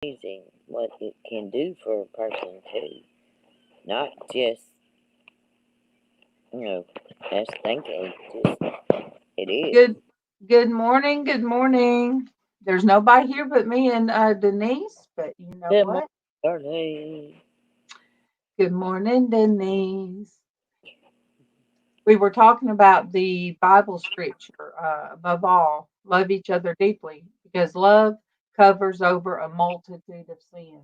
amazing what it can do for a person too. Not just, us thinking. Just it is. Good morning. Good morning. There's nobody here but me and Denise, but you know Good what? morning. Good morning, Denise. We were talking about the Bible scripture, above all, love each other deeply because love covers over a multitude of sins.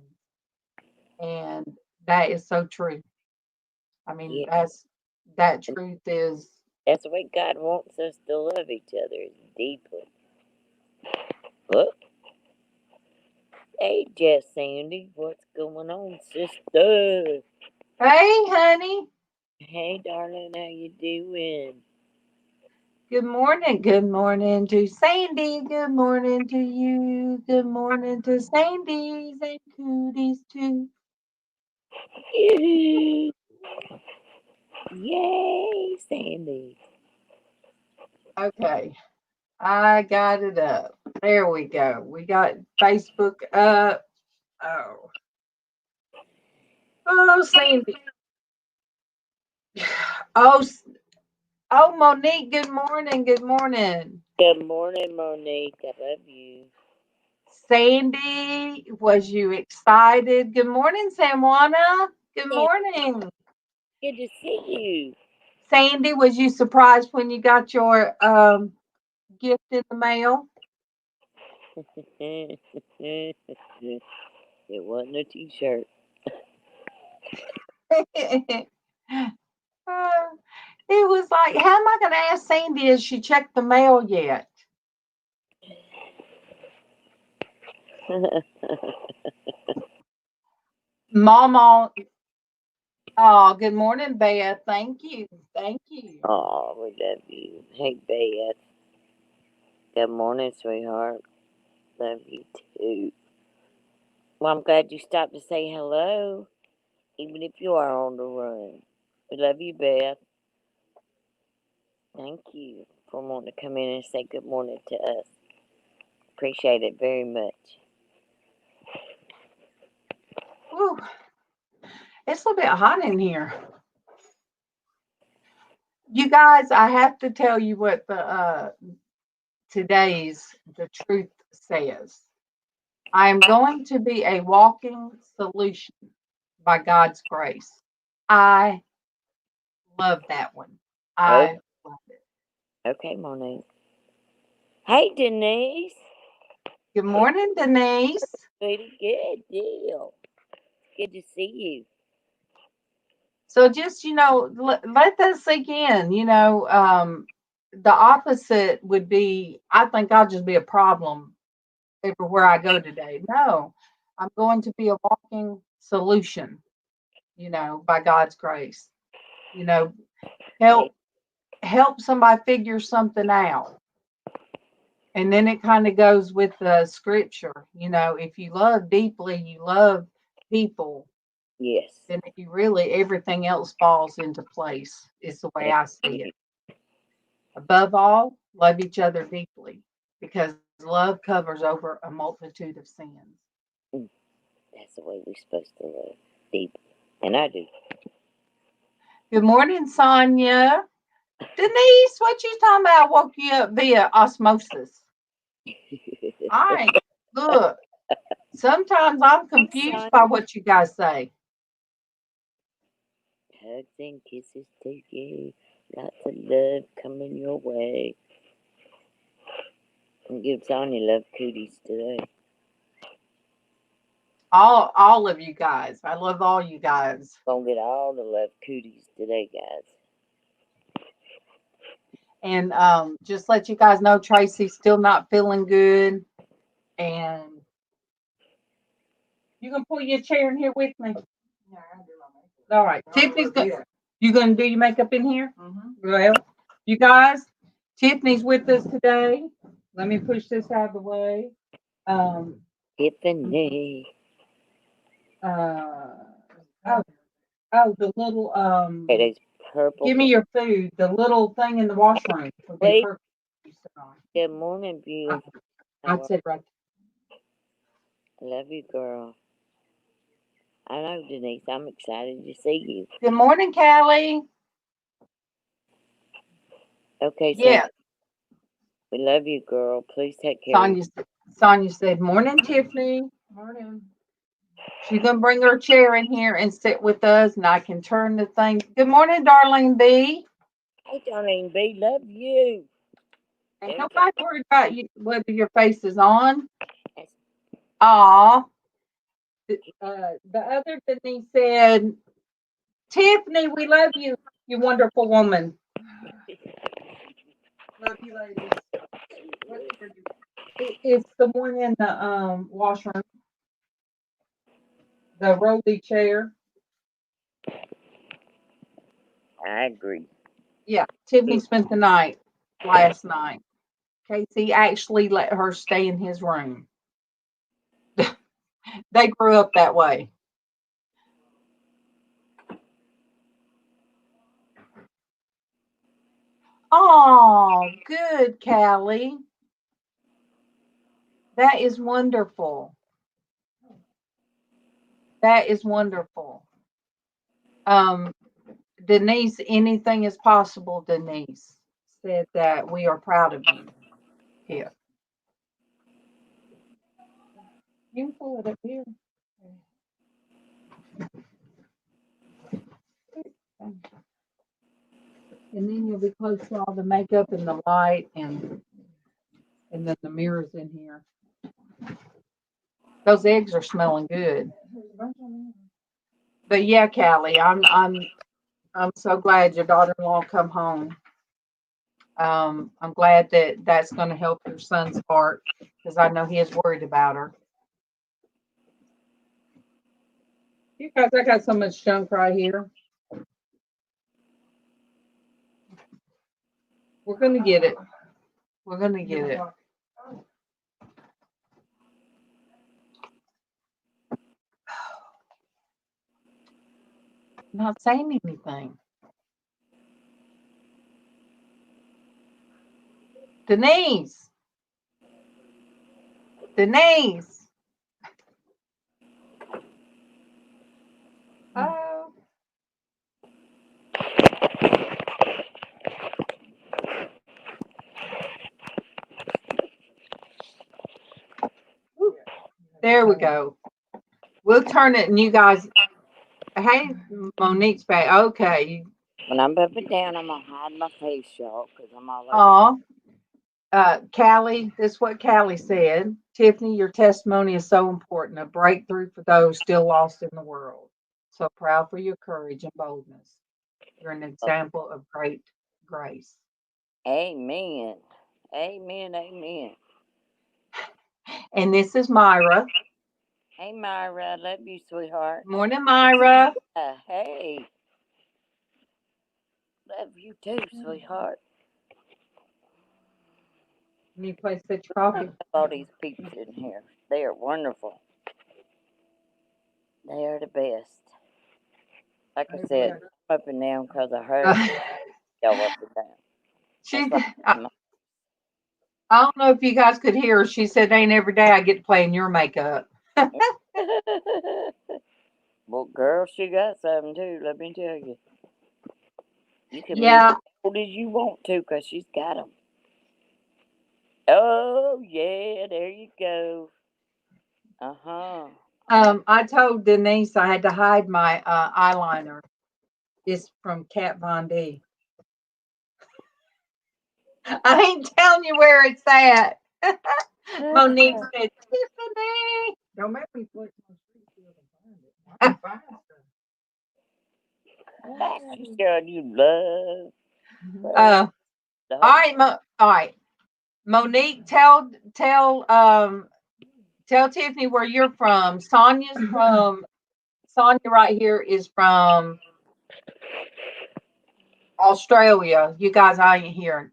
And that is so true. I mean, Yeah, that and truth is. that's the way God wants us to love each other deeply. Look, hey, Jess Sandy, what's going on, sister? Hey, honey. Hey, darling, how you doing? Good morning. Good morning to Sandy. Good morning to you. Good morning to Sandy's and Cooties too. Yay, Sandy. Okay, I got it up. There we go. We got Facebook up. Oh, oh, Sandy. Oh, oh, Monique. Good morning. Good morning. Good morning, Monique. I love you. Sandy, was you excited? Good morning, Samwana. Good Sandy, morning. good to see Sandy, was you surprised when you got your gift in the mail? you. It wasn't a t-shirt. It was like, how am I going to ask Sandy if she checked the mail yet? MawMaw. Oh, good morning, Beth. Thank you. Thank you. Oh, we love you. Hey, Beth. Good morning, sweetheart. Love you too. Well, I'm glad you stopped to say hello, even if you are on the run. We love you, Beth. Thank you for wanting to come in and say good morning to us. Appreciate it very much. Whew, it's a little bit hot in here. You guys, I have to tell you what the truth says. I am going to be a walking solution by God's grace. I love that one. Oh, I love it. okay, Monique. Hey, Denise. Good morning, Denise. Pretty good deal. Good to see you. So just, let that sink in. The opposite would be, I think I'll just be a problem everywhere I go today. No, I'm going to be a walking solution, by God's grace. You know, Hey, help help somebody figure something out. And then it kind of goes with the scripture. If you love deeply, you love people, yes. then you really everything else falls into place, is the way I see it. Above all, love each other deeply because love covers over a multitude of sins. Mm, that's the way we're supposed to love. Deep. And I do. Good morning, Sonia. Denise, what you talking about? Woke you up via osmosis. All right, look. Sometimes I'm Hey, confused by Sonya. what you guys say. Hugs and kisses to you. Lots of love coming your way. And give Sonya love cooties today. All of you guys. I love all you guys. Gonna get all the love cooties today, guys. And just let you guys know Tracy's still not feeling good. And you gonna pull your chair in here with me? Yeah, I'll do my makeup. All right. Tiffany's gonna you gonna do your makeup in here? Well, you guys, Tiffany's with us today. Let me push this out of the way. Um Tiffany. uh oh, oh, the little Hey, there's purple. give me your food, the little thing in the washroom for the Wait. turkey you sit on. Good morning, beautiful. I'd How sit right Love you, girl. I know, Denise. I'm excited to see you. Good morning, Callie. Okay, Yeah. Sonia. We love you, girl. Please take care of you. Sonia said, morning, Tiffany. Morning. She's going to bring her chair in here and sit with us, and I can turn the thing. Good morning, Darlene B. Hey, Darlene B. Love you. And nobody worried about you, whether your face is on. Yes. Aw. The other Denise said, Tiffany, we love you, you wonderful woman. Love you, ladies. It's the one in the washroom, the rolly chair. I agree. Yeah, Tiffany spent the night last night. Casey actually let her stay in his room. They grew up that way. Oh, good, Callie. That is wonderful. That is wonderful. Denise, anything is possible, Denise said that we are proud of you. Here. You can pull it up here. And then you'll be close to all the makeup and the light and then the mirrors in here. Those eggs are smelling good. But yeah, Callie, I'm so glad your daughter-in-law come home. I'm glad that that's going to help your son's part because I know he is worried about her. You guys, I got so much junk right here. We're going to get it. We're going to get it. Not saying anything. Denise. Denise. Oh. There we go. We'll turn it and you guys. Hey, Monique's back. Okay. When I'm up and down, I'm going to hide my face, y'all, because I'm all over. Callie, this is what Callie said. Tiffany, your testimony is so important, a breakthrough for those still lost in the world. So proud for your courage and boldness. You're an example of great grace. Amen. Amen. Amen. And this is Myra. Hey, Myra. I love you, sweetheart. Morning, Myra. Hey. Love you too, sweetheart. Any place to set your coffee? All these peeps in here. They are wonderful. They are the best. Like I said, up and down because I heard y'all up and down. I don't know if you guys could hear her. She said, ain't every day I get to play in your makeup. Well, girl, she got something too, let me tell you. You can be Yeah. as old as you want to because she's got them. Oh, yeah, there you go. Uh-huh. I told Denise I had to hide my eyeliner. It's from Kat Von D. I ain't telling you where it's at. Monique said, Tiffany. Don't make me flick my street find it. She's showing you love. All right, all right. Monique, tell Tiffany where you're from. Sonia right here is from Australia. You guys, I ain't here.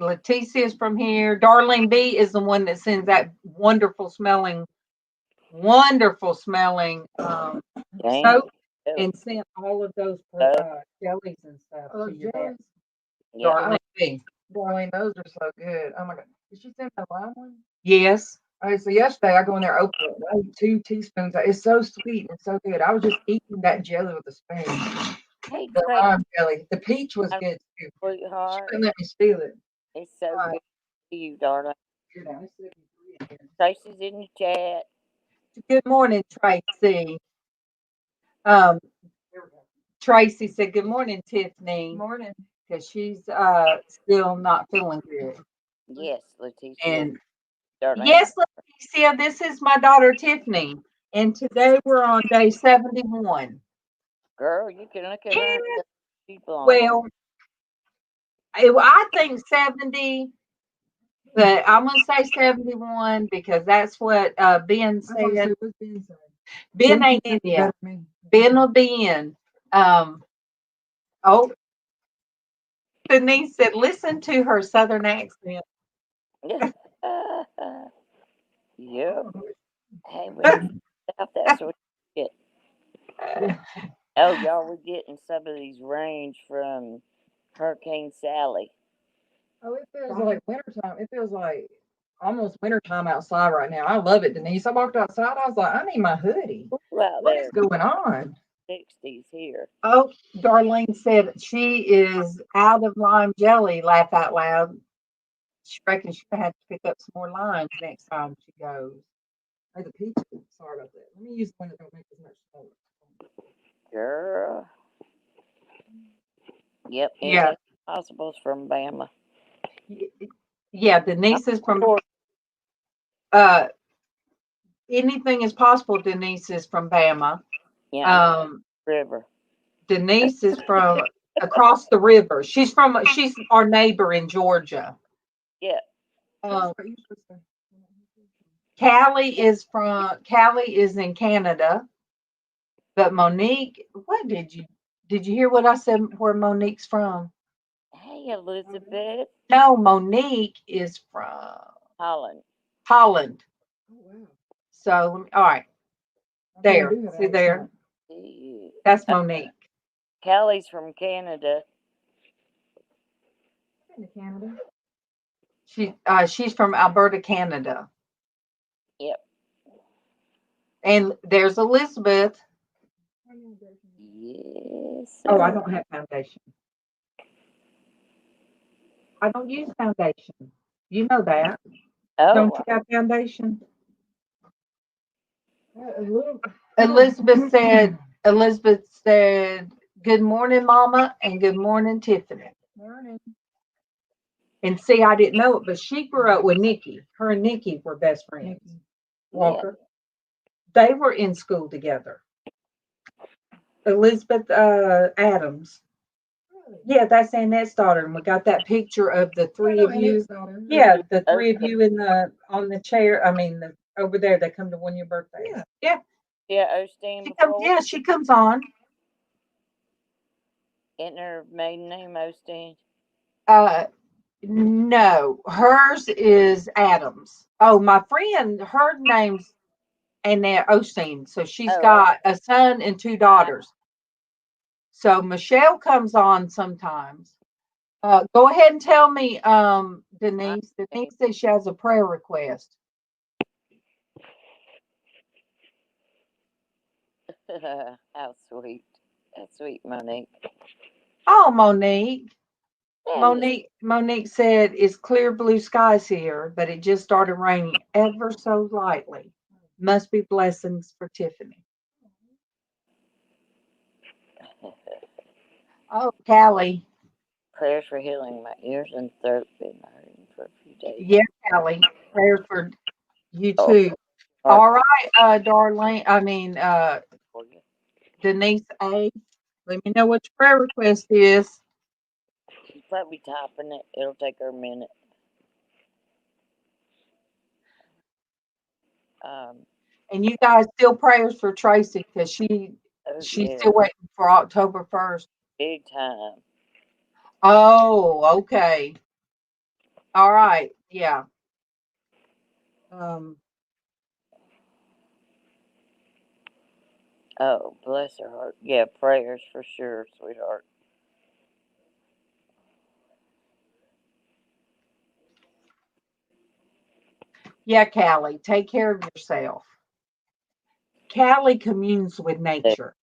Leticia is from here. Darlene B is the one that sends that wonderful smelling soap and sent all of those jellies and stuff to your dad. Darlene B. Darlene, those are so good. Oh my God. Did she send that lime one? Yes. So yesterday I go in there, open it, and I eat 2 teaspoons. It's so sweet and so good. I was just eating that jelly with a spoon. Hey, The Tracy, lime jelly. The peach was good too. She sweetheart. wouldn't let me steal it. It's so good to see you, darling. You know, it's 73 in here. Tracy's in the chat. Good morning, Tracy. Um, Tracy said, "Good morning, Tiffany." Morning. Because she's still not feeling good. Yes, Leticia. And darling. yes, Leticia, this is my daughter Tiffany, and today we're on day 71. Girl, you can look at her and tell people on. Well, I think 70, but I'm gonna say 71 because that's what Ben said. Ben ain't in yet. Ben will be in. Oh, Denise said, listen to her southern accent. Yep. Hey, when South, that's what you get. Oh, y'all were getting some of these rains from Hurricane Sally. Oh, it feels like wintertime. It feels like almost wintertime outside right now. I love it, Denise. I walked outside. I was like, I need my hoodie. What is going on? 60s here. Oh, Darlene said she is out of lime jelly. Laugh out loud. She reckons she's gonna have to pick up some more limes next time she goes. Hey, the peach. Sorry about that. Let me use one that don't make as much smoke. Girl. Yep. Yeah. Anything possible is from Bama. Yeah, Denise is from anything is possible. Denise is from Bama. Yeah. River. Denise is from across the river. She's our neighbor in Georgia. Yeah. Callie is in Canada. But Monique, did you hear what I said where Monique's from? Hey, Elizabeth. No, Monique is from Holland. Oh, wow. So, all right. There. See there? That's Monique. Callie's from Canada. Canada. She's from Alberta, Canada. Yep. And there's Elizabeth. Yes. Oh, I don't have foundation. I don't use foundation. You know that. Oh. Don't you have foundation? Elizabeth said, good morning, Mama, and good morning, Tiffany. Morning. And see, I didn't know it, but she grew up with Nikki. Her and Nikki were best friends. Walker. Yeah. They were in school together. Elizabeth Adams. Really? Yeah, that's Annette's daughter. And we got that picture of the three of you. Yeah, the three of you on the chair. I mean, over there. They come to one of your birthdays. Yeah. Yeah, Osteen. She comes on. Isn't her maiden name Osteen? No, hers is Adams. Oh, my friend, her name's Annette Osteen. So she's got a son and 2 daughters. So Michelle comes on sometimes. Go ahead and tell me, Denise. Denise says she has a prayer request. How sweet. That's sweet, Monique. Oh, Monique. Monique said it's clear blue skies here, but it just started raining ever so lightly. Must be blessings for Tiffany. Oh, Callie. Prayers for healing my ears and throat been hurting for a few days. Yeah, Callie. Prayers for you too. All right, Darlene. Denise A. Let me know what your prayer request is. She's probably typing it. It'll take her a minute. And you guys still prayers for Traci because she's still waiting for October 1st. Big time. Oh, okay. All right. Yeah. Oh, bless her heart. Yeah, prayers for sure, sweetheart. Yeah, Callie, take care of yourself. Callie communes with nature.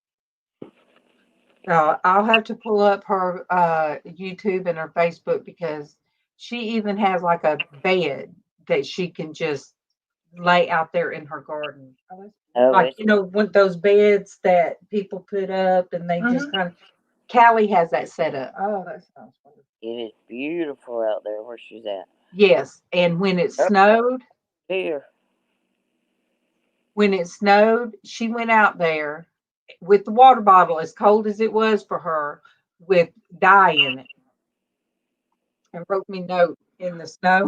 I'll have to pull up her YouTube and her Facebook because she even has like a bed that she can just lay out there in her garden. Oh, Like, it's, with those beds that people put up and they just kind of, Callie has that set up. Oh, that sounds wonderful. it is beautiful out there where she's at. Yes. And when it snowed, Here. she went out there with the water bottle as cold as it was for her with dye in it and wrote me note in the snow.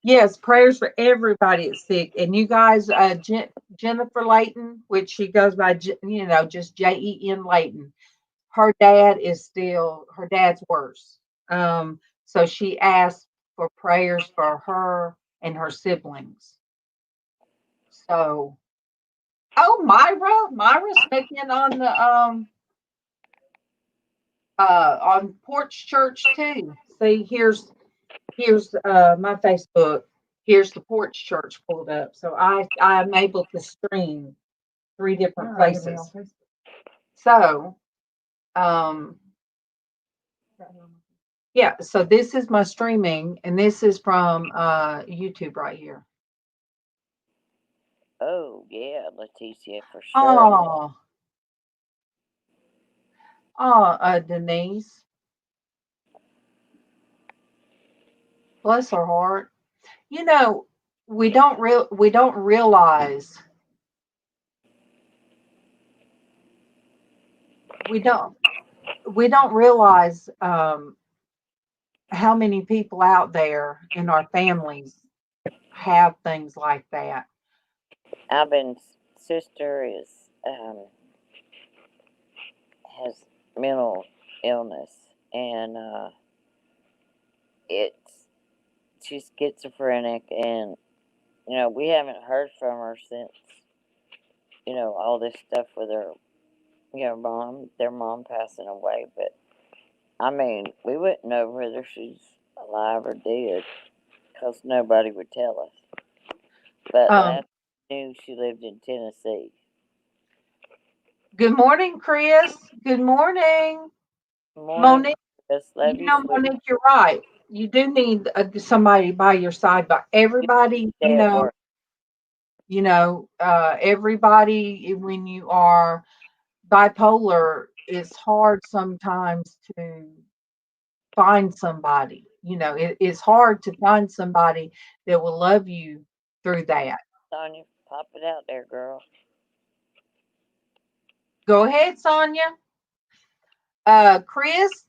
Yes, prayers for everybody that's sick. And you guys, Jennifer Layton, which she goes by, just Jen Layton. Her dad's worse. So she asked for prayers for her and her siblings. So, Myra's speaking on the on Porch Church too. See, here's my Facebook. Here's the Porch Church pulled up. So I am able to stream 3 different places. So, yeah, so this is my streaming, and this is from YouTube right here. Oh, yeah, Leticia, for sure. Denise. Bless her heart. We don't realize how many people out there in our families have things like that. Alvin's sister has mental illness, and she's schizophrenic, and we haven't heard from her since all this stuff with her their mom passing away. But I mean, we wouldn't know whether she's alive or dead because nobody would tell us. But last I knew, she lived in Tennessee. Good morning, Chris. Good morning. Morning, Monique. Chris. Love you, sweetie. Monique, you're right. You do need somebody by your side, but everybody, Stay at work. everybody, when you are bipolar, it's hard sometimes to find somebody. It's hard to find somebody that will love you through that. Sonya, pop it out there, girl. Go ahead, Sonya. Chris,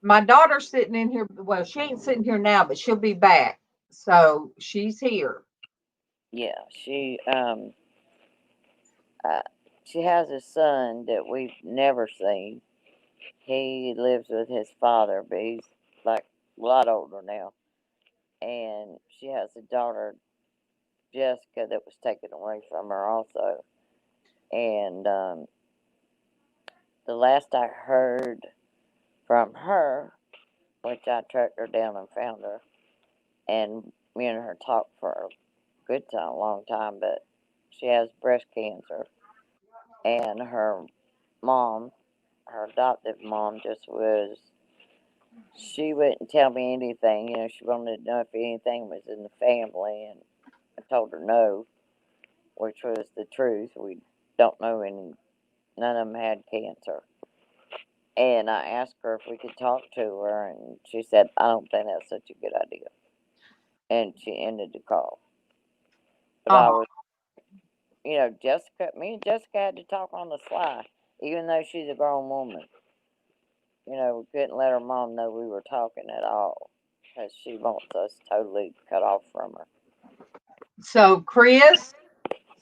my daughter's sitting in here. Well, she ain't sitting here now, but she'll be back. So she's here. Yeah, she has a son that we've never seen. He lives with his father, but he's like a lot older now. And she has a daughter, Jessica, that was taken away from her also. And the last I heard from her, which I tracked her down and found her, and me and her talked for a good time, long time, but she has breast cancer. And her mom, her adoptive mom, she wouldn't tell me anything. She wanted to know if anything was in the family, and I told her no, which was the truth. We don't know any, none of them had cancer. And I asked her if we could talk to her, and she said, I don't think that's such a good idea. And she ended the call. But I was, me and Jessica had to talk on the fly, even though she's a grown woman. We couldn't let her mom know we were talking at all because she wants us totally cut off from her. So, Chris,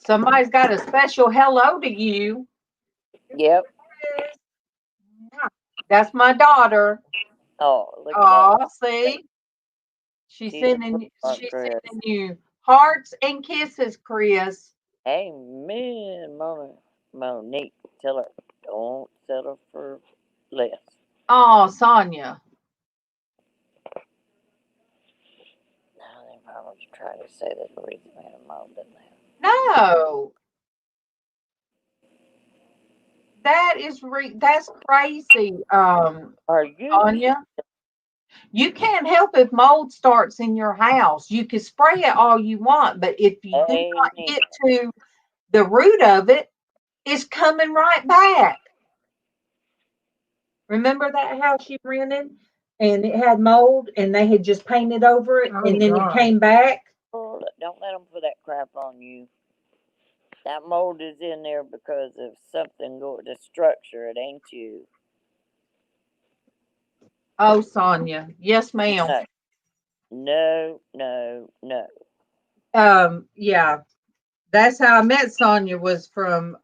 somebody's got a special hello to you. Yep. That's my daughter. Oh, look at that. Oh, see? She's sending you hearts and kisses, Chris. Amen, Monique. Tell her, don't settle for less. Oh, Sonya. trying to say that the reason we had a mold in there. No. That's crazy, Are you? Anya. You can't help if mold starts in your house. You can spray it all you want, but if you do not Amen. get to the root of it, it's coming right back. Remember that house you rented and it had mold and they had just painted over it and then it came back? Oh, don't let them put that crap on you. That mold is in there because of something going to structure. It ain't you. Oh, Sonia. Yes, ma'am. No. Yeah. That's how I met Sonia, was from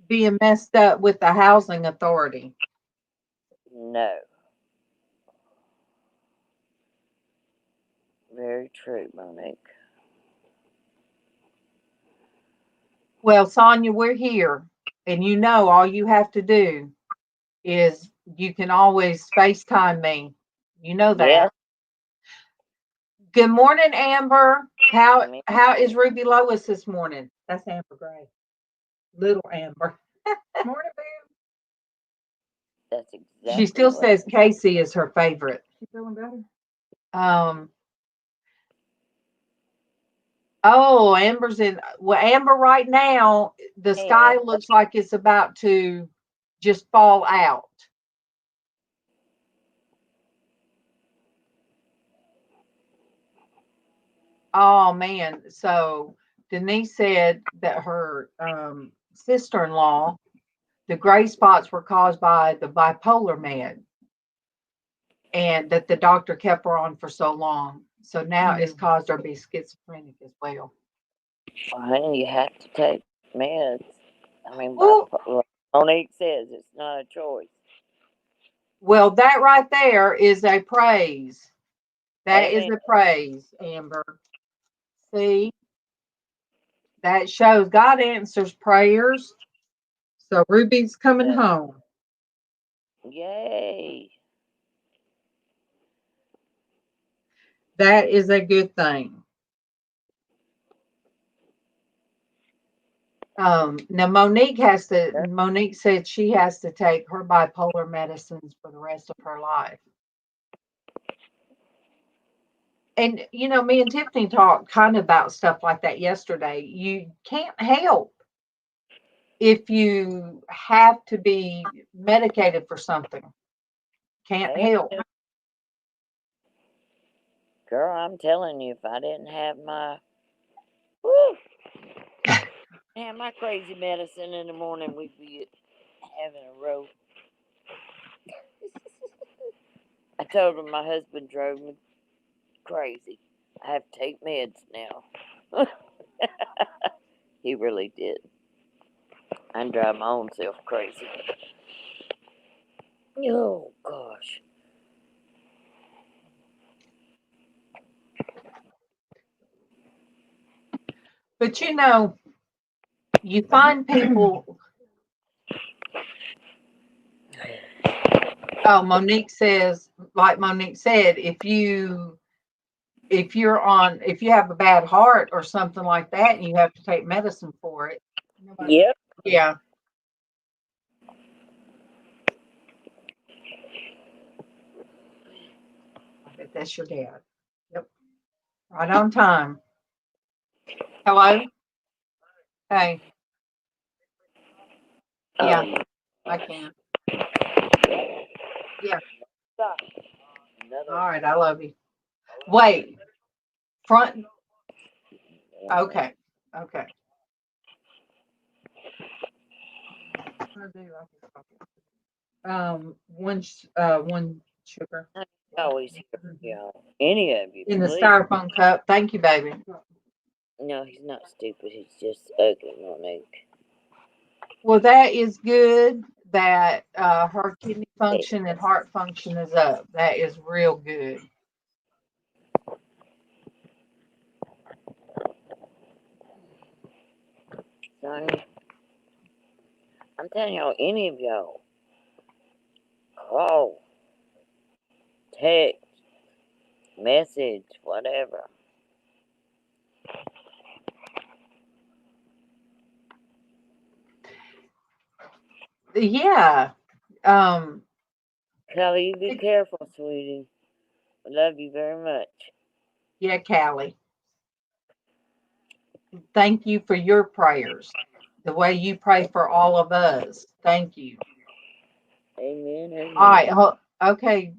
being messed up with the housing authority. No. Very true, Monique. Well, Sonia, we're here. And you know, all you have to do is you can always FaceTime me. You know that. Yes. Good morning, Amber. How is Ruby Lois this morning? That's Amber Gray. Little Amber. Morning, babe. That's exactly. She still says Casey is her favorite. You feeling better? Oh, Amber's in. Well, Amber, right now the sky looks like it's about to just fall out. Oh man. So Denise said that her sister-in-law, the gray spots were caused by the bipolar med, and that the doctor kept her on for so long. So now it's caused her to be schizophrenic as well. Honey, you have to take meds. I mean, Monique says it's not a choice. Well, that right there is a praise. That is a praise, Amber. See, that shows God answers prayers. So Ruby's coming home. Yay. That is a good thing. Now Monique said she has to take her bipolar medicines for the rest of her life. And you know, me and Tiffany talked kind of about stuff like that yesterday. You can't help if you have to be medicated for something. Can't help. Girl, I'm telling you, if I didn't have my crazy medicine in the morning, we'd be having a row. I told him my husband drove me crazy. I have to take meds now. He really did. I drive my own self crazy. Oh, gosh. But you know, you find people. Oh, Monique says, like Monique said, if you have a bad heart or something like that, and you have to take medicine for it. Yep. Yeah. I bet that's your dad. Yep. Right on time. Hello? Hey. Yeah, I can. Yeah. All right, I love you. Wait. Front. Okay. Okay. One sugar. I always hear y'all. Any of you. In the please. styrofoam cup. Thank you, baby. No, he's not stupid. He's just ugly, Monique. Well, that is good that her kidney function and heart function is up. That is real good. Sonny, I'm telling y'all, any of y'all, call, text, message, whatever. Yeah. Kelly, you be careful, sweetie. I love you very much. Yeah, Callie. Thank you for your prayers. The way you pray for all of us. Thank you. Amen. Amen. All right. Okay.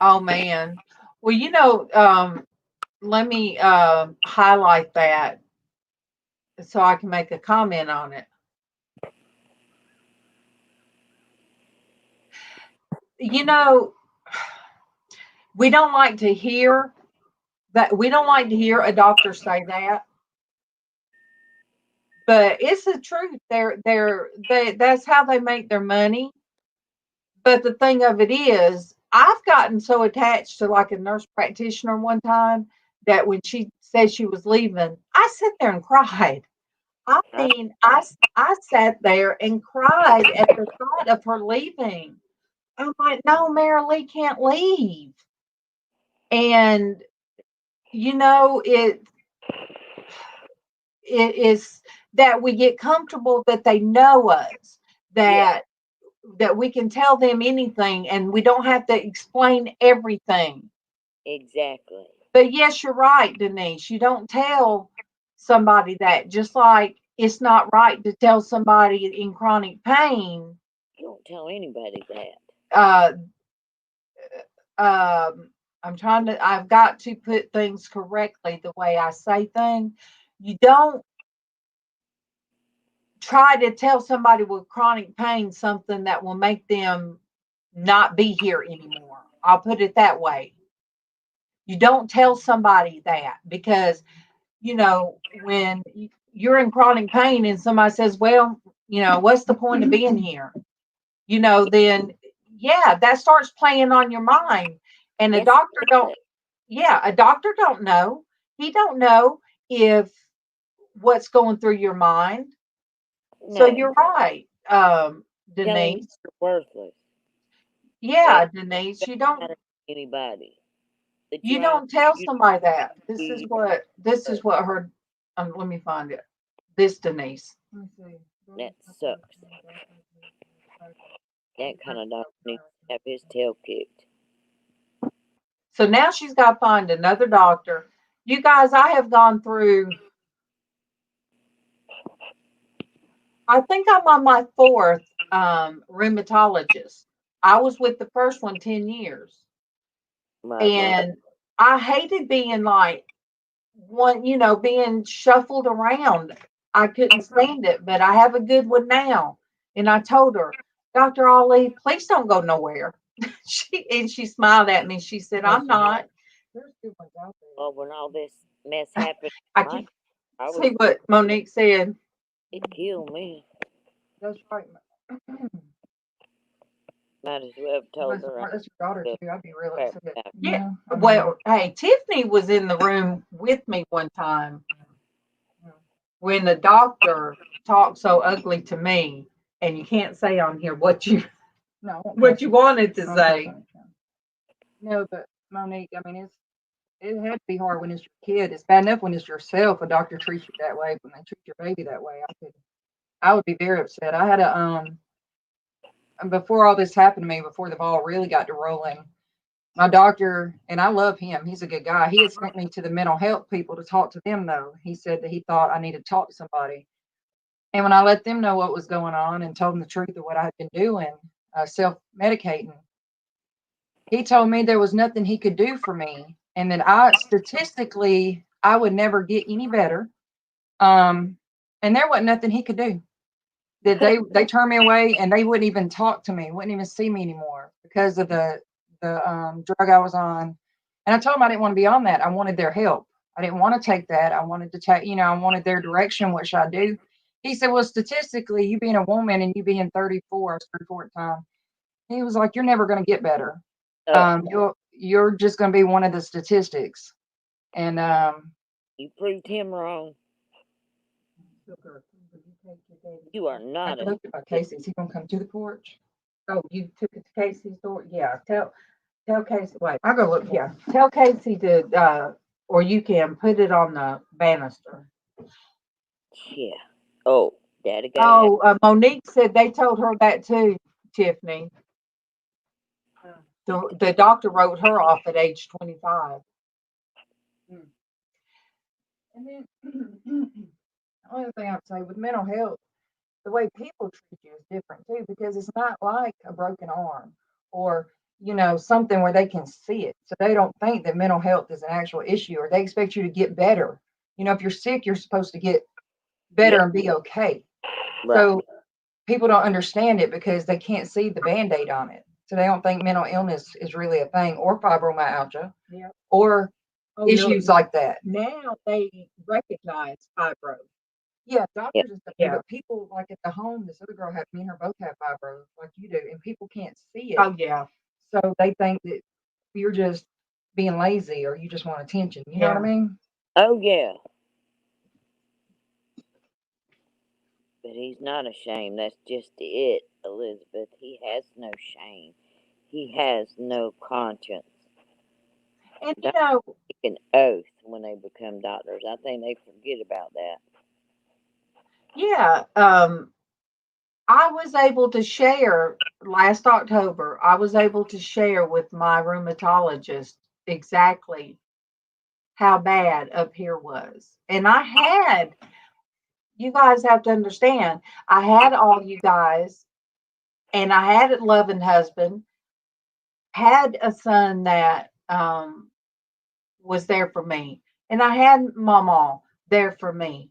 Oh man. Well, let me highlight that so I can make a comment on it. We don't like to hear that. We don't like to hear a doctor say that, but it's the truth. That's how they make their money. But the thing of it is, I've gotten so attached to like a nurse practitioner one time that when she said she was leaving, I sat there and cried. I mean, I sat there and cried at the thought of her leaving. I'm like, no, Mary Lee can't leave. And it is that we get comfortable that they know us, that we can tell them anything and we don't have to explain everything. Exactly. But yes, you're right, Denise. You don't tell somebody that, just like it's not right to tell somebody in chronic pain. You don't tell anybody that. I've got to put things correctly the way I say things. You don't try to tell somebody with chronic pain something that will make them not be here anymore. I'll put it that way. You don't tell somebody that, because when you're in chronic pain and somebody says, well, what's the point of being here? Then that starts playing on your mind. And a doctor don't know. He don't know if what's going through your mind. No. So you're right, Denise. You're worthless. Yeah, Denise, you don't anybody. You don't tell somebody that. This is what her. Let me find it. This Denise. That sucks. That kind of doctor needs to have his tail kicked. So now she's got to find another doctor. You guys, I have gone through. I think I'm on my 4th rheumatologist. I was with the first one 10 years. And I hated being like being shuffled around. I couldn't stand it, but I have a good one now. And I told her, Dr. Ali, please don't go nowhere. She smiled at me. She said, I'm not. Well, when all this mess happened, I can see what Monique said. It killed me. That's right. Might as well have told her. That's your daughter too. I'd be really upset. Yeah. Well, hey, Tiffany was in the room with me one time when the doctor talked so ugly to me, and you can't say on here what you wanted to say. No, but Monique, I mean, it had to be hard when it's your kid. It's bad enough when it's yourself. A doctor treats you that way. When they treat your baby that way, I would be very upset. I had before all this happened to me, before the ball really got to rolling, my doctor, and I love him, he's a good guy. He had sent me to the mental health people to talk to them, though. He said that he thought I needed to talk to somebody. And when I let them know what was going on and told them the truth of what I had been doing, self-medicating, he told me there was nothing he could do for me, and that statistically, I would never get any better. And there wasn't nothing he could do. That they turned me away, and they wouldn't even talk to me, wouldn't even see me anymore because of the drug I was on. And I told them I didn't want to be on that. I wanted their help. I didn't want to take that. I wanted to take, I wanted their direction. What should I do? He said, well, statistically, you being a woman and you being 34, I was 34 at the time. He was like, you're never going to get better. You're just going to be one of the statistics. And you proved him wrong. You are I not a. looked at Casey. Is he gonna come to the porch? Oh, you took it to Casey's door? Yeah. Tell Casey. Wait, I'll go look. Yeah. Tell Casey to or you can put it on the banister. Yeah. Oh, Daddy got Oh, Monique said they told her that too, Tiffany. The doctor wrote her off at age 25. And then the only thing I'd say with mental health, the way people treat you is different too, because it's not like a broken arm or something where they can see it. So they don't think that mental health is an actual issue, or they expect you to get better. If you're sick, you're supposed to get better and be okay. Right. So people don't understand it because they can't see the Band-Aid on it. So they don't think mental illness is really a thing, or fibromyalgia, or issues like that. Now they recognize fibro. Yeah, doctors and stuff. Yeah. But people like at the home, this other girl me and her both have fibro like you do, and people can't see it. Oh yeah. So they think that you're just being lazy or you just want attention. You know what I mean? Oh yeah. But he's not ashamed. That's just it, Elizabeth. He has no shame. He has no conscience. And Take an oath when they become doctors. I think they forget about that. yeah, I was able to share last October. I was able to share with my rheumatologist exactly how bad up here was, and you guys have to understand, I had all you guys, and I had a loving husband, had a son that was there for me, and I had MawMaw there for me.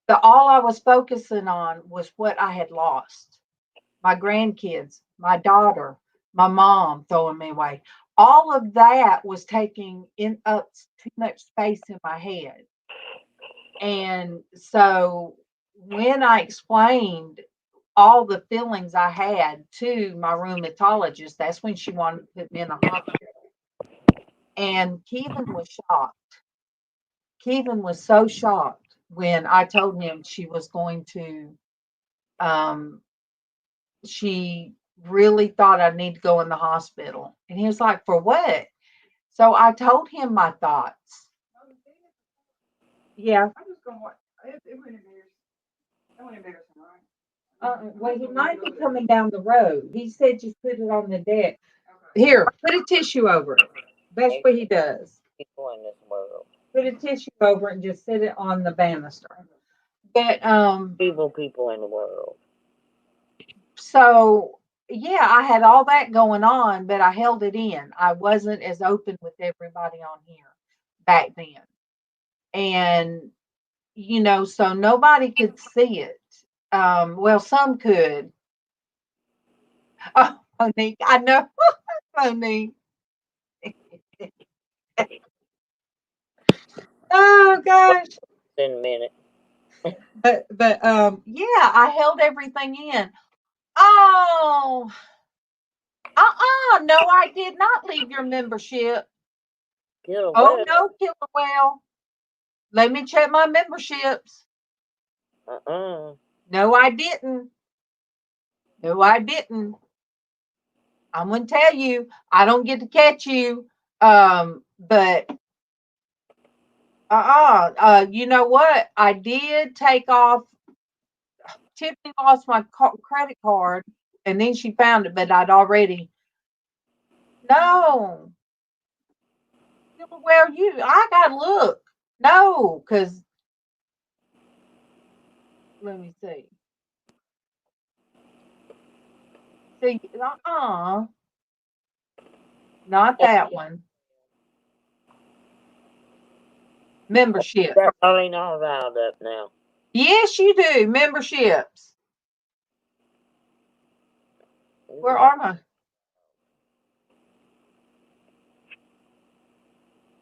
But all I was focusing on was what I had lost. My grandkids, my daughter, my mom throwing me away. All of that was taking up too much space in my head. And so when I explained all the feelings I had to my rheumatologist, that's when she wanted to put me in the hospital. And Kevin was shocked. Kevin was so shocked when I told him she was going to, she really thought I need to go in the hospital. And he was like, for what? So I told him my thoughts. Yeah. I'm just going to watch. It went embarrassing, right? Well, he might be coming down the road. He said just put it on the deck. Okay. Here, put a tissue over it. That's what he does. People in this world. Put a tissue over it and just sit it on the banister. But Evil people in the world. So yeah, I had all that going on, but I held it in. I wasn't as open with everybody on here back then. And so nobody could see it. Well, some could. Oh, Monique, I know. Monique. Oh gosh. In a minute. But yeah, I held everything in. Oh, no, I did not leave your membership. Oh no, Killer Whale. Let me check my memberships. No, I didn't. No, I didn't. I'm gonna tell you, I don't get to catch you. But you know what? I did take off. Tiffany lost my credit card, and then she found it, but I'd already. No. Well, I gotta look. No, because let me see. See, not that one. Membership. That's probably not riled up now. Yes, you do. Memberships. Where are my?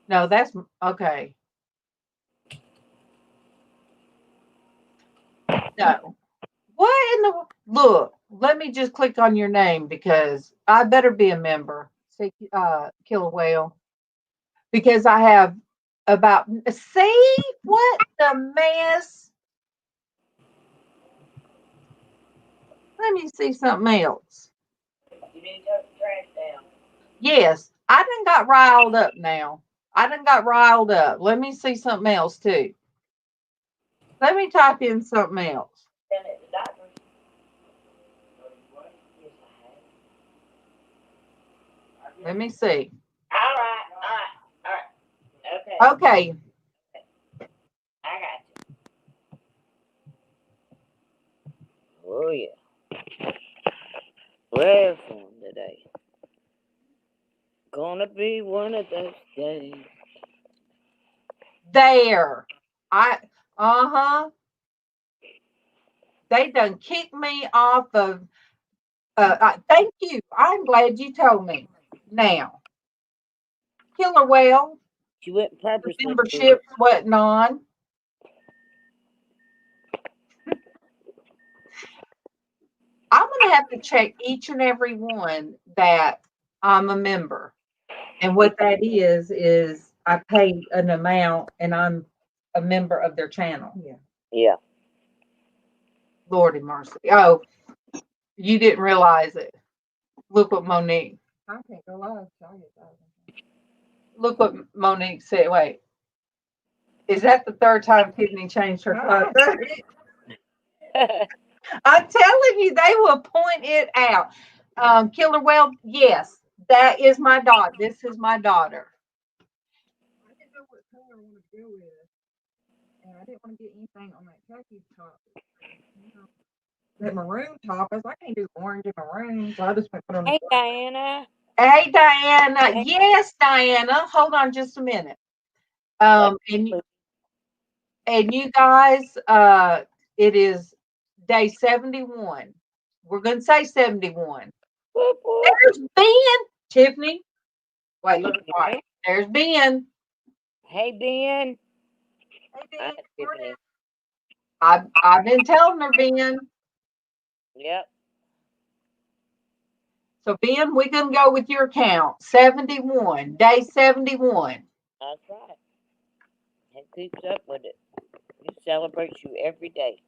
No, that's okay. No. What in the look? Let me just click on your name because I better be a member. See, Killer Whale. Because I have about see what the mess. me see something else. You need to take the trash down. Yes, I done got riled up now. Let me see something else too. Let me type in something else. Down at the diapers. Yes, Let me see. all right. Okay, Okay. I got you. Oh yeah. We're fun today. Gonna be one of those days. There. They done kicked me off of thank you. I'm glad you told me. Now, Killer Whale, She went the purposely. membership wasn't on. I'm gonna have to check each and every one that I'm a member. And what that is I pay an amount and I'm a member of their channel. Yeah. Lordy mercy. Oh, you didn't realize it. Look what Monique. I can't go live. Tell you that. Look what Monique said. Wait. Is that the third time Tiffany changed her photo? I'm telling you, they will point it out. Killer Whale, yes, that is my daughter. This is my daughter. I didn't know what color I wanted to go with, and I didn't want to get anything on that khaki top. You know, that maroon top. I was like, I can't do orange and maroon, so I just went put on. Hey, Diana. Hey, Diana. Yes, Diana. Hold on just a minute. And you guys, it is day 71. We're going to say 71. Whoop, whoop. There's Ben. Tiffany. Wait, look. All right. There's Ben. Hey, Ben. Hey, Hi, Dad, Tiffany. I've been telling her, Ben. Yep. So, Ben, we're going to go with your count. 71. Day 71. That's right. And keeps up with it. He celebrates you every day.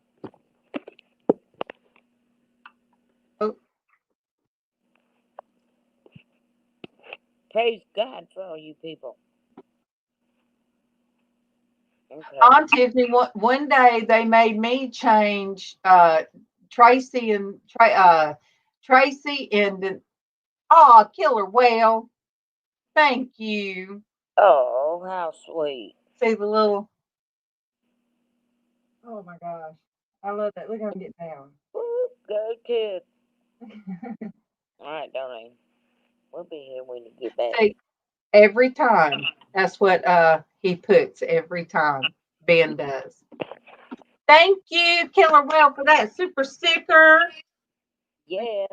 Oh. Praise God for all you people. Okay. On Tiffany, one day they made me change Traci and Killer Whale. Thank you. Oh, how sweet. See the little. Oh my gosh, I love that. Look how I'm getting down. Woo, go kid. All right, darling. We'll be here when you get back. See, every time. That's what he puts every time. Ben does. Thank you, Killer Whale, for that super sticker. Yeah.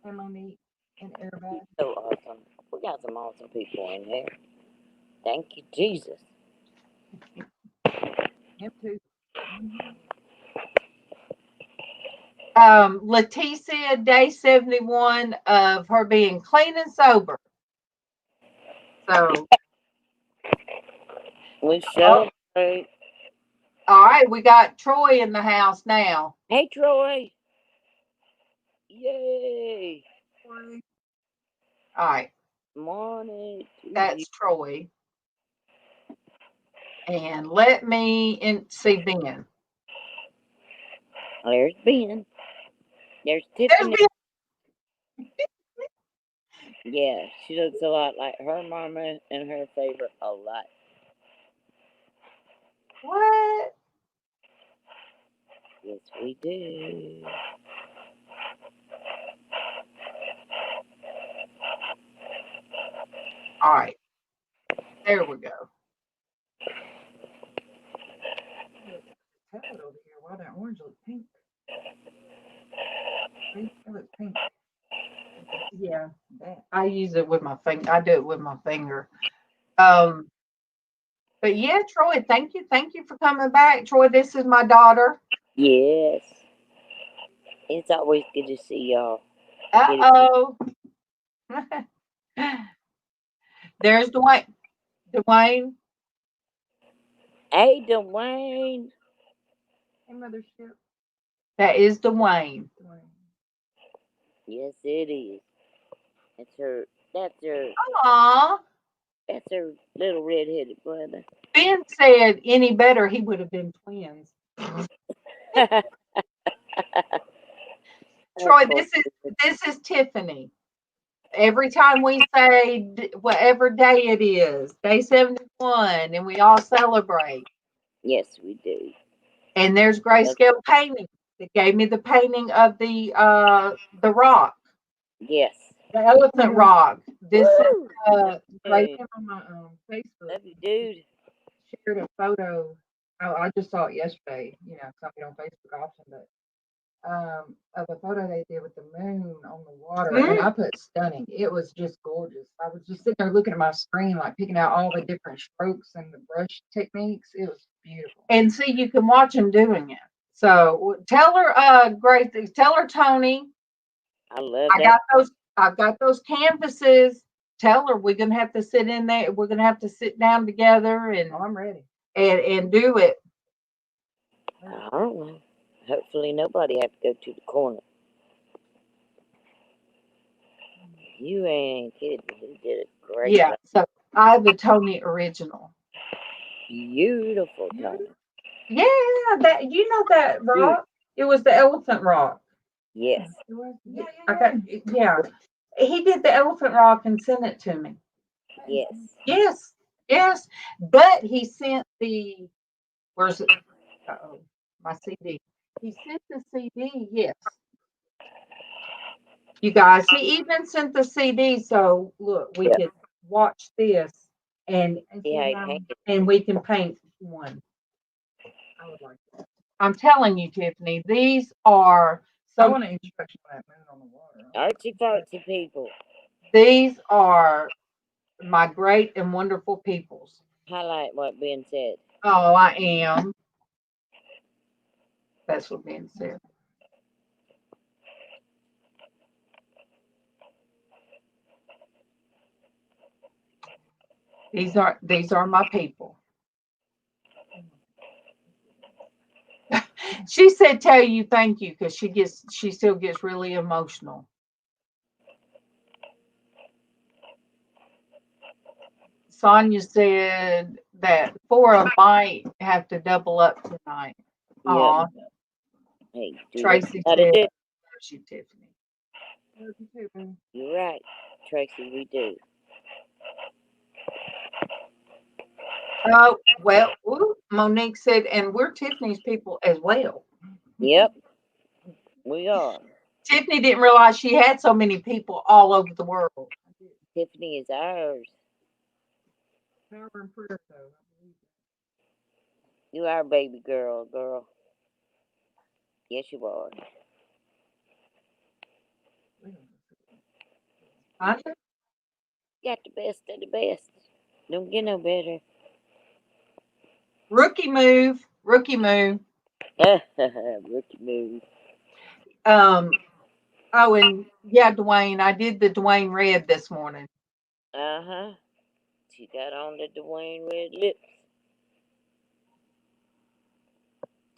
And Monique and everybody. So awesome. We got some awesome people in here. Thank you, Jesus. Him too. Leticia, day 71 of her being clean and sober. So We celebrate. all right, we got Troy in the house now. Hey, Troy. Yay. All right, Morning. that's Troy. And let me see Ben. There's Ben. There's Tiffany. Yeah, she looks a lot like her mama and her favorite a lot. What? Yes, we do. All right. There we go. Tab over here. Why that orange looks pink? See, it looks pink. Yeah, I use it with my finger. I do it with my finger. But yeah, Troy, thank you for coming back. Troy, this is my daughter. Yes. It's always good to see y'all. Uh-oh. There's Dwayne. Dwayne. Hey, Dwayne. Hey, Mothership. That is Dwayne. Yes, it is. That's her. That's her. Aw. That's her little red-headed brother. Ben said any better, he would have been twins. Troy, this is Tiffany. Every time we say whatever day it is, day 71, and we all celebrate. Yes, we do. And there's grayscale painting that gave me the painting of the rock, Yes. the elephant rock. This Woo! is great. Him on my Facebook Love you, dude. shared a photo. Oh, I just saw it yesterday. You know, 'cause I get on Facebook often, but of a photo they did with the moon on the water, and I put stunning. It was just gorgeous. I was just sitting there looking at my screen, like picking out all the different strokes and the brush techniques. It was beautiful. And see, you can watch him doing it. So tell her, tell her, Tony. I love that. I've got those canvases. Tell her we're gonna have to sit in there. We're gonna have to sit down together and I'm ready. And do it. I don't know. Hopefully nobody have to go to the corner. You ain't kidding. He did a great Yeah. job. So I have the Tony original. Beautiful, Tony. Yeah, that you know that rock. It was the elephant rock. Yes. Yeah. He did the elephant rock and sent it to me. Yes. Yes. But he sent the where's it? Uh-oh, my CD. He sent the CD. Yes. You guys, he even sent the CD. So look, we could watch this and we can paint one. I would like that. I'm telling you, Tiffany, these are I want an introduction to that moon on the water. Artsy fartsy people. These are my great and wonderful peoples. Highlight what Ben said. Oh, I am. That's what Ben said. These are my people. She said tell you thank you because she still gets really emotional. Sonia said that 4 might have to double up tonight. Yeah. Hey, Tracy said, you, Tiffany. You're right, Tracy, we do. Oh, well, Monique said, and we're Tiffany's people as well. Yep, we are. Tiffany didn't realize she had so many people all over the world. Tiffany is ours. Power and prayer, though. You are a baby girl. Yes, you are. Got the best of the best. Don't get no better. Rookie move. Rookie move. Oh, and yeah, Dwayne, I did the Dwayne Red this morning. Uh-huh. She got on the Dwayne Red lips.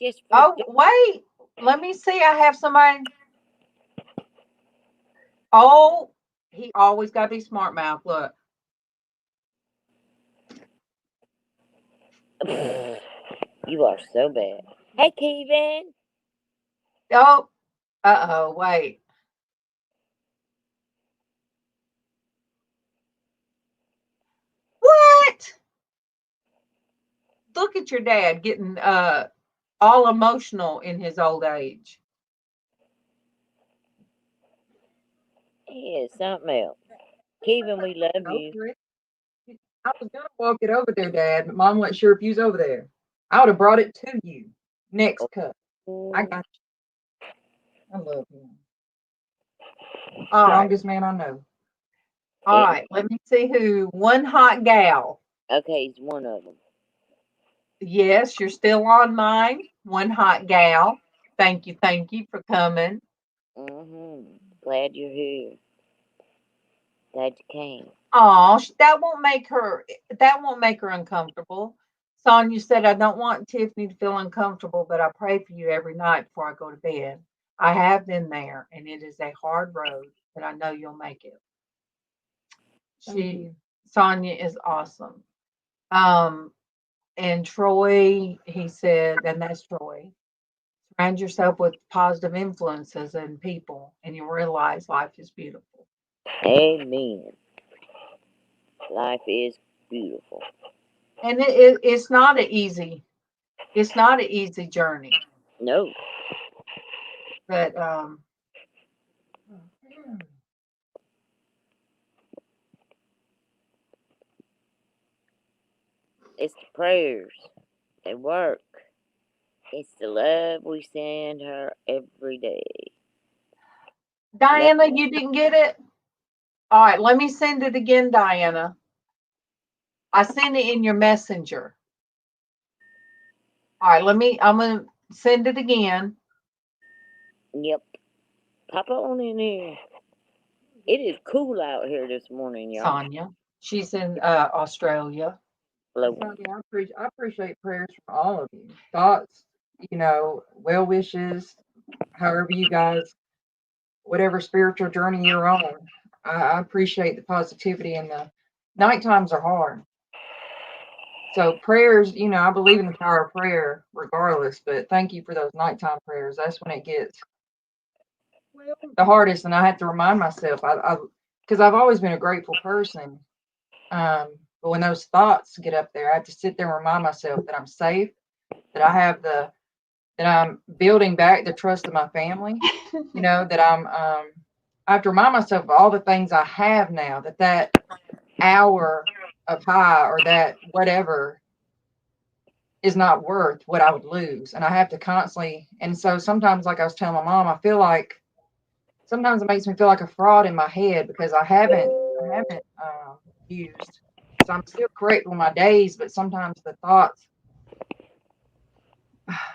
Wait. Let me see. I have somebody. Oh, he always got to be smart mouth. Look. You are so bad. Hey, Kevin. Oh, wait. What? Look at your dad getting all emotional in his old age. Yeah, something else. Kevin, we love you. I was gonna walk it over there, Dad, but Mom wasn't sure if you was over there. I would have brought it to you. Next cup. I got you. I love him. Strongest man I know. All right, let me see who. One hot gal. Okay, he's one of them. Yes, you're still on mine. One hot gal. Thank you for coming. Glad you're here. Glad you came. Oh, that won't make her uncomfortable. Sonia said, I don't want Tiffany to feel uncomfortable, but I pray for you every night before I go to bed. I have been there, and it is a hard road, but I know you'll make it. Sonia is awesome. And Troy, he said, and that's Troy, surround yourself with positive influences and people, and you'll realize life is beautiful. Amen. Life is beautiful. And it's not an easy journey. No. But it's the prayers. They work. It's the love we send her every day. Diana, you didn't get it? All right, let me send it again, Diana. I sent it in your messenger. All right, I'm going to send it again. Yep. Pop on in here. It is cool out here this morning, y'all. Sonia. She's in Australia. Hello. I appreciate prayers from all of you. Thoughts, well wishes, however you guys, whatever spiritual journey you're on. I appreciate the positivity, and the night times are hard. So prayers, I believe in the power of prayer regardless, but thank you for those nighttime prayers. That's when it gets the hardest, and I have to remind myself, because I've always been a grateful person. But when those thoughts get up there, I have to sit there and remind myself that I'm safe, that I'm building back the trust of my family, that I have to remind myself of all the things I have now, that hour of high or that whatever is not worth what I would lose. And I have to constantly, and so sometimes, like I was telling my mom, I feel like sometimes it makes me feel like a fraud in my head because I haven't used. So I'm still correct with my days, but sometimes the thoughts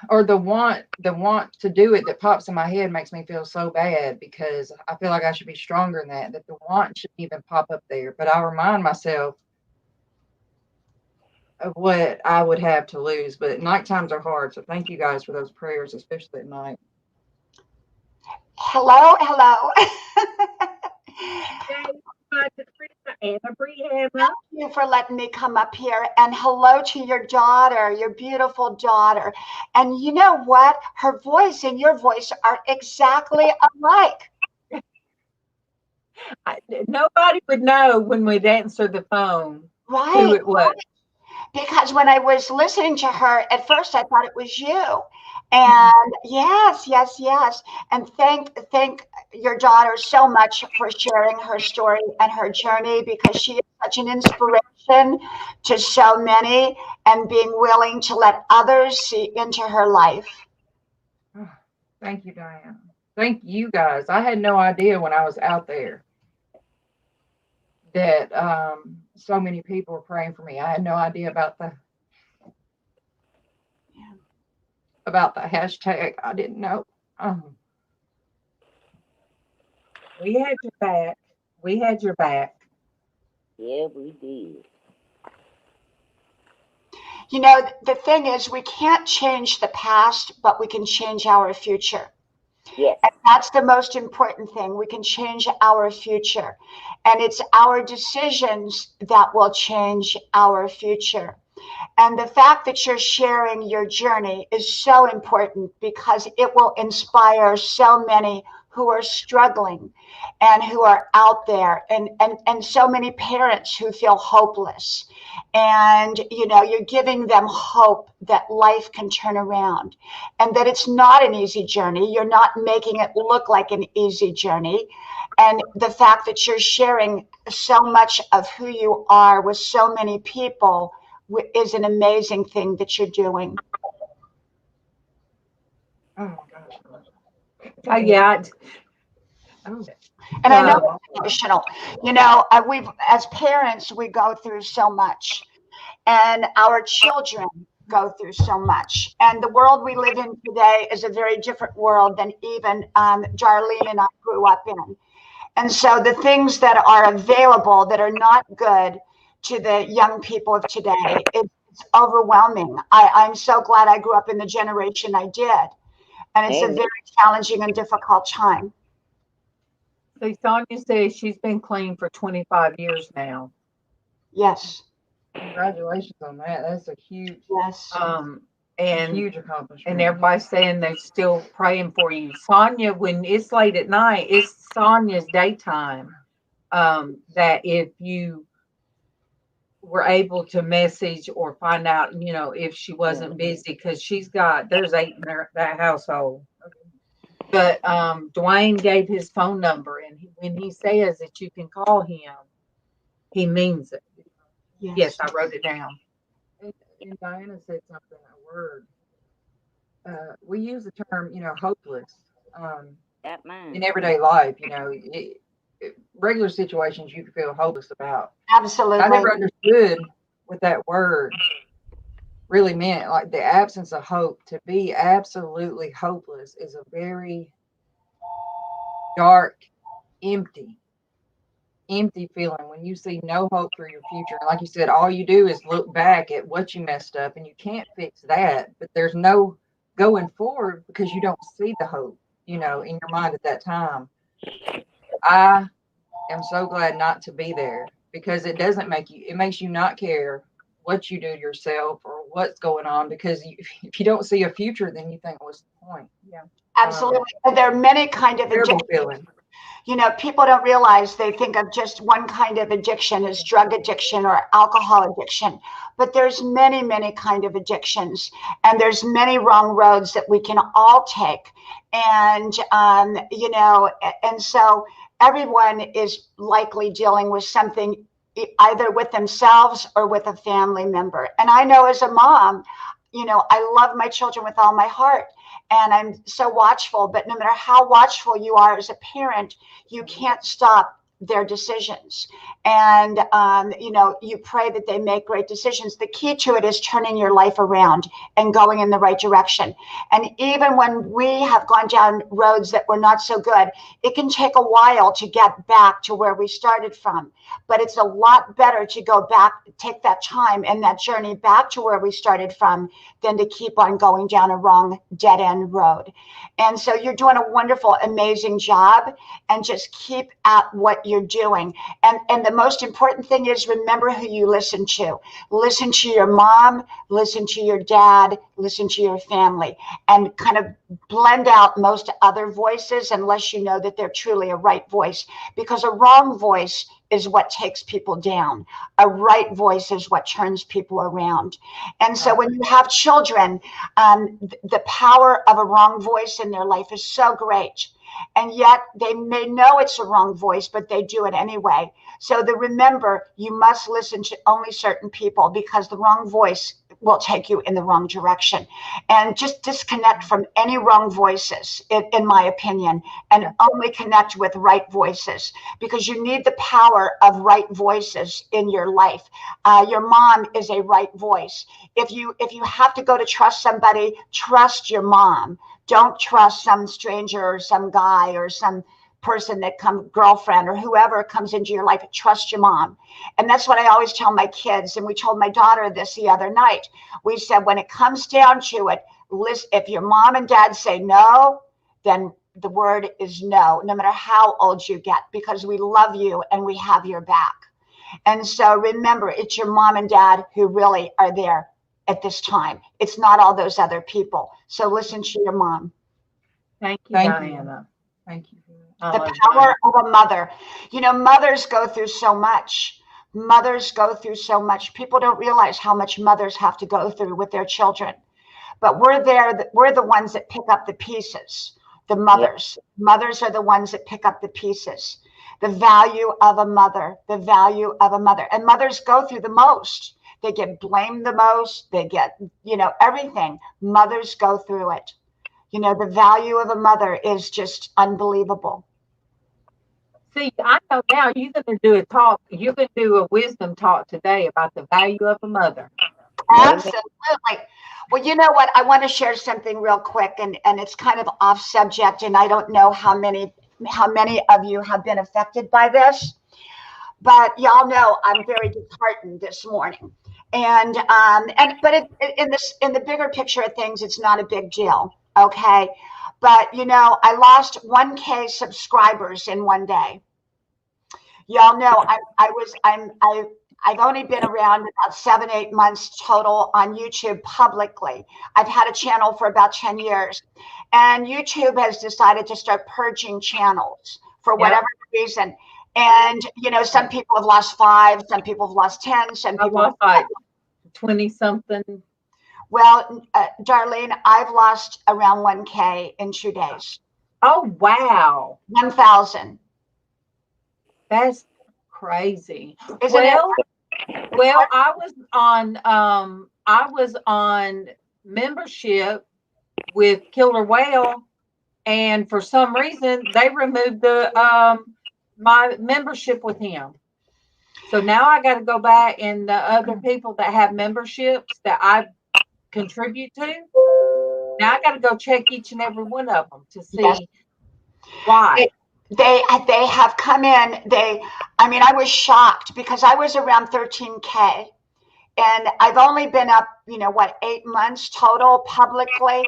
or the want to do it that pops in my head makes me feel so bad because I feel like I should be stronger than that the want shouldn't even pop up there. But I remind myself of what I would have to lose. But night times are hard. So thank you guys for those prayers, especially at night. Hello. Thank you for letting me come up here, and hello to your daughter, your beautiful daughter. And you know what? Her voice and your voice are exactly alike. Nobody would know when we'd answer the phone who it was. Because when I was listening to her, at first I thought it was you. And yes. And thank your daughter so much for sharing her story and her journey, because she is such an inspiration to so many and being willing to let others see into her life. Thank you, Diane. Thank you guys. I had no idea when I was out there that so many people were praying for me. I had no idea about the hashtag. I didn't know. We had your back. Yeah, we did. The thing is, we can't change the past, but we can change our future. Yes. And that's the most important thing. We can change our future. And it's our decisions that will change our future. And the fact that you're sharing your journey is so important because it will inspire so many who are struggling and who are out there, and so many parents who feel hopeless. And, you're giving them hope that life can turn around and that it's not an easy journey. You're not making it look like an easy journey. And the fact that you're sharing so much of who you are with so many people is an amazing thing that you're doing. Oh my gosh. Oh yeah. And I know it's emotional. We've, as parents, we go through so much, and our children go through so much. And the world we live in today is a very different world than even Jarlene and I grew up in. And so the things that are available that are not good to the young people of today, it's overwhelming. I'm so glad I grew up in the generation I did. And it's a Amen. very challenging and difficult time. See, Sonia says she's been clean for 25 years now. Yes. Congratulations on that. That's a huge, Yes. And huge accomplishment. and everybody's saying they're still praying for you. Sonia, when it's late at night, it's Sonia's daytime. That if you were able to message or find out, if she wasn't busy, because there's 8 in that household. But Dwayne gave his phone number, and when he says that you can call him, he means it. Yes, I wrote it down. And Diana said something, a word. We use the term, hopeless That mine. in everyday life. Regular situations you can feel hopeless about. Absolutely. I never understood what that word really meant. Like the absence of hope. To be absolutely hopeless is a very dark, empty feeling when you see no hope for your future. And like you said, all you do is look back at what you messed up, and you can't fix that. But there's no going forward because you don't see the hope, in your mind at that time. I am so glad not to be there, because it makes you not care what you do to yourself or what's going on, because if you don't see a future, then you think, what's the point? Yeah. Absolutely. There are many kind of Terrible addictions. feeling. People don't realize, they think of just one kind of addiction as drug addiction or alcohol addiction, but there's many, many kind of addictions, and there's many wrong roads that we can all take. And, and so everyone is likely dealing with something, either with themselves or with a family member. And I know as a mom, I love my children with all my heart, and I'm so watchful, but no matter how watchful you are as a parent, you can't stop their decisions. And, you pray that they make great decisions. The key to it is turning your life around and going in the right direction. And even when we have gone down roads that were not so good, it can take a while to get back to where we started from. But it's a lot better to go back, take that time and that journey back to where we started from, than to keep on going down a wrong dead end road. And so you're doing a wonderful, amazing job, and just keep at what you're doing. And the most important thing is, remember who you listen to. Listen to your mom, listen to your dad, listen to your family, and kind of blend out most other voices unless you know that they're truly a right voice, because a wrong voice is what takes people down. A right voice is what turns people around. And so when you have children, the power of a wrong voice in their life is so great. And yet they may know it's a wrong voice, but they do it anyway. So remember, you must listen to only certain people, because the wrong voice will take you in the wrong direction. And just disconnect from any wrong voices, in my opinion, and only connect with right voices, because you need the power of right voices in your life. Your mom is a right voice. If you have to go to trust somebody, trust your mom. Don't trust some stranger or some guy or some person girlfriend or whoever comes into your life. Trust your mom. And that's what I always tell my kids. And we told my daughter this the other night. We said, when it comes down to it, if your mom and dad say no, then the word is no, no matter how old you get, because we love you and we have your back. And so remember, it's your mom and dad who really are there at this time. It's not all those other people. So listen to your mom. Thank you, Diana. Thank you. The power of a mother. Mothers go through so much. Mothers go through so much. People don't realize how much mothers have to go through with their children. But we're the ones that pick up the pieces. The mothers. Yep. Mothers are the ones that pick up the pieces. The value of a mother. The value of a mother. And mothers go through the most. They get blamed the most. They get, everything. Mothers go through it. The value of a mother is just unbelievable. See, I know now you're going to do a talk. You're going to do a wisdom talk today about the value of a mother. Absolutely. Well, you know what? I want to share something real quick, and it's kind of off subject, and I don't know how many of you have been affected by this, but y'all know I'm very disheartened this morning. And but in the bigger picture of things, it's not a big deal. Okay. But you know, I lost 1K subscribers in one day. Y'all know I've only been around about 7-8 months total on YouTube publicly. I've had a channel for about 10 years, and YouTube has decided to start purging channels for whatever reason. And you know, some people have lost 5, some people have lost 10, some people lost like 20 something. Well, Darlene, I've lost around 1K in 2 days. Oh wow, 1,000. that's crazy. Isn't it? Well, I was on membership with Killer Whale, and for some reason they removed the my membership with him. So now I got to go back, and the other people that have memberships that I contribute to, now I got to go check each and every one of them to see why. They have come in. I mean, I was shocked because I was around 13K, and I've only been up, you know, what, 8 months total publicly.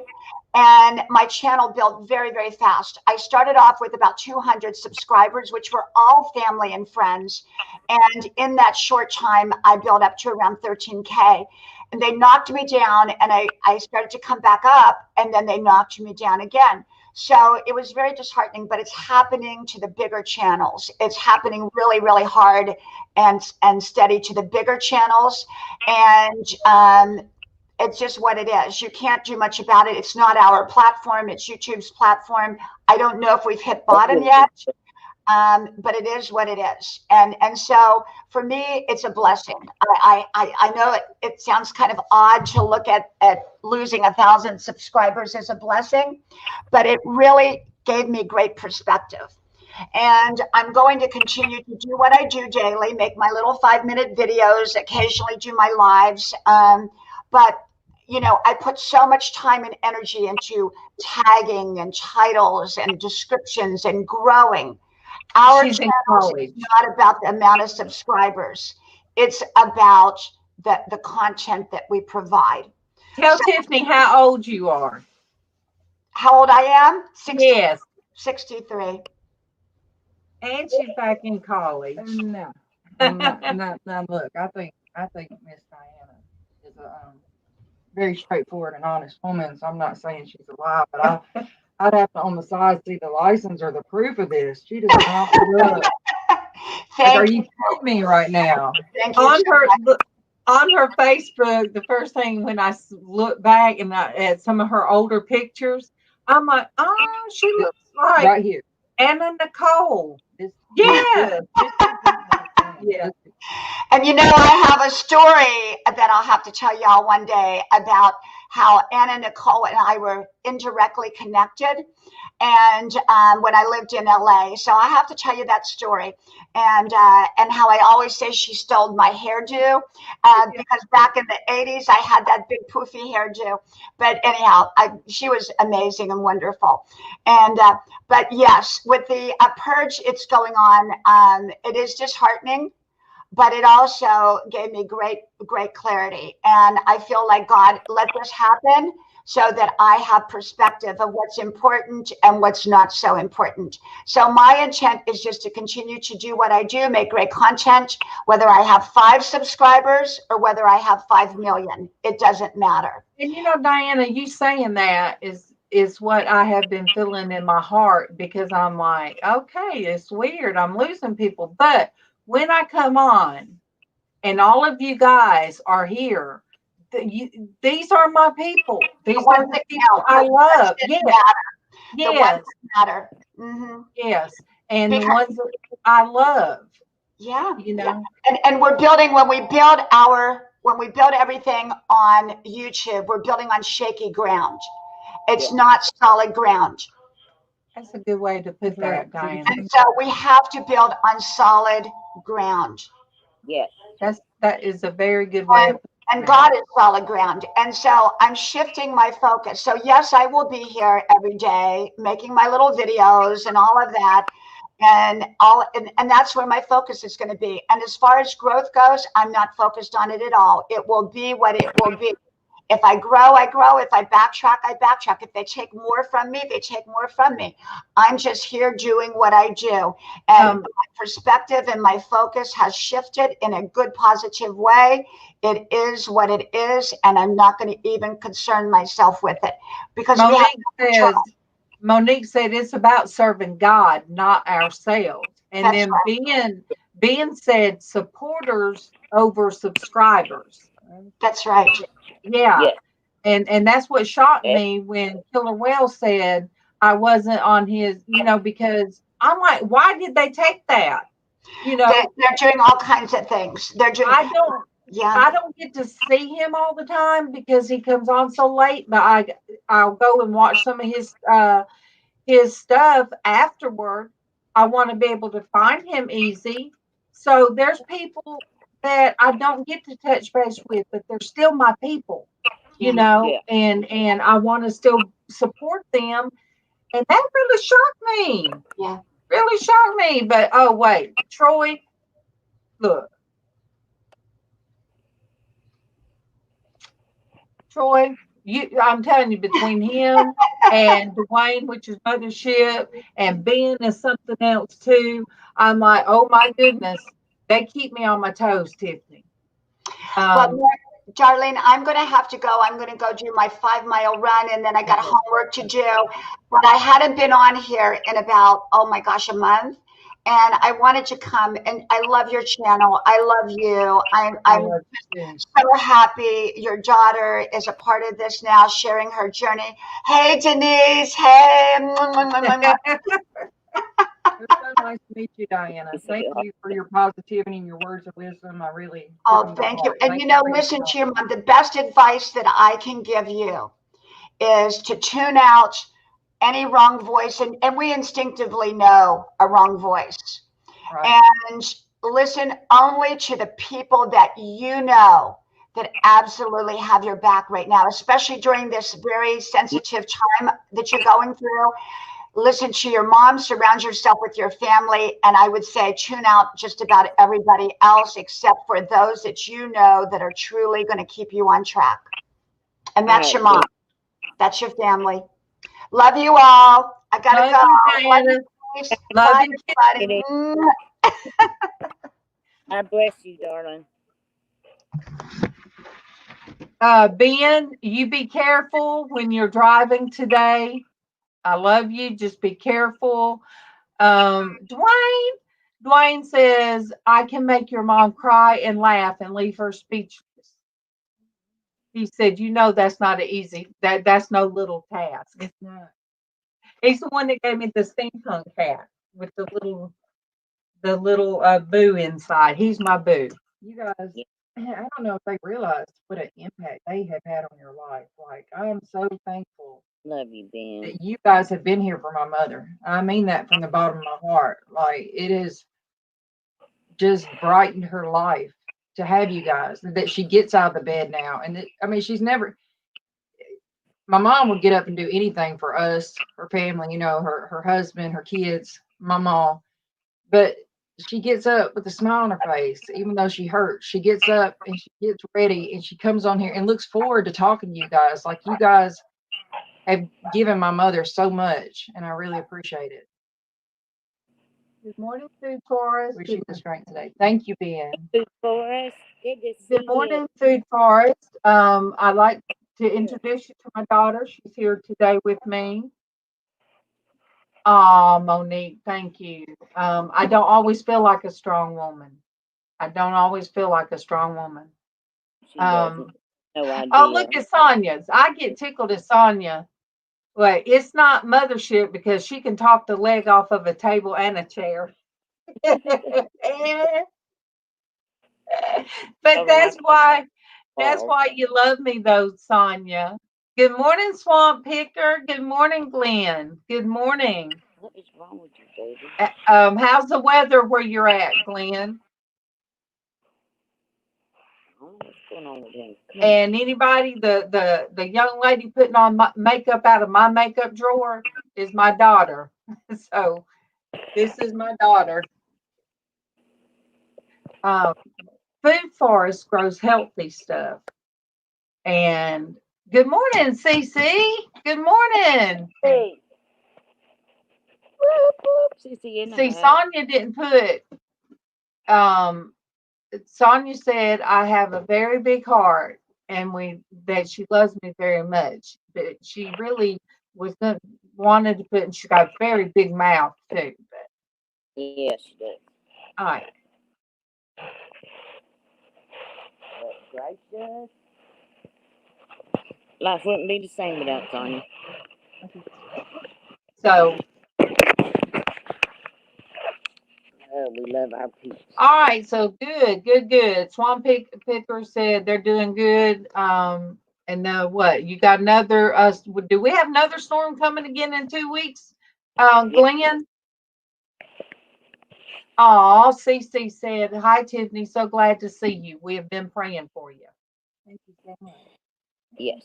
And my channel built very, very fast. I started off with about 200 subscribers, which were all family and friends. And in that short time, I built up to around 13K. And they knocked me down, and I started to come back up, and then they knocked me down again. So it was very disheartening, but it's happening to the bigger channels. It's happening really, really hard and steady to the bigger channels. And it's just what it is. You can't do much about it. It's not our platform. It's YouTube's platform. I don't know if we've hit bottom yet, but it is what it is. And so for me, it's a blessing. I know it sounds kind of odd to look at losing 1,000 subscribers as a blessing, but it really gave me great perspective. And I'm going to continue to do what I do daily, make my little 5-minute videos, occasionally do my lives. But you know, I put so much time and energy into tagging and titles and descriptions and growing. Our channel is not about the amount of subscribers. It's about the content that we provide. Tell Tiffany how old you are. How old I am? 63. 63. And she's back in college. No, I'm not. Look, I think Miss Diana is a very straightforward and honest woman. So I'm not saying she's a lie, but I'd have to on the side see the license or the proof of this. She does not look. Like, are you kidding me right now? On her Facebook, the first thing when I look back and at some of her older pictures, I'm like, oh, she looks like right here, Anna Nicole. Yeah. Yeah. And you know, I have a story that I'll have to tell y'all one day about how Anna Nicole and I were indirectly connected, and when I lived in LA. So I have to tell you that story, and how I always say she stole my hairdo, because back in the 80s I had that big poofy hairdo. But anyhow, she was amazing and wonderful. And but yes, with the purge it's going on, it is disheartening. But it also gave me great clarity. And I feel like God let this happen so that I have perspective of what's important and what's not so important. So my intent is just to continue to do what I do, make great content, whether I have 5 subscribers or whether I have 5 million. It doesn't matter. And you know, Diana, you saying that is what I have been feeling in my heart, because I'm like, okay, it's weird. I'm losing people. But when I come on and all of you guys are here, these are my people. These are the people I love. Yes. The ones that matter. Mm-hmm. Yes. And the ones that I love. Yeah. You know. Yeah. And we're building, when we build everything on YouTube, we're building on shaky ground. It's not solid ground. That's a good way to put that, Diana. And so we have to build on solid ground. Yes. That is a very good way. And God is solid ground. And so I'm shifting my focus. So yes, I will be here every day making my little videos and all of that. And that's where my focus is going to be. And as far as growth goes, I'm not focused on it at all. It will be what it will be. If I grow, I grow. If I backtrack, I backtrack. If they take more from me, they take more from me. I'm just here doing what I do. And my perspective and my focus has shifted in a good, positive way. It is what it is, and I'm not going to even concern myself with it because Monique said it's about serving God, not ourselves. And That's then right. Ben said supporters over subscribers. That's right. Yeah. Yeah. And that's what shocked me when Killer Whale said I wasn't on his, because I'm like, why did they take that? They're doing all kinds of things. They're doing. I don't get to see him all the time because he comes on so late, but I'll go and watch some of his stuff afterward. I want to be able to find him easy. So there's people that I don't get to touch base with, but they're still my people, Yeah. and I want to still support them. And that really shocked me. Yeah. Really shocked me. But oh wait, Troy, look. Troy, I'm telling you, between him and Dwayne, which is Mothership, and Ben is something else too. I'm like, oh my goodness, they keep me on my toes, Tiffany. Well, Darlene, I'm going to have to go. I'm going to go do my 5-mile run, and then I got homework to do. But I hadn't been on here in about, oh my gosh, a month. And I wanted to come, and I love your channel. I love you. I'm so happy your daughter is a part of this now, sharing her journey. Hey, Denise. Hey. It's so nice to meet you, Diana. Thank you for your positivity and your words of wisdom. I really. Oh, thank you. And listen to your mom. The best advice that I can give you is to tune out any wrong voice. And we instinctively know a wrong voice. Right. And listen only to the people that you know that absolutely have your back right now, especially during this very sensitive time that you're going through. Listen to your mom, surround yourself with your family, and I would say tune out just about everybody else except for those that you know that are truly going to keep you on track. And that's your mom. That's your family. Love you all. I got to go. Love you, Love God bless you, darling. Ben, you be careful when you're driving today. I love you. Just be careful. Dwayne says, I can make your mom cry and laugh and leave her speechless. He said, that's not an easy, that's no little task. It's not. He's the one that gave me the steampunk cat with the little boo inside. He's my boo. You guys, I don't know if they realize what an impact they have had on your life. Like, I am so thankful. Love you, Ben. That you guys have been here for my mother. I mean that from the bottom of my heart. Like, it has just brightened her life to have you guys, that she gets out of the bed now. And she's never, my mom would get up and do anything for us, her family, her husband, her kids, MawMaw. But she gets up with a smile on her face, even though she hurts. She gets up and she gets ready and she comes on here and looks forward to talking to you guys. Like, you guys have given my mother so much, and I really appreciate it. Good morning, Food Forest. Wish you the strength today. Thank you, Ben. Food Forest. Good morning, Food Forest. I'd like to introduce you to my daughter. She's here today with me. Monique, thank you. I don't always feel like a strong woman. She doesn't. No idea. Oh, look at Sonia's. I get tickled at Sonia. Wait, it's not Mothership because she can talk the leg off of a table and a chair. But that's why you love me though, Sonia. Good morning, Swamp Picker. Good morning, Glenn. Good morning. What is wrong with you, baby? How's the weather where you're at, Glenn? What's going on with him? And anybody, the young lady putting on makeup out of my makeup drawer is my daughter. So this is my daughter. Food Forest grows healthy stuff. And good morning, CC. Good morning. Hey. Whoop, whoop. Sissy in the See, house. Sonia didn't put. Sonia said I have a very big heart, and that she loves me very much. But she really wanted to put. And she got a very big mouth too. But Yes, she does. all right. But gracious. Life wouldn't be the same without Sonya. So We love our peeps. all right. So good. Swamp Picker said they're doing good. And now what? You got another? Do we have another storm coming again in 2 weeks? Glenn. Oh, CC said, hi, Tiffany. So glad to see you. We have been praying for you. Thank you so much. Yes.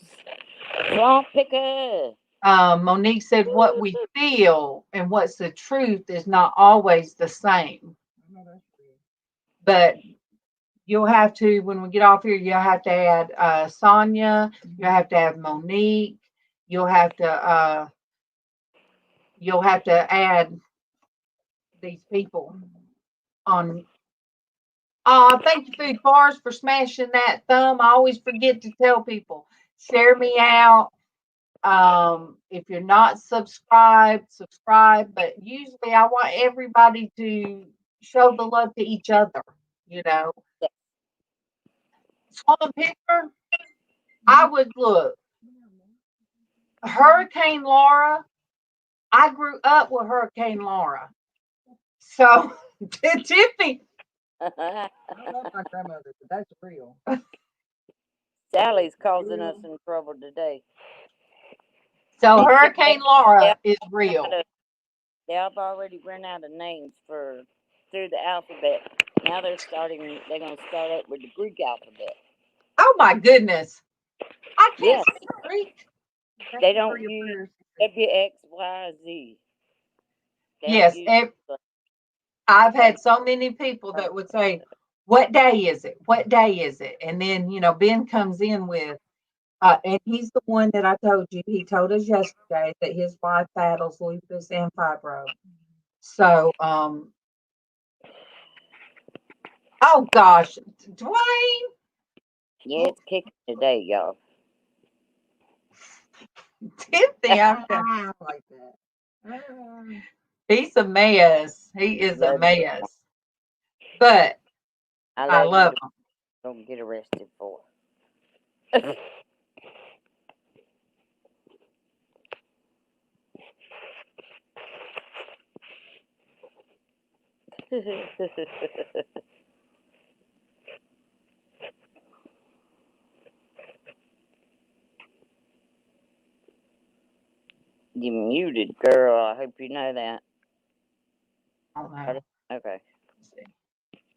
Swamp Picker. Monique said, what we feel and what's the truth is not always the same. I know that's true. But you'll have to, when we get off here, you'll have to add Sonia. You'll have to have Monique. You'll have to add these people on. Thank you, Food Bars, for smashing that thumb. I always forget to tell people, share me out. If you're not subscribed, subscribe. But usually I want everybody to show the love to each other, you know. Swamp Picker, I would look. Hurricane Laura, I grew up with Hurricane Laura. So, Tiffany. I love my grandmother, but that's real. Sally's causing us some trouble today. So, Hurricane Laura is real. They've already run out of names through the alphabet. Now they're going to start up with the Greek alphabet. Oh, my goodness. I can't Yes. speak Greek. They don't use W, X, Y, Z. Yes. I've had so many people that would say, what day is it? What day is it? And then, Ben comes in with, and he's the one that I told you, he told us yesterday that his wife battles lupus and fibro. So, oh gosh, Dwayne. Yeah, it's kicking today, y'all. Tiffany, I'm like that. He's a mess. He is a mess. But I love him. Don't get arrested for. You muted, girl. I hope you know that. Okay.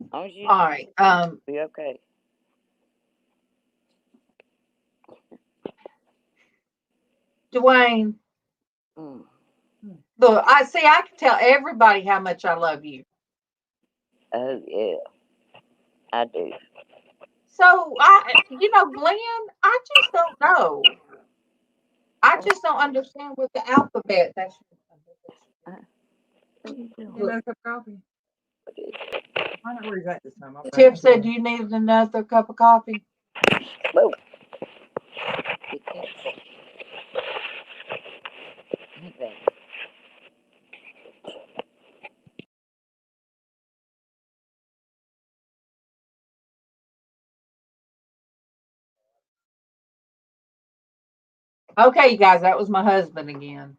As long as you all right. Be okay. Dwayne. Look, I can tell everybody how much I love you. Oh yeah, I do. So Glenn, I just don't know. I just don't understand with the alphabet. That's Another cup of coffee. Why not where he's at this time? Tiff said, "Do you need another cup of coffee?" Whoa. Okay, you guys, that was my husband again.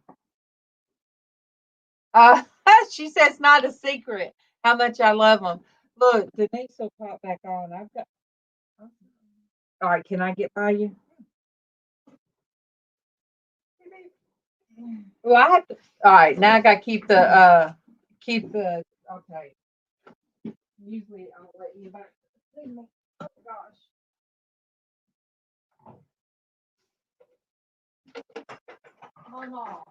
She says it's not a secret how much I love him. Look, Denise will pop back on. I've got. All right, can I get by you? Well, I have to. All right, now I got to keep the. Okay. Usually I'll let you back. Oh gosh. MawMaw.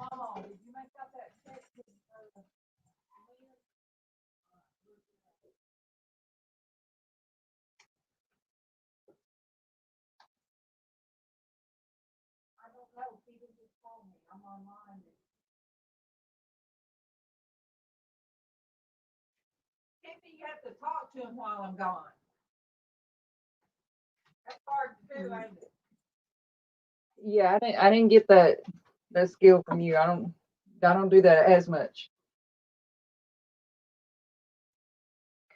MawMaw, did you make up that text? You have to talk to him while I'm gone. That's hard to do, ain't it? Yeah, I didn't get that skill from you. I don't do that as much.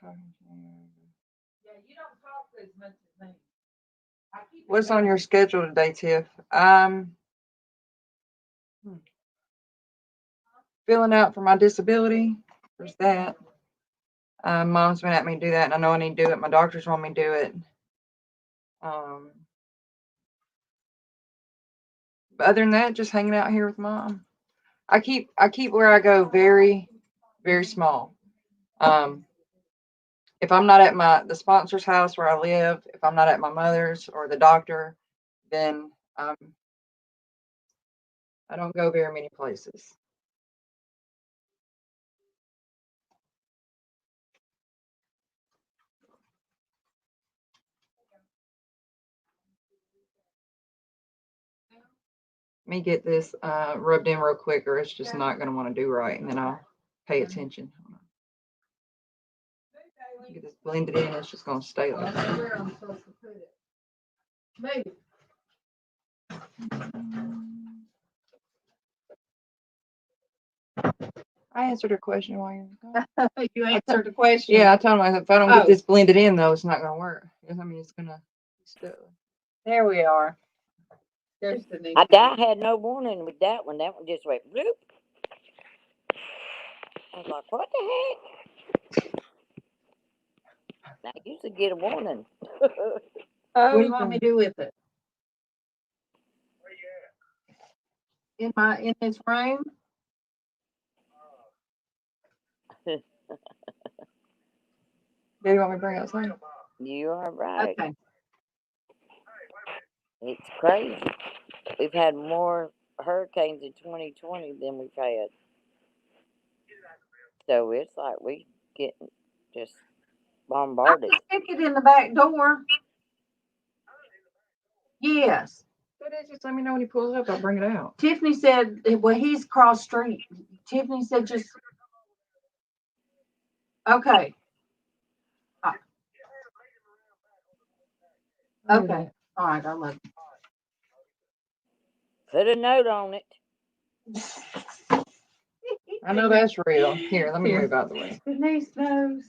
Yeah, you don't talk as much as me. What's on your schedule today, Tiff? Filling out for my disability. There's that. Mom's been at me to do that, and I know I need to do it. My doctors want me to do it. But other than that, just hanging out here with Mom. I keep where I go very, very small. If I'm not at the sponsor's house where I live, if I'm not at my mother's or the doctor, then I don't go very many places. Let me get this rubbed in real quick, or it's just not going to want to do right, and then I'll pay attention. Get this blended in, it's just going to stay like that. Where I'm supposed to put it. Maybe. I answered her question while you were gone. You answered the question? Yeah, I told him if I don't get this blended in, though, it's not going to work. I mean, it's going to still. There we are. I had no warning with that one. That one just went bloop. I was like, what the heck? I usually get a warning. What do you want me to do with it? In this room? Do you want me to bring it outside? You are right. Okay. It's crazy. We've had more hurricanes in 2020 than we've had. So it's like we getting just bombarded. I can stick it in the back door. Yes. So just let me know when he pulls up. I'll bring it out. Tiffany said, well, he's cross street. Tiffany said just. Okay. Okay. All right. I love it. Put a note on it. I know that's real. Here, let me move out the way. Denise knows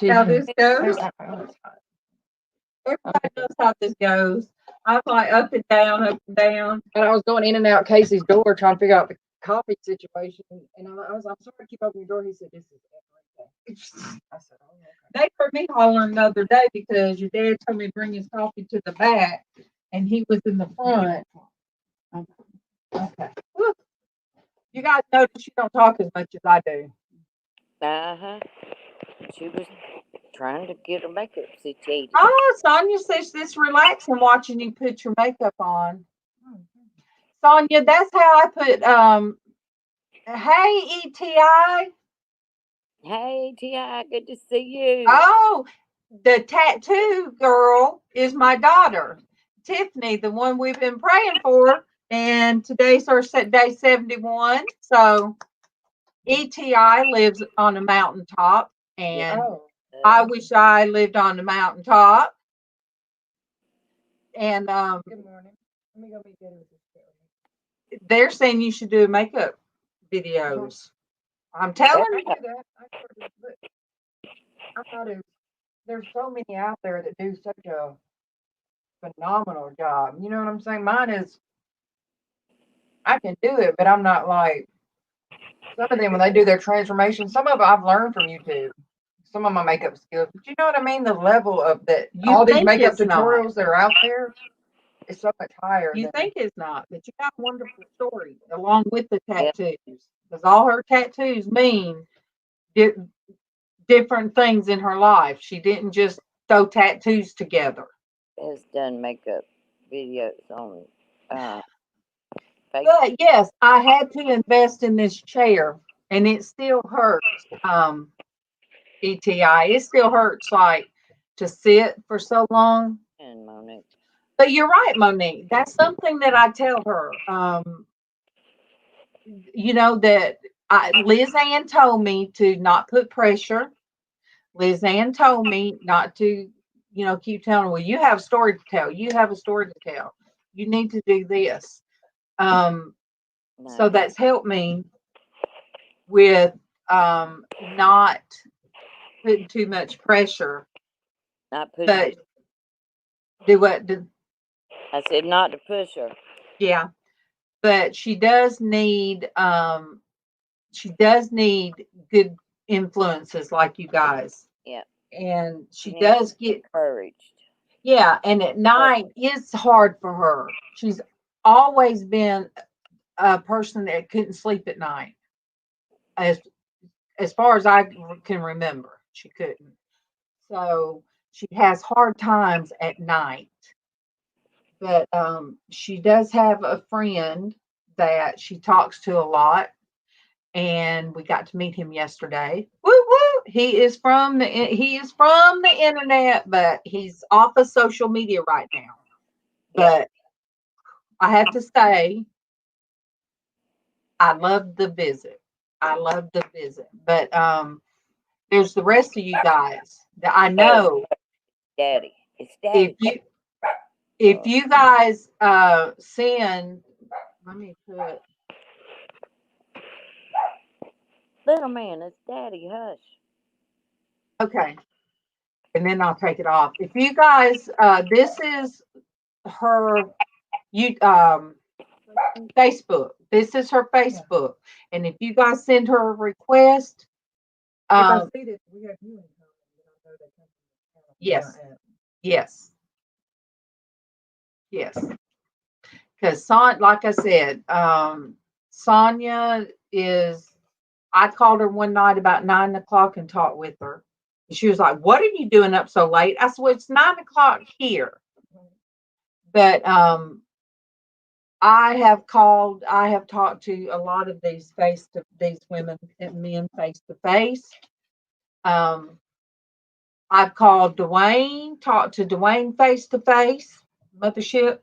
how this goes. Everybody knows how this goes. I'm like up and down, up and down. And I was going in and out Casey's door trying to figure out the coffee situation. And I'm sorry to keep opening your door. He said, this is everything. I said, oh, okay. They heard me hollering the other day because your dad told me to bring his coffee to the back and he was in the front. Okay. Woo. You guys notice you don't talk as much as I do. Uh-huh. She was trying to get her makeup situated. Oh, Sonia says it's relaxing watching you put your makeup on. Sonia, that's how I put hey ETI. Hey T.I., good to see you. Oh, the tattoo girl is my daughter, Tiffany, the one we've been praying for. And today's our day 71. So ETI lives on a mountaintop. And I wish I lived on the mountaintop. And good morning. Let me go meet Daddy with this. They're saying you should do makeup videos. I'm telling you that. I thought there's so many out there that do such a phenomenal job. You know what I'm saying? Mine is, I can do it, but I'm not like some of them when they do their transformation. Some of it I've learned from YouTube. Some of my makeup skills, but you know what I mean? The level of that, all these makeup tutorials that are out there is so much higher. You think it's not, but you got a wonderful story along with the tattoos. Because all her tattoos mean different things in her life. She didn't just throw tattoos together. Has done makeup videos on Facebook. But yes, I had to invest in this chair, and it still hurts. ETI, it still hurts like to sit for so long. And Monique. But you're right, Monique. That's something that I tell her. You know that LizzAnn told me to not put pressure. LizzAnn told me not to, keep telling her, well, you have a story to tell. You have a story to tell. You need to do this. So No, that's helped me with not putting too much pressure. not push But her. do what? I said not to push her. Yeah. But she does need good influences like you guys. Yeah. And she She needs does to be get, encouraged. yeah, and at night it's hard for her. She's always been a person that couldn't sleep at night. As far as I can remember, she couldn't. So she has hard times at night. But she does have a friend that she talks to a lot, and we got to meet him yesterday. Woo woo! He is from the internet, but he's off of social media right now. But I have to say, I love the visit. But there's the rest of you guys that I know. Daddy. It's If daddy. you guys send, let me put. Little man, it's daddy. Hush. Okay. And then I'll take it off. If you guys, this is her Facebook. This is her Facebook. And if you guys send her a request, If I see that we have you in common, then I know that comes from the channel. yes. Because like I said, Sonia is. I called her one night about 9 o'clock and talked with her. And she was like, "What are you doing up so late?" I said, "Well, it's 9 o'clock here." But I have talked to a lot of these women and men face to face. I've called Dwayne, talked to Dwayne face to face, mothership.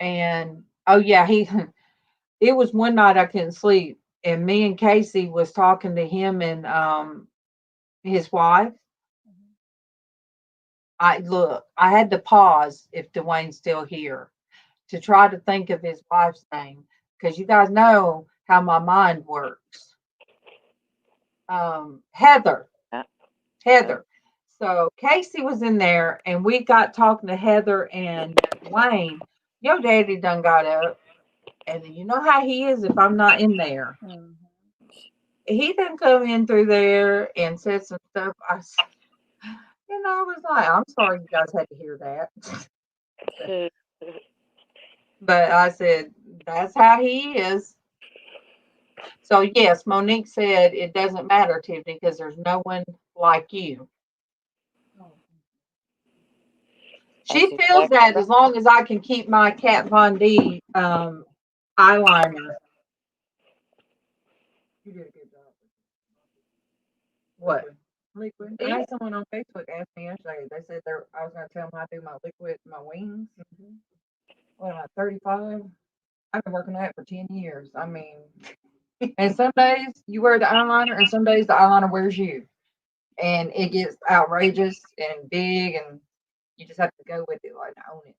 And oh yeah, it was one night I couldn't sleep. And me and Casey was talking to him and his wife. I had to pause if Dwayne's still here to try to think of his wife's name, because you guys know how my mind works. Heather. So Casey was in there, and we got talking to Heather and Dwayne. Your daddy done got up, and you know how he is if I'm not in there. He done come in through there and said some stuff. I was like, I'm sorry you guys had to hear that. But I said, that's how he is. So yes, Monique said it doesn't matter, Tiffany, because there's no one like you. She feels that as long as I can keep my Kat Von D eyeliner. You did a good job. What? Liquid. I had someone on Facebook ask me yesterday. They said I was going to tell them how to do my liquid, my wings. What am I, 35? I've been working on that for 10 years. I mean, and some days you wear the eyeliner, and some days the eyeliner wears you. And it gets outrageous and big, and you just have to go with it, like own it.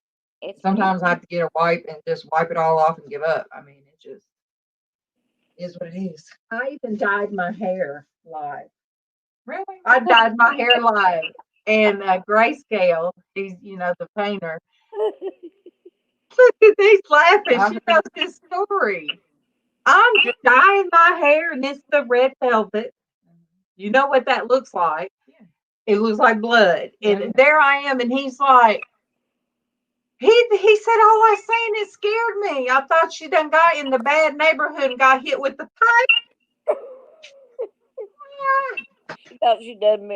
Sometimes I have to get a wipe and just wipe it all off and give up. I mean, it just is what it is. I even dyed my hair live. Really? I dyed my hair live. And Grayscale, he's, the painter. Look at these laughing. She knows his story. I'm just dyeing my hair, and it's the red velvet. You know what that looks like? Yeah. It looks like blood. And Yeah. there I am, and he's like, he said, all I seen, it scared me. I thought she done got in the bad neighborhood and got hit with the pipe. He thought she done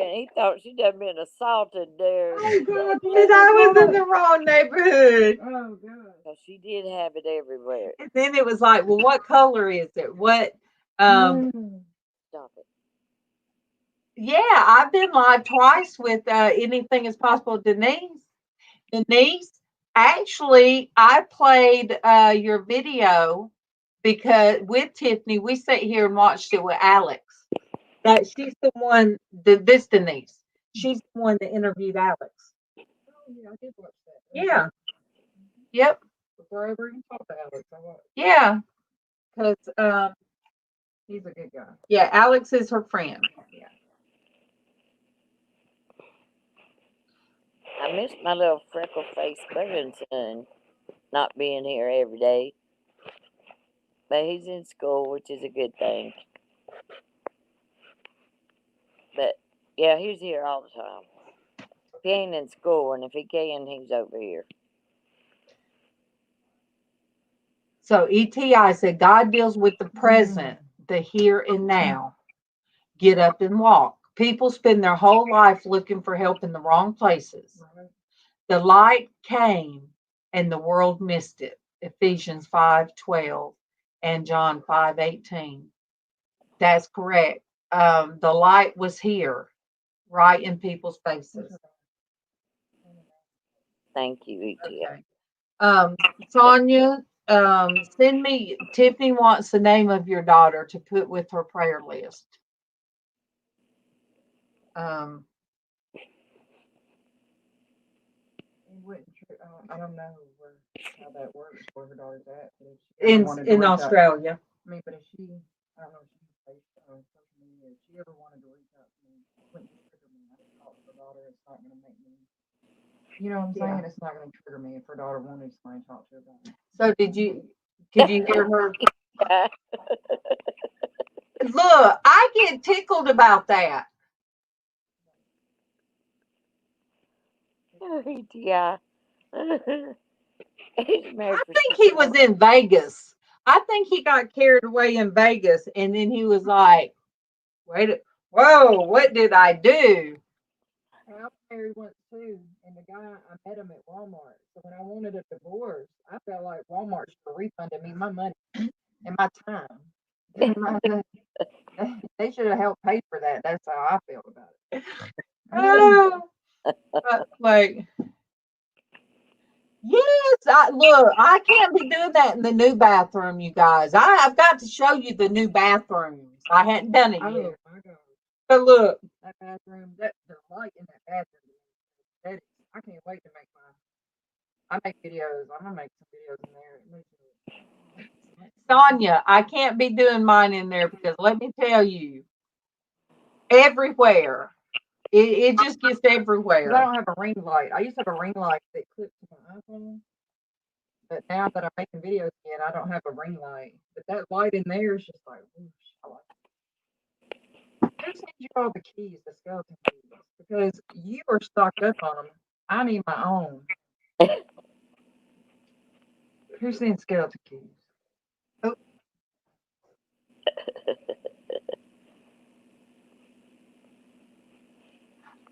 been assaulted there. Oh, God. I was in the wrong neighborhood. Oh, God. Because she did have it everywhere. And then it was like, well, what color is it? What? Stop it. Yeah, I've been live twice with Anything Is Possible, Denise. Denise, actually, I played your video because with Tiffany, we sat here and watched it with Alex. That she's the one. This Denise, she's the one that interviewed Alex. Oh, yeah, I did watch that. Yeah. Yep. Before I ever even talked to Alex, I watched. Yeah. Because He's a good guy. yeah, Alex is her friend. Yeah. I miss my little freckle-faced grandson not being here every day. But he's in school, which is a good thing. But, yeah, he's here all the time. He ain't in school, and if he can, he's over here. So ETI said God deals with the present, the here and now. Get up and walk. People spend their whole life looking for help in the wrong places. Right. The light came and the world missed it. Ephesians 5:12 and John 5:18. That's correct. The light was here, right in people's faces. Thank you, ETA. Okay. Sonia, send me. Tiffany wants the name of your daughter to put with her prayer list. I don't know how that works, where her daughter's at. In Australia. I mean, but if she, I don't know if she's on social media, if she ever wanted to reach out to me, it wouldn't trigger me. I talk to her daughter, it's not going to make me, you know what I'm saying? It's not going to trigger me if her daughter wanted somebody to talk to her about it. So could you hear her? Look, I get tickled about that. ETA. He's married I for think he was in Vegas. I think he got carried away in Vegas, and then he was like, whoa, what did I do? I was married once too, and the guy, I met him at Walmart. So when I wanted a divorce, I felt like Walmart should have refunded me my money and my time. They should have helped pay for that. That's how I feel about it. Oh, like, yes, look, I can't be doing that in the new bathroom, you guys. I've got to show you the new bathrooms. I hadn't done it yet. Oh my God. But look, That bathroom, the light in that bathroom, I can't wait to make mine. I make videos. I'm gonna make some videos in there. Sonia, I can't be doing mine in there because let me tell you, everywhere. It just gets everywhere. I don't have a ring light. I used to have a ring light that clipped to my iPhone. But now that I'm making videos again, I don't have a ring light. But that light in there is just like, whoosh, I like it. Who sends you all the keys, the skeleton keys? Because you are stocked up on them. I need my own. Who sends skeleton keys?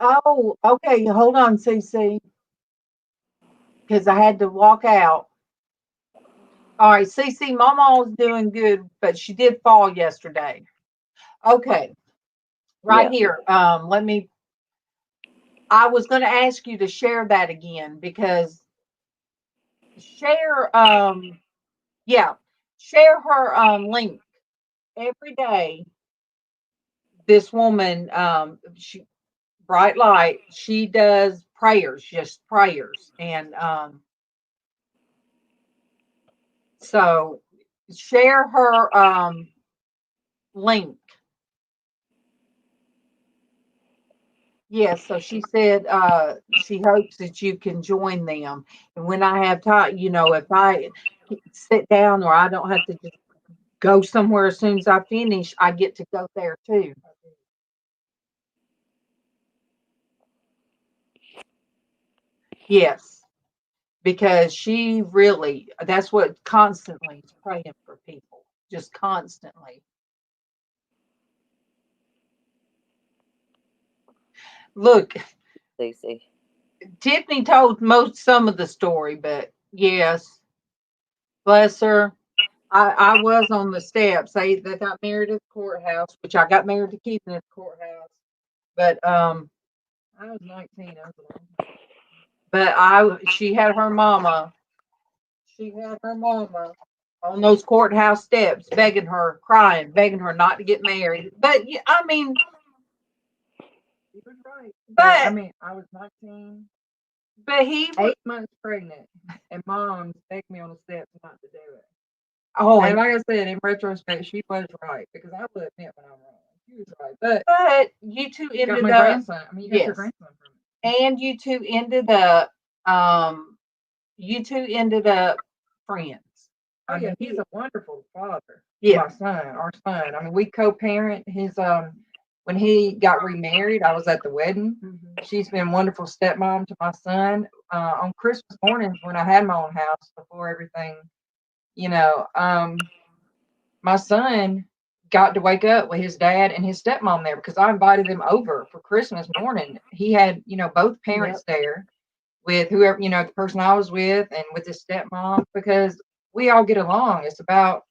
Oh, okay. Hold on, CC. Because I had to walk out. All right, CC, MawMaw's doing good, but she did fall yesterday. Okay. Right here. Let me. I was going to ask you to share that again because share share her link every day. This woman, she bright light, she does prayers, just prayers. And so share her link. Yes, so she said she hopes that you can join them. And when I have time, if I sit down or I don't have to just go somewhere as soon as I finish, I get to go there too. Yes, because she really, that's what constantly is praying for people, just constantly. Look, CC. Tiffany told some of the story, but yes, bless her. I was on the steps. They got married at the courthouse, which I got married to Keith at the courthouse. But I was 19. I was alone. But she had her mama. She had her mama on those courthouse steps, begging her, crying, begging her not to get married. But I mean, He was right. But- I mean, I was 19, but he 8 months pregnant, and Mom begged me on the steps not to do it. oh, And like I said, in retrospect, she was right because I will admit when I'm wrong. She was right, but but you two you got ended my up, grandson. I mean, you got your yes. grandson from it. and you two ended up friends. Oh yeah, he's a wonderful father. Yeah. My son, our son. I mean, we co-parent his when he got remarried, I was at the wedding. She's been a wonderful stepmom to my son. On Christmas mornings when I had my own house before everything, my son got to wake up with his dad and his stepmom there because I invited them over for Christmas morning. He had, both parents there with whoever, the person I was with and with his stepmom because we all get along. It's about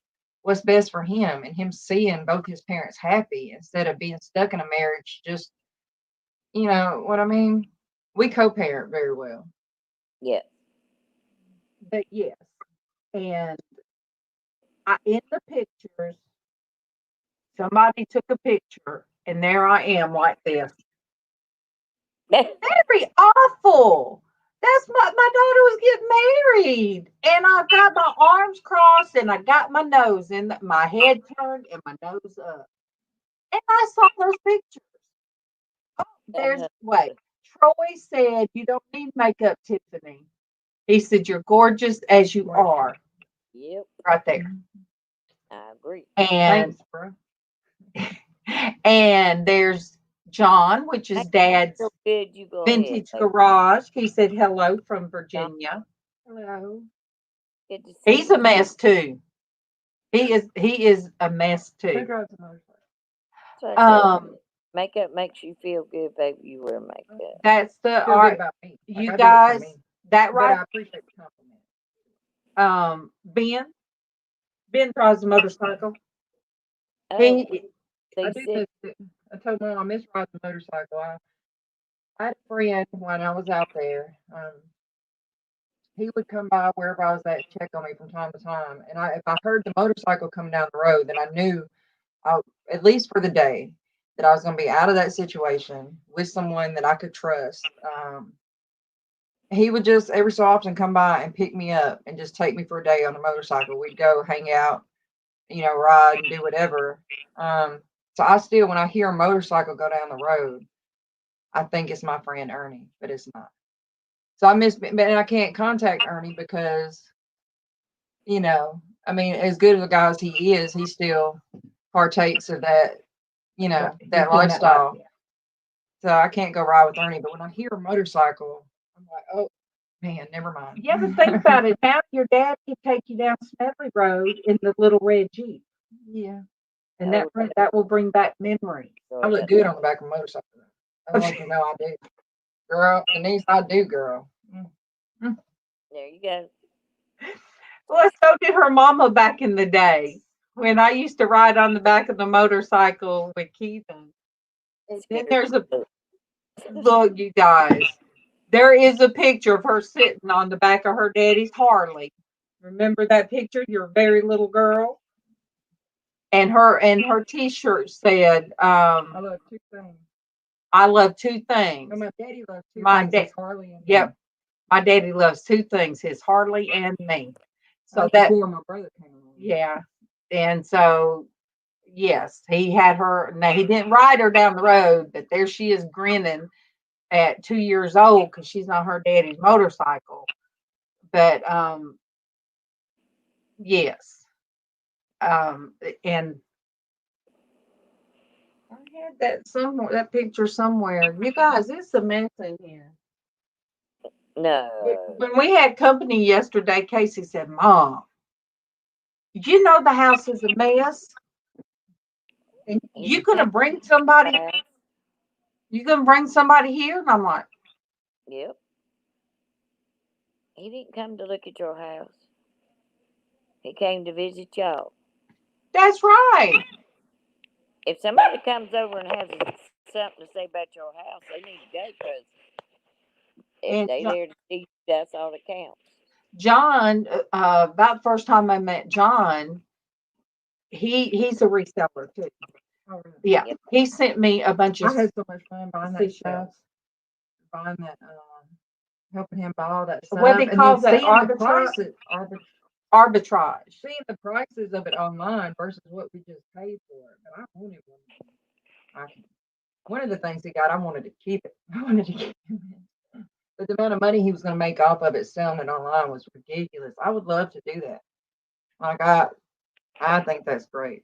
what's best for him and him seeing both his parents happy instead of being stuck in a marriage. Just, you know what I mean? We co-parent very well. Yeah. But yes, and in the pictures, somebody took a picture, and there I am like this. Very awful. That's my daughter was getting married, and I've got my arms crossed, and I got my nose in my head turned and my nose up, and I saw those pictures. Oh, there's wait. Troy said you don't need makeup, Tiffany. He said you're gorgeous as you are. Yep. Right there. I agree. And Thanks, bro. and there's John, which is Dad's So good, you go vintage ahead, baby. garage. He said hello from Virginia. Hello. Good to see He's a you. mess too. He is a mess Who too. drives the motorcycle? So I said, Um, makeup makes you feel good, baby. You wear makeup. that's the Feel good art. about me. Like, You I do it for guys, me. that But I right? appreciate the compliment. Ben drives a motorcycle. Oh, He they I do said, miss it. I told Mom I miss riding the motorcycle. I had a friend when I was out there. He would come by wherever I was at, check on me from time to time. And if I heard the motorcycle coming down the road, then I knew, at least for the day, that I was going to be out of that situation with someone that I could trust. He would just every so often come by and pick me up and just take me for a day on the motorcycle. We'd go hang out, ride and do whatever. So I still, when I hear a motorcycle go down the road, I think it's my friend Ernie, but it's not. So I miss, and I can't contact Ernie because, I mean, as good of a guy as he is, he still partakes of that, that lifestyle. So I can't go ride with Ernie. But when I hear a motorcycle, I'm like, oh man, never mind. You ever think about it? Now your dad could take you down Smedley Road in the little red Jeep. Yeah. And that will bring back memories. I look good on the back of a motorcycle. I don't want you to know I do. Girl, Denise, I do, girl. there you go. Well, so did her mama back in the day when I used to ride on the back of the motorcycle with Keithan. And then there's a look, you guys. There is a picture of her sitting on the back of her daddy's Harley. Remember that picture? Your very little girl. And her T-shirt said, I love two things. I love two things. Oh, my daddy loves two My things. dad- His Harley and Yep. me. My daddy loves two things, his Harley and me. So That's that, before my brother came along. yeah. And so, yes, he had her. Now, he didn't ride her down the road, but there she is grinning at 2 years old because she's on her daddy's motorcycle. But, yes. And I had that picture somewhere. You guys, it's a mess in here. No. When we had company yesterday, Casey said, Mom, you know the house is a mess. And you gonna bring somebody? You gonna bring somebody here? And I'm like, Yep. He didn't come to look at your house. He came to visit y'all. that's right. If somebody comes over and has something to say about your house, they need to go because If And they there to see you, that's all that counts. John, about the first time I met John, he's a reseller too. Oh, really? Yeah, Yep. he sent me a bunch I of had so much fun buying that stuff. seashells. Buying that, helping him buy all that stuff. What he and calls then that seeing the arbitrage. prices, Arbitrage. seeing the prices of it online versus what we just paid for it. But I wanted one. One of the things he got, I wanted to keep it. I wanted to keep it. But the amount of money he was going to make off of it selling it online was ridiculous. I would love to do that. Like I think that's great.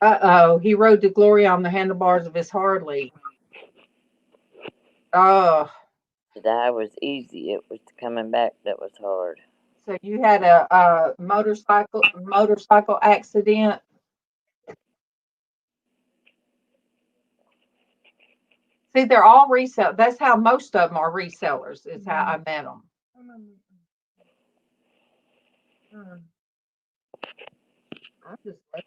Uh oh, he rode to glory on the handlebars of his Harley. Oh, That was easy. It was coming back that was hard. so you had a motorcycle accident. See, they're all resell. That's how most of them are resellers. Is how I met them. I'm just lucky.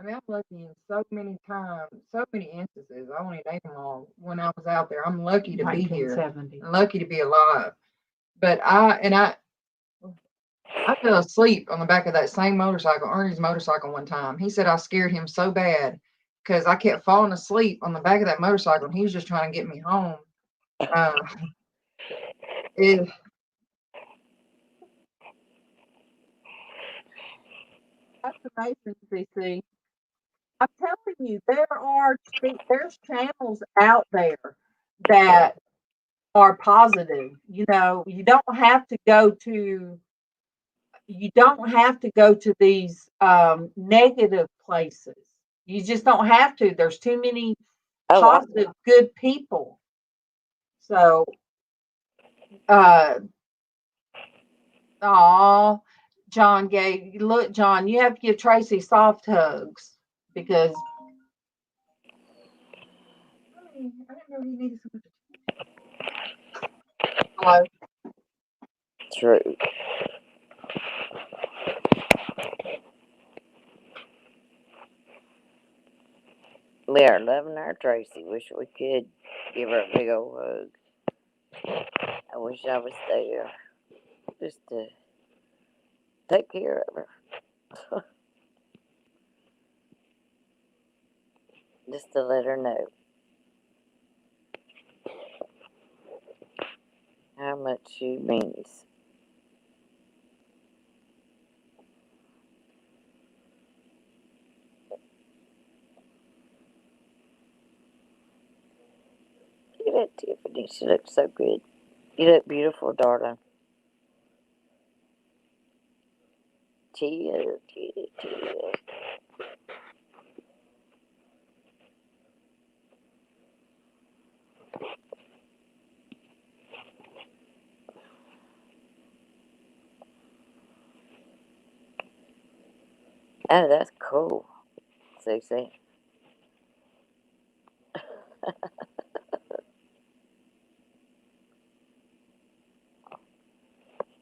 I mean, I'm lucky in so many times, so many instances. I only name them all when I was out there. I'm lucky to be here. 1970. I'm lucky to be alive. But I fell asleep on the back of that same motorcycle, Ernie's motorcycle, one time. He said I scared him so bad because I kept falling asleep on the back of that motorcycle, and he was just trying to get me home. It, That's amazing, CC. I'm telling you, there's channels out there that are positive. You know, you don't have to go to these negative places. You just don't have to. There's too many Oh, positive, good people. So, John look, John, you have to give Traci soft hugs because I didn't know he needed so much. hello. true. We are loving our Tracy. Wish we could give her a big old hug. I wish I was there just to take care of her. Just to let her know how much she means. Look at Tiffany. She looks so good. You look beautiful, darling. She is. Oh, that's cool. See.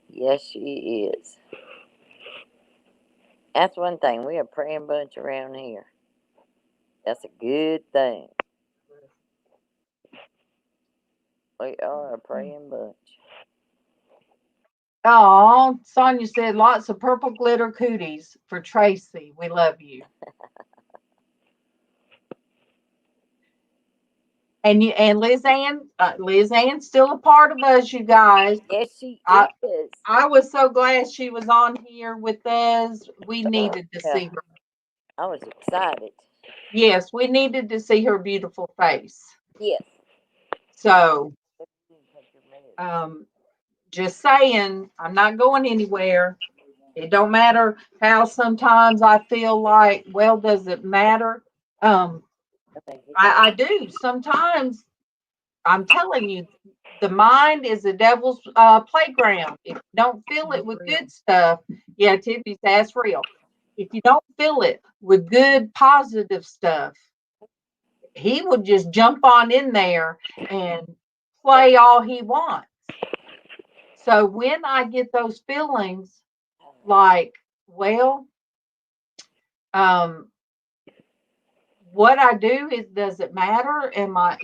Yes, she is. That's one thing. We're a praying bunch around here. That's a good thing. We are a praying bunch. Oh, Sonia said lots of purple glitter cooties for Tracy. We love you. And LizzAnn's still a part of us, you guys. Yes, she I- is. I was so glad she was on here with us. We needed to see her. I was excited. Yes, we needed to see her beautiful face. Yes. So, just saying, I'm not going anywhere. It don't matter how sometimes I feel like, well, does it matter? I do. Sometimes I'm telling you, the mind is the devil's playground. If you don't fill it with good stuff, yeah, Tiffany, that's real. If you don't fill it with good, positive stuff, he will just jump on in there and play all he wants. So when I get those feelings like, well, what I do is, does it matter? Am I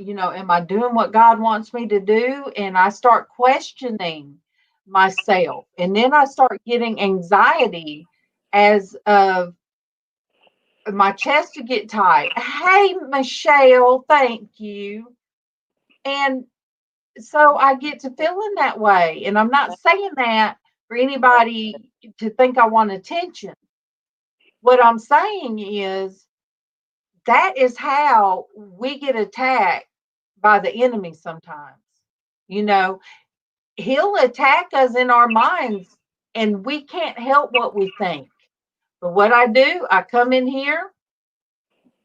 doing what God wants me to do? And I start questioning myself. And then I start getting anxiety as of my chest to get tight. Hey, Michelle, thank you. And so I get to feeling that way. And I'm not saying that for anybody to think I want attention. What I'm saying is that is how we get attacked by the enemy sometimes. You know, he'll attack us in our minds and we can't help what we think. But what I do, I come in here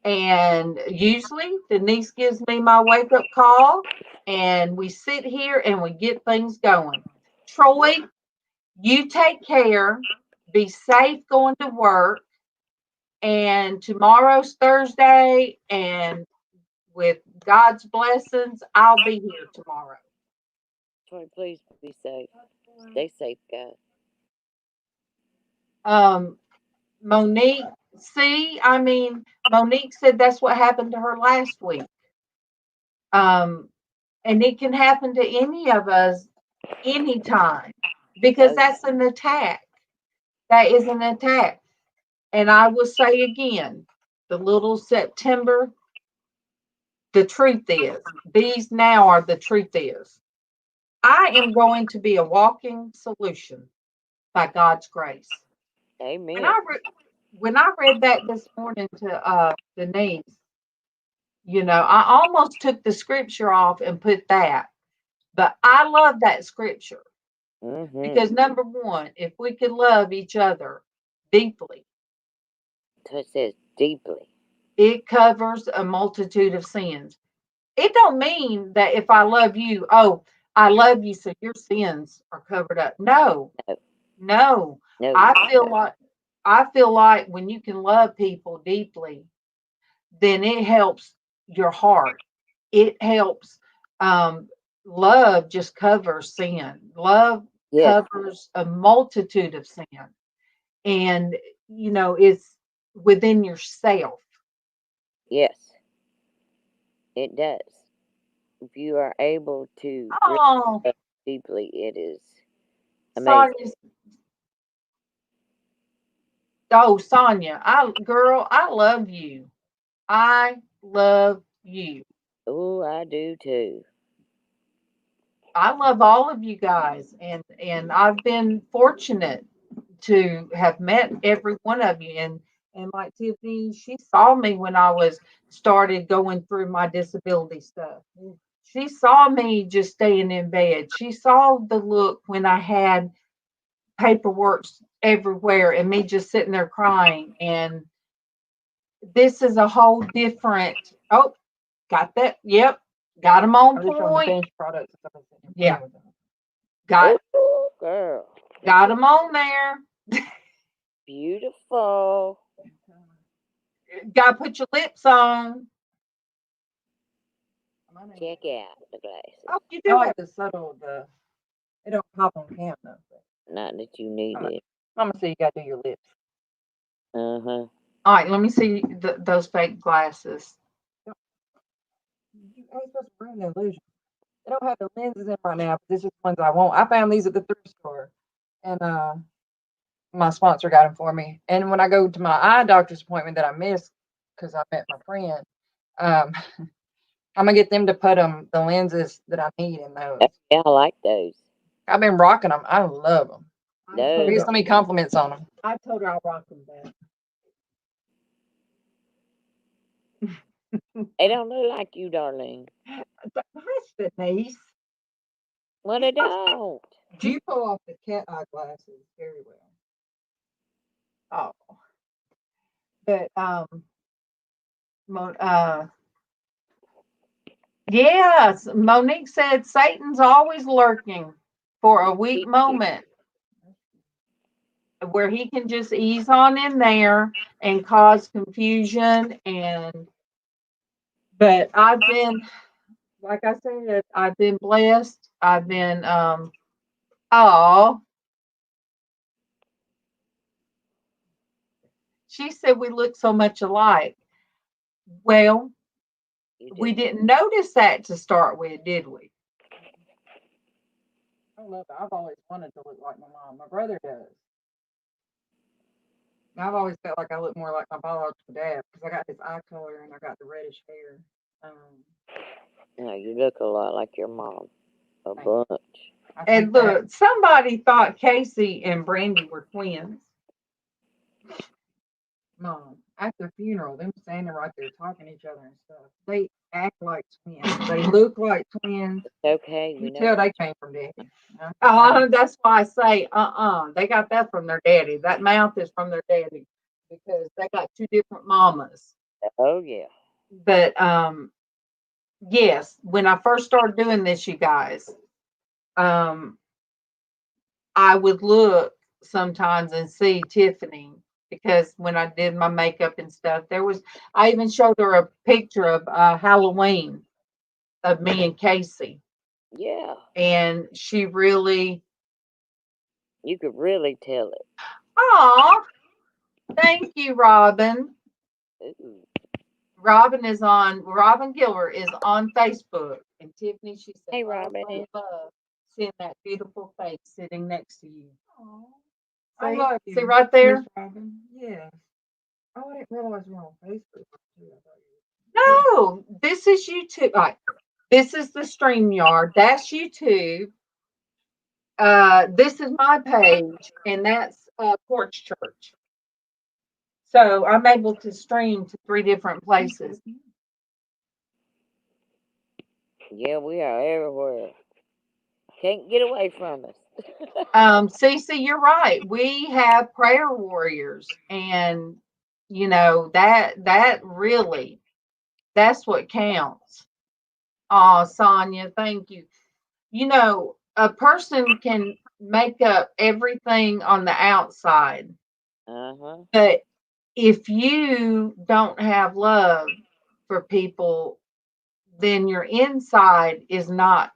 and usually Denise gives me my wake up call and we sit here and we get things going. Troy, you take care, be safe going to work. And tomorrow's Thursday, and with God's blessings, I'll be here tomorrow. Troy, please be safe. Stay safe, guys. Monique, Monique said that's what happened to her last week. And it can happen to any of us anytime because that's an attack. That is an attack. And I will say again, the little September, the truth is, these now are the truth is. I am going to be a walking solution by God's grace. Amen. When I read that this morning to Denise, I almost took the scripture off and put that. But I love that scripture because number one, if we could love each other deeply, it says deeply, it covers a multitude of sins. It don't mean that if I love you, I love you, so your sins are covered up. No. I feel like when you can love people deeply, then it helps your heart. It helps. Love just covers sin. Love covers a multitude of sin, and it's within yourself. Yes, it does. If you are able to love deeply, it is amazing. Sonia, I love you. I love you. Oh, I do too. I love all of you guys, and I've been fortunate to have met every one of you. And like Tiffany, she saw me when I started going through my disability stuff. She saw me just staying in bed. She saw the look when I had paperwork everywhere and me just sitting there crying. And this is a whole different. Oh, got that? Yep, got them on point. Yeah, got them on there. Beautiful. Got to put your lips on. Check out the glasses. Oh, you do have the subtle, it don't pop on camera. Not that you need it. Mama said you got to do your lips. All right, let me see those fake glasses. You ain't supposed to ruin the illusion. They don't have the lenses in right now, but this is the ones I want. I found these at the thrift store, and my sponsor got them for me. And when I go to my eye doctor's appointment that I missed because I met my friend, I'm gonna get them to put the lenses that I need in those. Yeah, I like those. I've been rocking them. I love them. No. Get so many compliments on them. I told her I'll rock them back. They don't look like you, darling. Hush, Denise. Well, they don't. You pull off the cat eye glasses very well. Oh, but yes, Monique said Satan's always lurking for a weak moment where he can just ease on in there and cause confusion. But I've been, like I said, I've been blessed. I've been she said we look so much alike. Well, You we didn't. didn't notice that to start with, did we? I love it. I've always wanted to look like my mom. My brother does. And I've always felt like I look more like my biological dad because I got his eye color and I got the reddish hair. No, you look a lot like your mom. A Thank bunch. I And think that look, somebody thought Casey and Brandy were twins. mom at the funeral, them standing right there talking to each other and stuff. They act like twins. They look like twins. It's okay. We You know. tell they came from daddy. You know? That's why I say, they got that from their daddy. That mouth is from their daddy because they got two different mamas. Oh yeah. But yes, when I first started doing this, you guys, I would look sometimes and see Tiffany because when I did my makeup and stuff, I even showed her a picture of Halloween of me and Casey, Yeah. and she really, You could really tell it. oh, thank you, Robin. Ooh. Robin Gilbert is on Facebook. And Tiffany, she said, Hey, love, Robin. love, love, seeing that beautiful face sitting next to you. Aw, See, I love you. see right there? Miss Robin. Yes. Oh, I didn't realize you were on Facebook too. I thought you No, this is YouTube. Right. This is the StreamYard. That's YouTube. This is my page, and that's Porch Church. So I'm able to stream to 3 different places. Yeah, we are everywhere. Can't get away from us. Cece, you're right. We have prayer warriors, and that really, that's what counts. Oh, Sonia, thank you. A person can make up everything on the outside, Uh-huh. but if you don't have love for people, then your inside is not.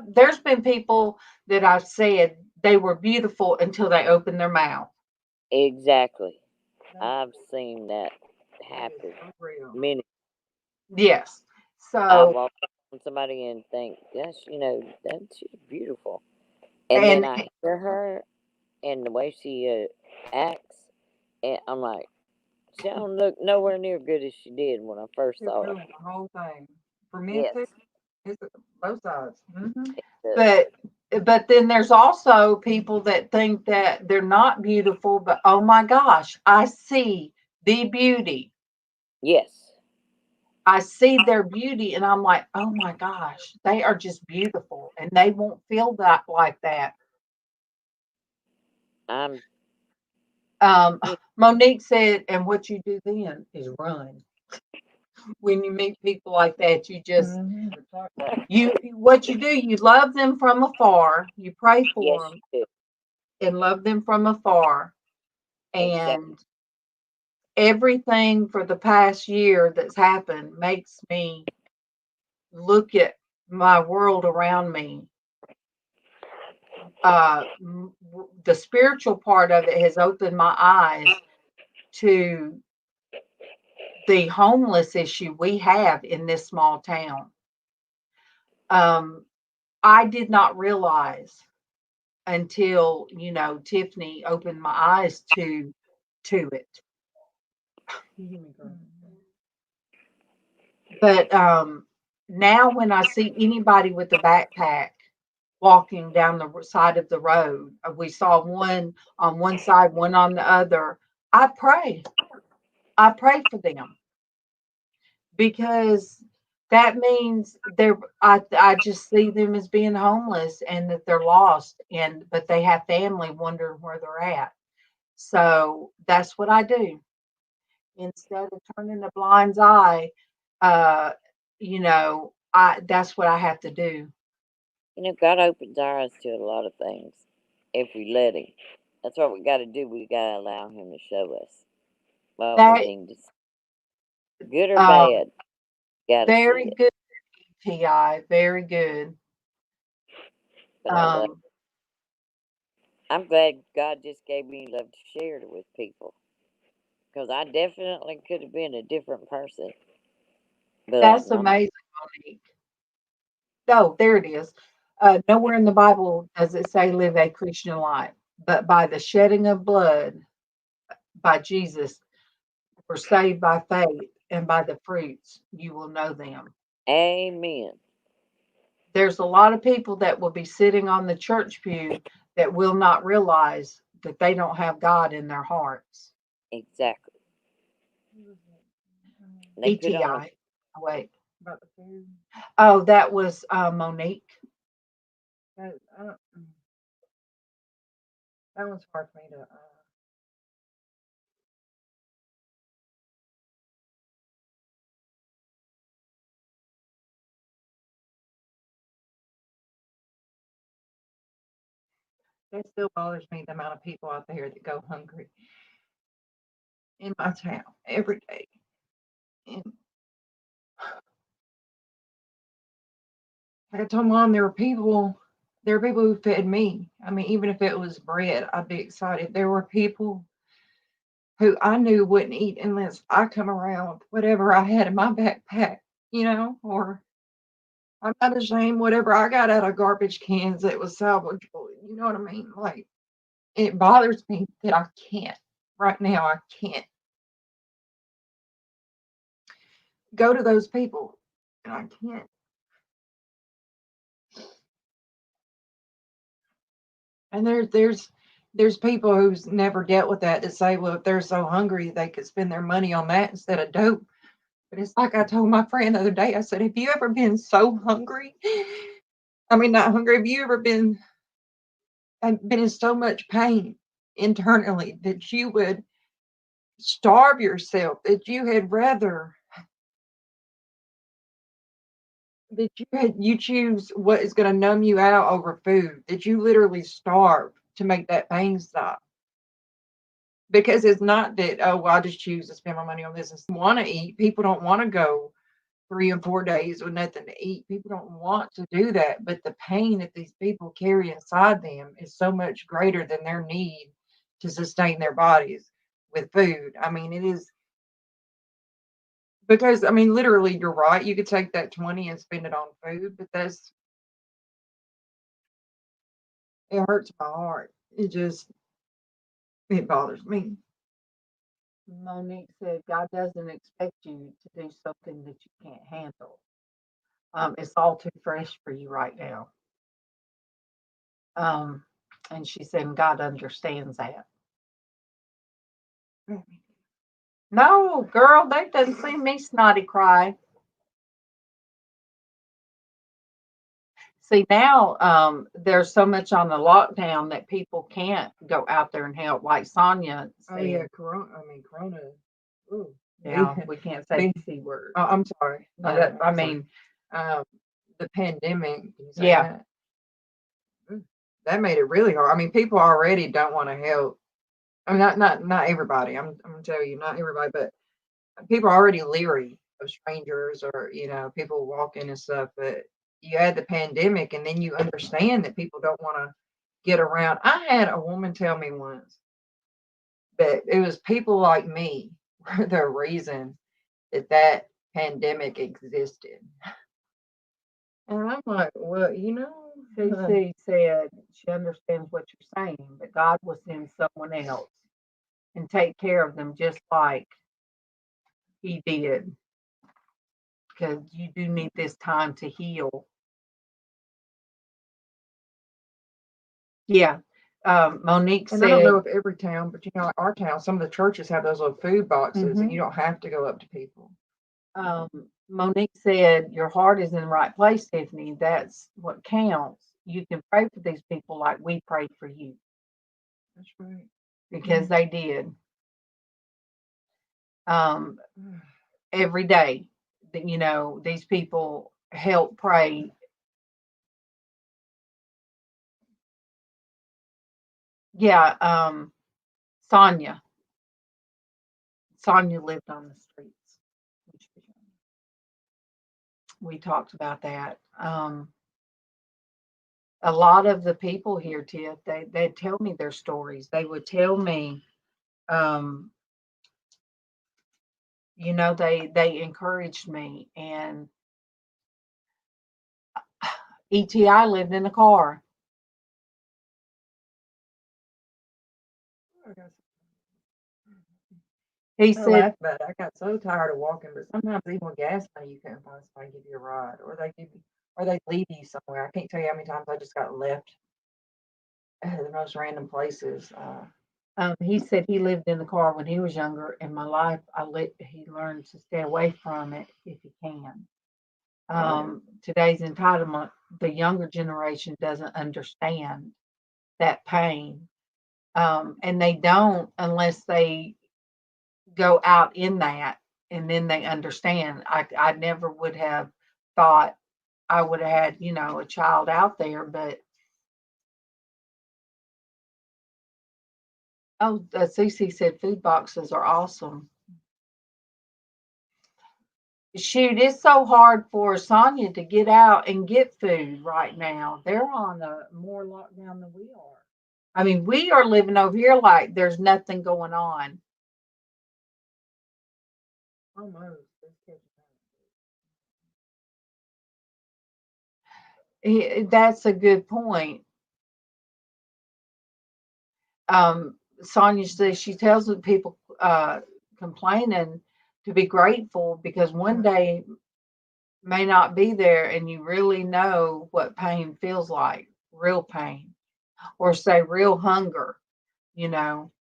There's been people that I've said they were beautiful until they opened their mouth. Exactly. did. I've seen that That is happen so real. many. Yes. I've So, walked on somebody and think, yes, she's beautiful. And then and I hear her and the way she acts, and I'm like, she don't look nowhere near good as she did when I first It saw her. ruined the whole thing. For men Yes, too. It's both sides. it does. but then there's also people that think that they're not beautiful, but oh my gosh, I see the beauty. Yes, I see their beauty and I'm like, oh my gosh, they are just beautiful and they won't feel that like that. I'm. Um, Monique said, and what you do then is run. When you meet people like that, you just what you do, you love them from afar, you pray Yes, for them you and love them from afar. do. Exactly. And everything for the past year that's happened makes me look at my world around me. The spiritual part of it has opened my eyes to the homeless issue we have in this small town. I did not realize until Tiffany opened my eyes to it. But now when I see anybody with a backpack walking down the side of the road, we saw one on one side, one on the other. I pray. I pray for them because that means I just see them as being homeless and that they're lost but they have family wondering where they're at. So that's what I do. Instead of turning a blind eye, uh, that's what I have to do. God opens our eyes to a lot of things if we let Him. That's what we got to do. We got to allow Him to show us what we That need to see. Good or um, bad, got to see very it. good, Ti. Very good. But Um, I'm glad God just gave me love to share it with people. because I definitely could have been a different person. But That's no. amazing, Monique. Oh, there it is. Nowhere in the Bible does it say live a Christian life, but by the shedding of blood by Jesus, we're saved by faith, and by the fruits you will know them. Amen. There's a lot of people that will be sitting on the church pew that will not realize that they don't have God in their hearts. Exactly. Um, They put on ETI. Oh, wait. about the food. Oh, that was Monique. That, that one's hard for me to. That still bothers me, the amount of people out there that go hungry in my town every day. And like I told Mom, there were people who fed me. I mean, even if it was bread, I'd be excited. There were people who I knew wouldn't eat unless I come around with whatever I had in my backpack, or I'm not ashamed, whatever I got out of garbage cans that was salvageable. You know what I mean? Like, it bothers me that I can't, right now, I can't go to those people, and I can't. And there's people who's never dealt with that say, well, if they're so hungry, they could spend their money on that instead of dope. But it's like I told my friend the other day, I said, have you ever been so hungry? I mean, not hungry. Have you ever been in so much pain internally that you would starve yourself, that you had rather that you choose what is going to numb you out over food, that you literally starve to make that pain stop? Because it's not that, oh, well, I just choose to spend my money on this and want to eat. People don't want to go 3 and 4 days with nothing to eat. People don't want to do that. But the pain that these people carry inside them is so much greater than their need to sustain their bodies with food. I mean, it is because, I mean, literally, you're right. You could take that 20 and spend it on food, but it hurts my heart. It bothers me. Monique said, God doesn't expect you to do something that you can't handle. It's all too fresh for you right now. And she said, God understands that. No, girl, they doesn't see me snotty cry. See, now there's so much on the lockdown that people can't go out there and help. Like Sonia Oh said, yeah, Corona. Ooh, yeah, we can't say the C word. Oh, I'm sorry. No, I mean, the pandemic. Can you say Yeah. that? That made it really hard. I mean, people already don't want to help. I mean, not everybody. I'm gonna tell you, not everybody, but people are already leery of strangers or people walking and stuff. But you add the pandemic, and then you understand that people don't want to get around. I had a woman tell me once that it was people like me were the reason that pandemic existed. And I'm like, well, CC said she understands what you're saying, but God will send someone else and take care of them just like He did, because you do need this time to heal. Yeah. Monique and I don't said, know if every town, but like our town, some of the churches have those little food boxes, and you don't have to go up to people. Monique said, your heart is in the right place, Tiffany. That's what counts. You can pray for these people like we prayed for you, That's right. because they did. Every day, these people help pray. Yeah. Sonia lived on the streets. We talked about that. A lot of the people here, Tiff, they'd tell me their stories. They would tell me, you know, they encouraged me. And ETI lived in the car. He I said, laugh about it. I got so tired of walking, but sometimes even with gas money, you couldn't find somebody to give you a ride, or they leave you somewhere. I can't tell you how many times I just got left at the most random places. he said he lived in the car when he was younger. In my life, he learned to stay away from it if he can. Today's entitlement, the younger generation doesn't understand that pain. And they don't unless they go out in that and then they understand. I never would have thought I would have had, you know, a child out there, but Cece said food boxes are awesome. Shoot, it's so hard for Sonia to get out and get food right now. They're on a more lockdown than we are. I mean, we are living over here like there's nothing going on. Almost. That's a good point. Sonia says she tells the people complaining to be grateful because one day may not be there and you really know what pain feels like, real pain, or say real hunger, you know.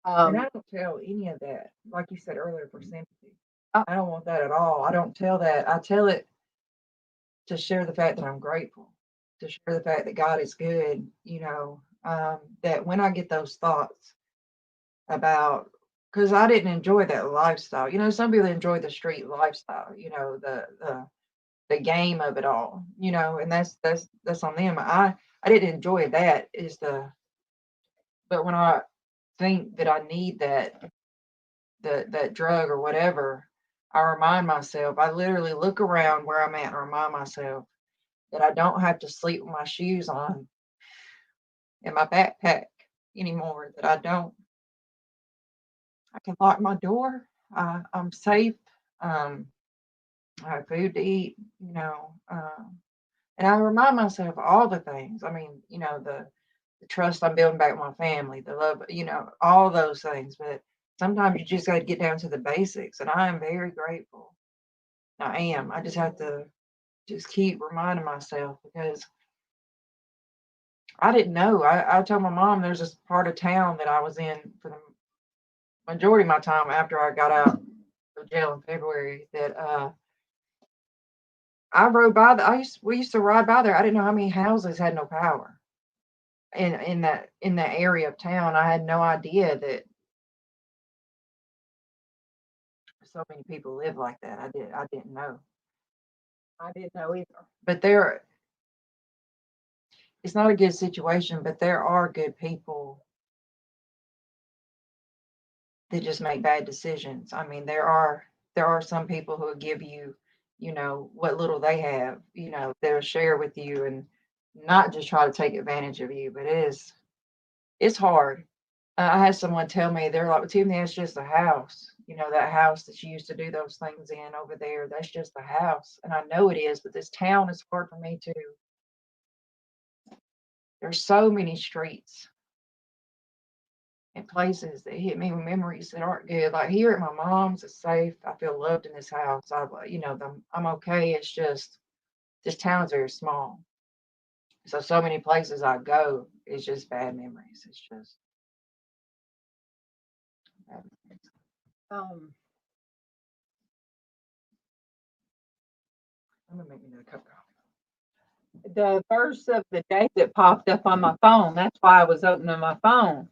And I don't tell any of that, like you said earlier, for sympathy. I don't want that at all. I don't tell that. I tell it to share the fact that I'm grateful, to share the fact that God is good, you know, that when I get those thoughts about, because I didn't enjoy that lifestyle. You know, some people enjoy the street lifestyle, you know, the game of it all, you know, and that's on them. I didn't enjoy that but when I think that I need that drug or whatever, I remind myself, I literally look around where I'm at and remind myself that I don't have to sleep with my shoes on in my backpack anymore, that I can lock my door. I'm safe. I have food to eat, you know. And I remind myself all the things. I mean, you know, the trust I'm building back with my family, the love, you know, all those things. But sometimes you just got to get down to the basics. And I am very grateful. I am. I just have to just keep reminding myself because I didn't know. I told my mom there's this part of town that I was in for the majority of my time after I got out of jail in February that I rode by we used to ride by there. I didn't know how many houses had no power in that area of town. I had no idea that so many people live like that. I didn't know. I didn't know either. But it's not a good situation, but there are good people that just make bad decisions. I mean, there are some people who will give you, you know, what little they have, you know, they'll share with you and not just try to take advantage of you, but it's hard. I had someone tell me, they're like, well, Tiffany, that's just a house. You know, that house that you used to do those things in over there, that's just a house. And I know it is, but this town is hard for me too. There's so many streets and places that hit me with memories that aren't good. Like here at my mom's, it's safe. I feel loved in this house. You know, I'm okay. It's just this town is very small. So many places I go, it's just bad memories. It's just bad memories. I'm gonna make me another cup of coffee. The verse of the day that popped up on my phone, that's why I was opening my phone.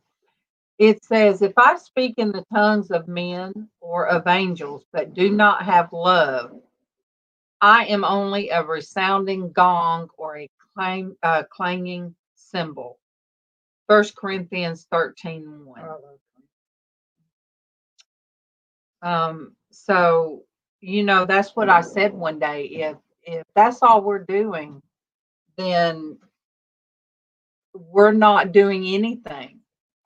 It says, if I speak in the tongues of men or of angels, but do not have love, I am only a resounding gong or a clanging cymbal. 1 Corinthians 13:1. So, you know, that's what I said one day. If that's all we're doing, then we're not doing anything.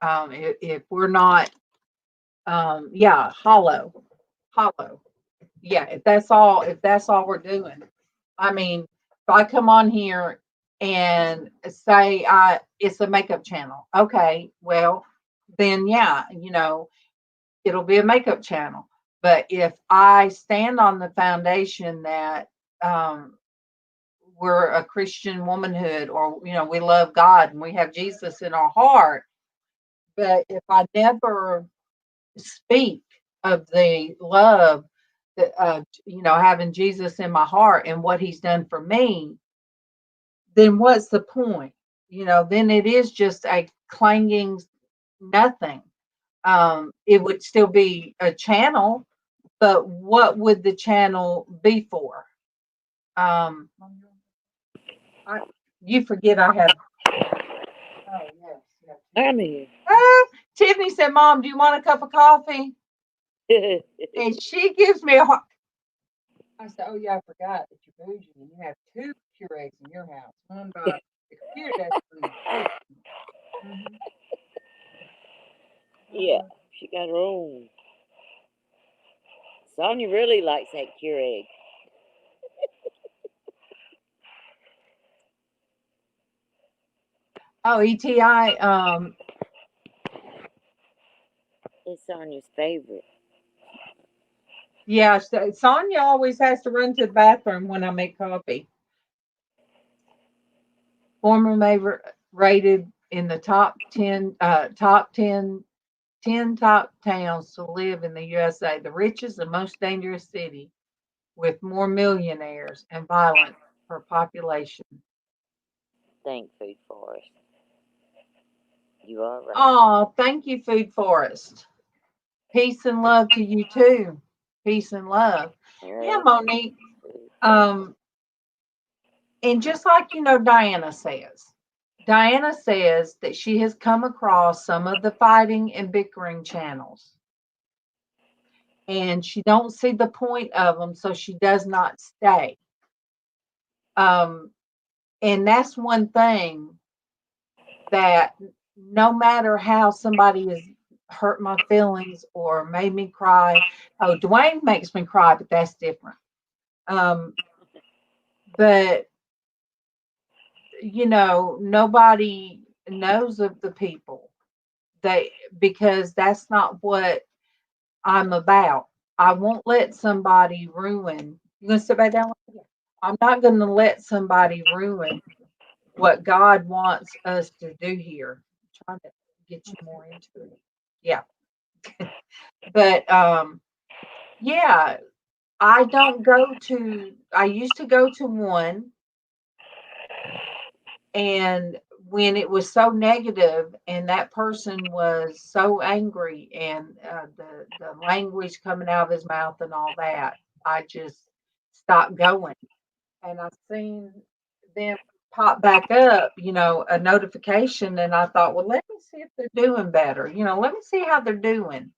If we're not Yeah, hollow. Yeah, if that's all we're doing. I mean, if I come on here and say it's a makeup channel, okay, well, then yeah, it'll be a makeup channel. But if I stand on the foundation that we're a Christian womanhood, or we love God and we have Jesus in our heart, but if I never speak of the love that having Jesus in my heart and what he's done for me, then what's the point? Then it is just a clanging nothing. It would still be a channel, but what would the channel be for? You forget I have. Oh yes. I'm here. Tiffany said, "Mom, do you want a cup of coffee?" And she gives me a heart. I said, "Oh yeah, I forgot that you're bougie and you have 2 Keurigs in your house. One by the computer desk and the mm-hmm. Yeah, she got her own. Sonya really likes that Keurig. Oh, ETI. It's Sonya's favorite. Yeah, Sonya always has to run to the bathroom when I make coffee. Former rated in the top 10 top towns to live in the USA, the richest and most dangerous city with more millionaires and violence per population. Thank Food Forest. You are right. Oh, thank you, Food Forest. Peace and love to you too. Peace and love. Yeah, Monique. And just like Diana says that she has come across some of the fighting and bickering channels, and she don't see the point of them, so she does not stay. And that's one thing that no matter how somebody has hurt my feelings or made me cry. Oh, Dwayne makes me cry, but that's different. But nobody knows of the people because that's not what I'm about. I won't let somebody ruin. You gonna sit back down? I'm not gonna let somebody ruin what God wants us to do here. I'm trying to get you more into it. Yeah. But yeah, I used to go to one, and when it was so negative and that person was so angry and the language coming out of his mouth and all that, I just stopped going. And I've seen them pop back up, a notification, and I thought, well, let me see if they're doing better. Let me see how they're doing.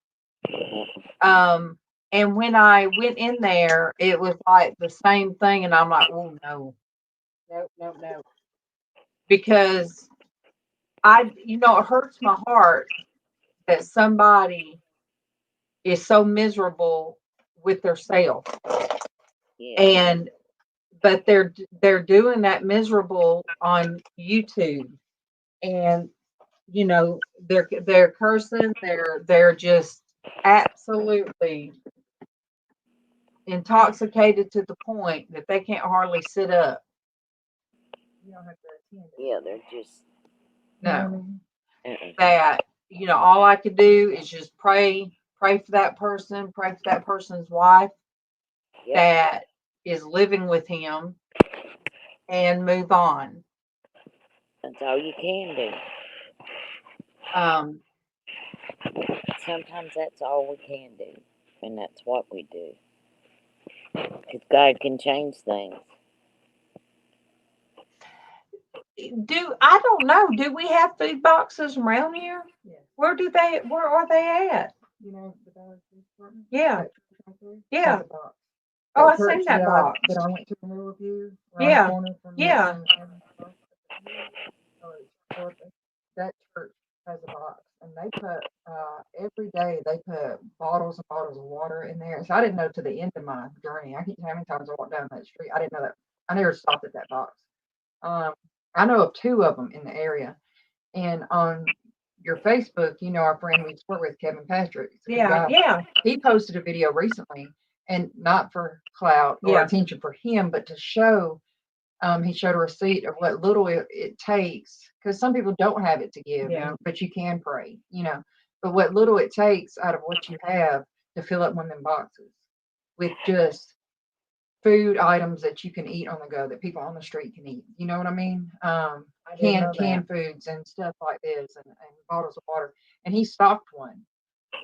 And when I went in there, it was like the same thing, and I'm like, oh no, no, because it hurts my heart that somebody is so miserable with their self, but they're doing that miserable on YouTube, and they're cursing, they're just absolutely intoxicated to the point that they can't hardly sit up. You don't have to attend it. Yeah, they're just no. That all I could do is just pray for that person, pray for that person's wife that is living with him, and move on. That's all you can do. Sometimes that's all we can do, and that's what we do. Because God can change things. I don't know. Do we have food boxes around here? Yeah. Where are they at? The Dollar Tree department? Yeah. Yeah. Oh, I seen that box. That I went to a meal with you. Yeah. Yeah. That church has a box. and they put every day they put bottles and bottles of water in there. So I didn't know to the end of my journey. I can't tell how many times I walked down that street. I didn't know that. I never stopped at that box. I know of 2 of them in the area. And on your Facebook, our friend we work with, Kevin Patrick. Yeah. He posted a video recently, and not for clout or attention for him, but to show. He showed a receipt of what little it takes, because some people don't have it to give, but you can pray, but what little it takes out of what you have to fill up one of them boxes with just food items that you can eat on the go, that people on the street can eat. You know what I mean? Canned foods and stuff like this, and bottles of water. And he stocked one.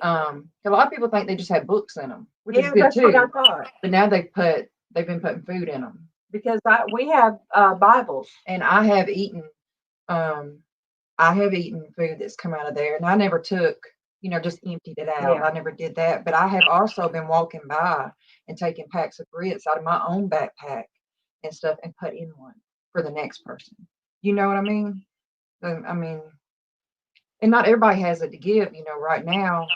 A lot of people think they just have books in them, which is good too. What I thought. But now they've been putting food in them. Because we have Bibles, and I have eaten food that's come out of there, and I never took, just emptied it out. I never did that. But I have also been walking by and taking packs of grits out of my own backpack and stuff and put in one for the next person. You know what I mean? And not everybody has it to give. Right now,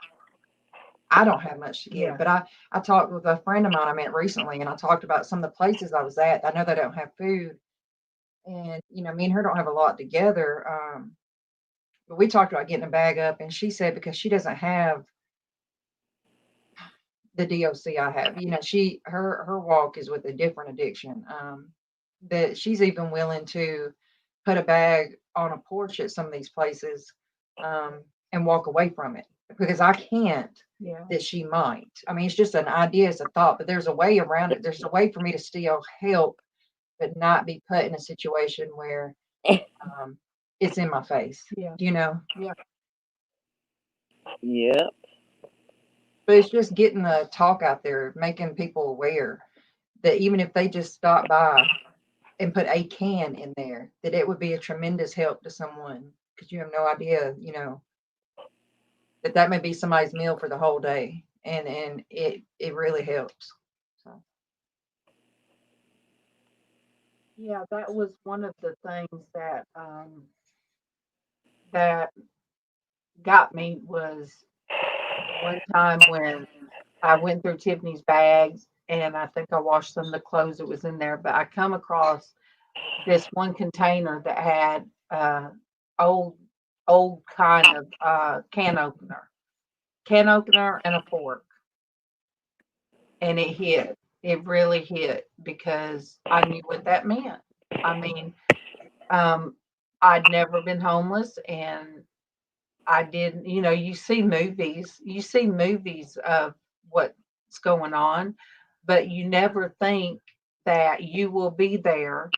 I don't have much to give, but I talked with a friend of mine I met recently, and I talked about some of the places I was at. I know they don't have food, and me and her don't have a lot together. But we talked about getting a bag up, and she said because she doesn't have the DOC I have, her walk is with a different addiction. That she's even willing to put a bag on a porch at some of these places, and walk away from it, because I can't. That she might. It's just an idea, it's a thought, but there's a way around it. There's a way for me to still help, but not be put in a situation where it's in my face. Yeah. Yep. But it's just getting the talk out there, making people aware that even if they just stop by and put a can in there, that it would be a tremendous help to someone, because you have no idea, that may be somebody's meal for the whole day, and it really helps. So yeah, that was one of the things that got me, was one time when I went through Tiffany's bags, and I think I washed some of the clothes that was in there, but I come across this one container that had old kind of can opener and a fork. And it really hit, because I knew what that meant. I'd never been homeless, and I didn't, you see movies of what's going on, but you never think that you will be there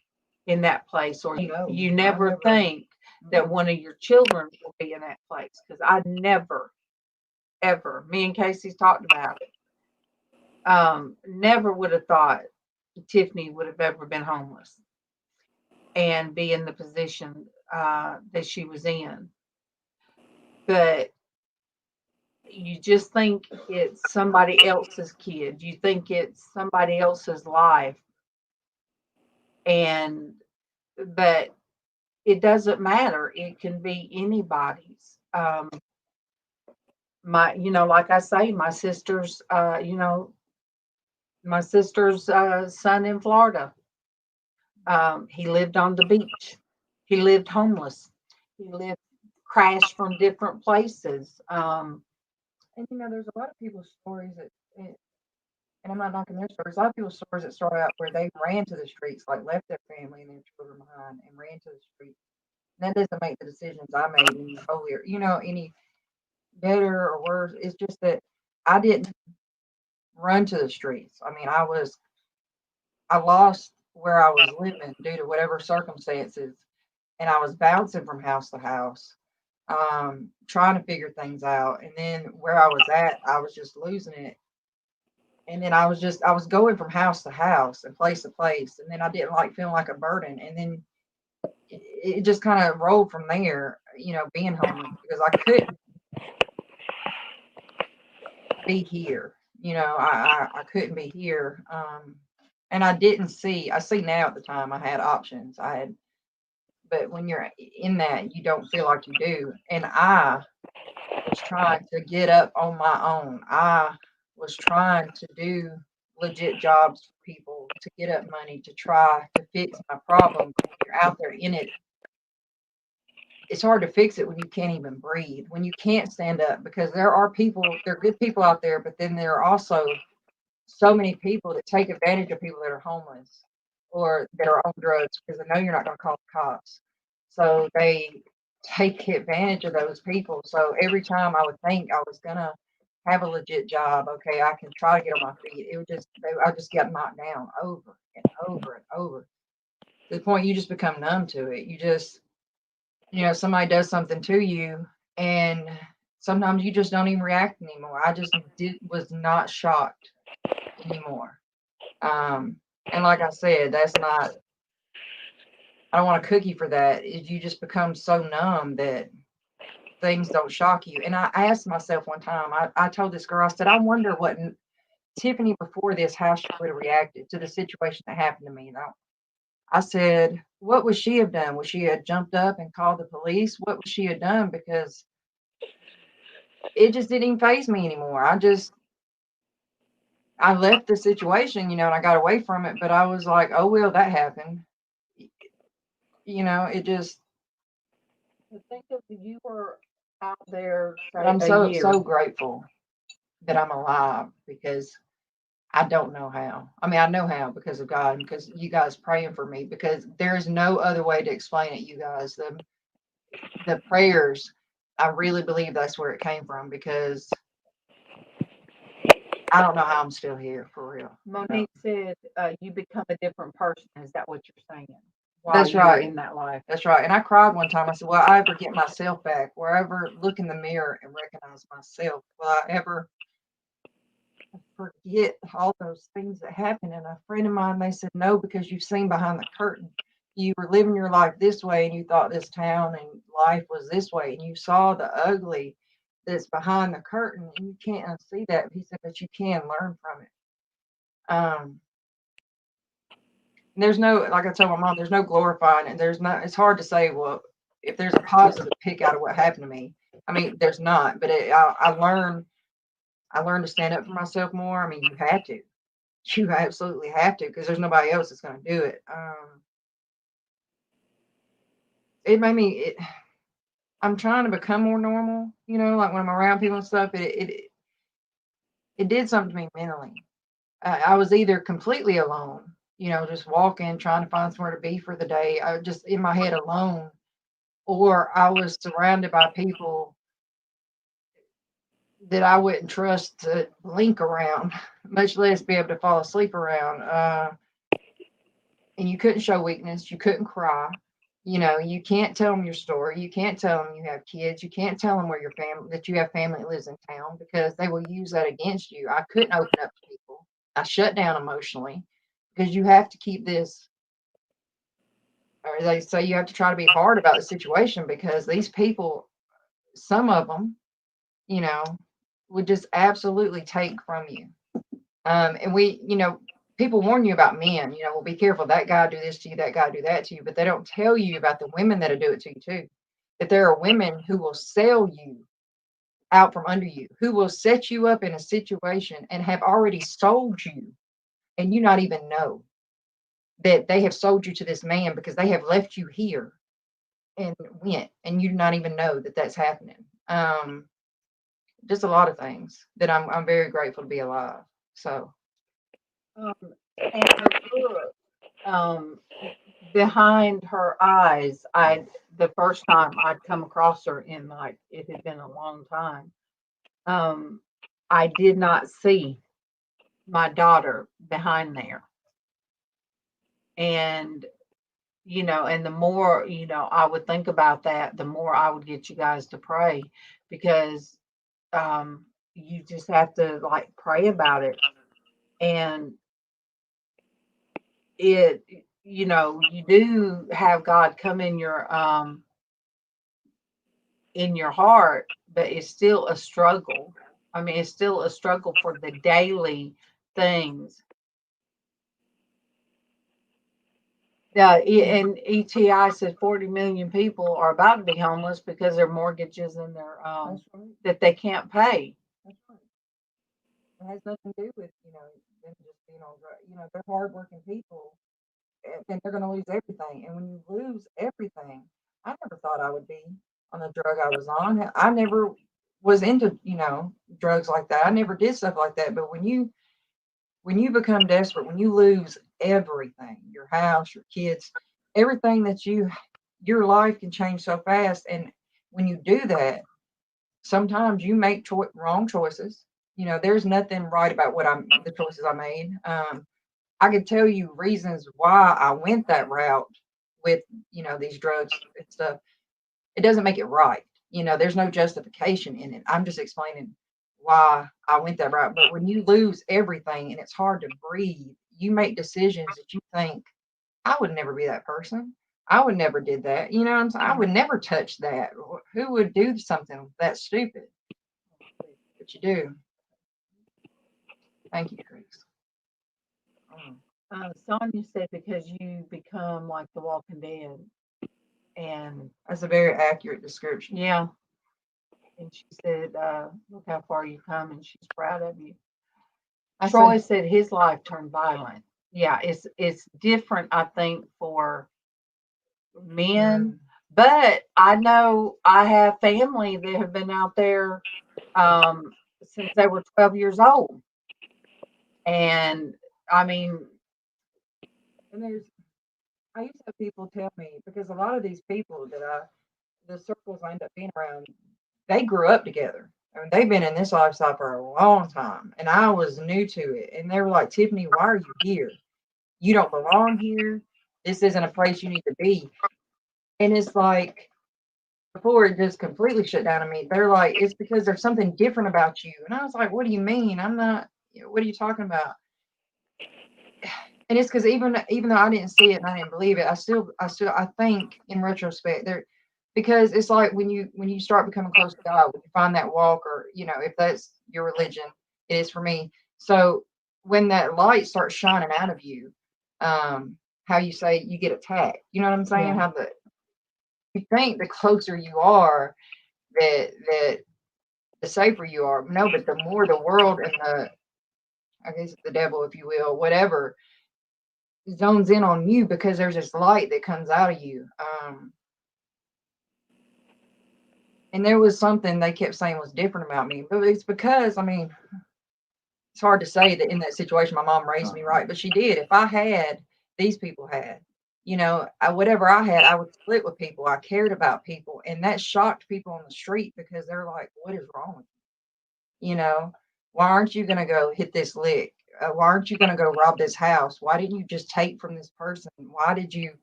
in that place, or you never think that one of your children will be in that place. Because I never, ever, me and Casey's talked about it, never would have thought Tiffany would have ever been homeless and be in the position that she was in. But you just think it's somebody else's kid. You think it's somebody else's life. But it doesn't matter. It can be anybody's. Like I say, my sister's son in Florida. He lived on the beach. He lived homeless. He lived crashed from different places. And there's a lot of people's stories and I'm not knocking their stories. A lot of people's stories that start out where they ran to the streets, like left their family and their children behind and ran to the streets. And that doesn't make the decisions I made any holier, any better or worse. It's just that I didn't run to the streets. I lost where I was living due to whatever circumstances, and I was bouncing from house to house, trying to figure things out. And then where I was at, I was just losing it. And then I was going from house to house and place to place. And then I didn't like feeling like a burden. And then it just kind of rolled from there, being homeless, because I couldn't be here. I couldn't be here. And I see now at the time I had options. But when you're in that, you don't feel like you do. And I was trying to get up on my own. I was trying to do legit jobs for people, to get up money, to try to fix my problem. But when you're out there in it, it's hard to fix it when you can't even breathe, when you can't stand up, because there are good people out there, but then there are also so many people that take advantage of people that are homeless or that are on drugs, because they know you're not going to call the cops. So they take advantage of those people. So every time I would think I was going to have a legit job, okay, I can try to get on my feet, I just get knocked down over and over and over, to the point you just become numb to it. You just, somebody does something to you, and sometimes you just don't even react anymore. I just was not shocked anymore. And like I said, that's not, I don't want a cookie for that. You just become so numb that things don't shock you. And I asked myself one time, I told this girl, I said, I wonder what Tiffany before this, how she would have reacted to the situation that happened to me. I said, what would she have done? Would she have jumped up and called the police? What would she have done? Because it just didn't even faze me anymore. I left the situation, and I got away from it, but I was like, oh, well, that happened. It just. Think of you were out there. I'm so grateful that I'm alive, because I don't know how. I mean, I know how because of God, and because you guys praying for me, because there's no other way to explain it, you guys. The prayers, I really believe that's where it came from, because I don't know how I'm still here, for real. Monique said you become a different person. Is that what you're saying? That's right. In that life. That's right. And I cried one time. I said, will I ever get myself back? Will I ever look in the mirror and recognize myself? Will I ever forget all those things that happened? And a friend of mine, they said, no, because you've seen behind the curtain. You were living your life this way, and you thought this town and life was this way, and you saw the ugly that's behind the curtain, and you can't unsee that. He said, but you can learn from it. And there's no, like I told my mom, there's no glorifying it. It's hard to say, well, if there's a positive pick out of what happened to me. I mean, there's not, but I learned to stand up for myself more. I mean, you have to. You absolutely have to, because there's nobody else that's going to do it. It made me, I'm trying to become more normal, like when I'm around people and stuff, it did something to me mentally. I was either completely alone, just walking, trying to find somewhere to be for the day. I was just in my head alone, or I was surrounded by people that I wouldn't trust to link around, much less be able to fall asleep around. And you couldn't show weakness. You couldn't cry. You can't tell them your story. You can't tell them you have kids. You can't tell them that you have family that lives in town, because they will use that against you. I couldn't open up to people. I shut down emotionally, because you have to keep this, or they say you have to try to be hard about the situation, because these people, some of them, would just absolutely take from you. And people warn you about men, well, be careful, that guy do this to you, that guy do that to you, but they don't tell you about the women that'll do it to you too. That there are women who will sell you out from under you, who will set you up in a situation and have already sold you, and you not even know that they have sold you to this man, because they have left you here and went, and you do not even know that that's happening. Just a lot of things that I'm very grateful to be alive. So. And look, behind her eyes, the first time I'd come across her in, like, it had been a long time, I did not see my daughter behind there. And and the more I would think about that, the more I would get you guys to pray, because you just have to, like, pray about it. And it, you do have God come in your heart, but it's still a struggle. I mean, it's still a struggle for the daily things. Yeah, and ETI said 40 million people are about to be homeless because their mortgages and their That's right. that they can't pay. That's right. It has nothing to do with, them just being on drugs. They're hardworking people, and they're going to lose everything. And when you lose everything, I never thought I would be on the drug I was on. I never was into, drugs like that. I never did stuff like that. But when you become desperate, when you lose everything, your house, your kids, everything that your life can change so fast. And when you do that, sometimes you make wrong choices. There's nothing right about the choices I made. I could tell you reasons why I went that route with, these drugs and stuff. It doesn't make it right. There's no justification in it. I'm just explaining why I went that route. But when you lose everything and it's hard to breathe, you make decisions that you think, I would never be that person. I would never did that. You know what I'm saying? I would never touch that. Who would do something that stupid? But you do. Thank you, Chris. Sonia said because you become like the Walking Dead, and That's a very accurate description. yeah. And she said, "Look how far you've come," and she's proud of you. Troy said his life turned violent. Yeah, it's different, I think, for men. But I know I have family that have been out there since they were 12 years old. And I mean, And I used to have people tell me, because a lot of these people the circles I end up being around, they grew up together. I mean, they've been in this lifestyle for a long time, and I was new to it. And they were like, Tiffany, why are you here? You don't belong here. This isn't a place you need to be. And it's like, before it just completely shut down on me, they're like, it's because there's something different about you. And I was like, what do you mean? I'm not, what are you talking about? And it's because even though I didn't see it and I didn't believe it, I think in retrospect there, because it's like when you start becoming close to God, when you find that walk, or if that's your religion, it is for me. So when that light starts shining out of you, how you say you get attacked, you know what I'm saying? Yeah. How you think the closer you are, that the safer you are. No, but the more the world and I guess the devil, if you will, whatever, zones in on you, because there's this light that comes out of you. And there was something they kept saying was different about me, but it's because, I mean, it's hard to say that in that situation my mom raised me right, but she did. If I had, these people had, whatever I had, I would split with people. I cared about people, and that shocked people on the street, because they're like, what is wrong with you? Why aren't you going to go hit this lick? Why aren't you going to go rob this house? Why didn't you just take from this person? Why did you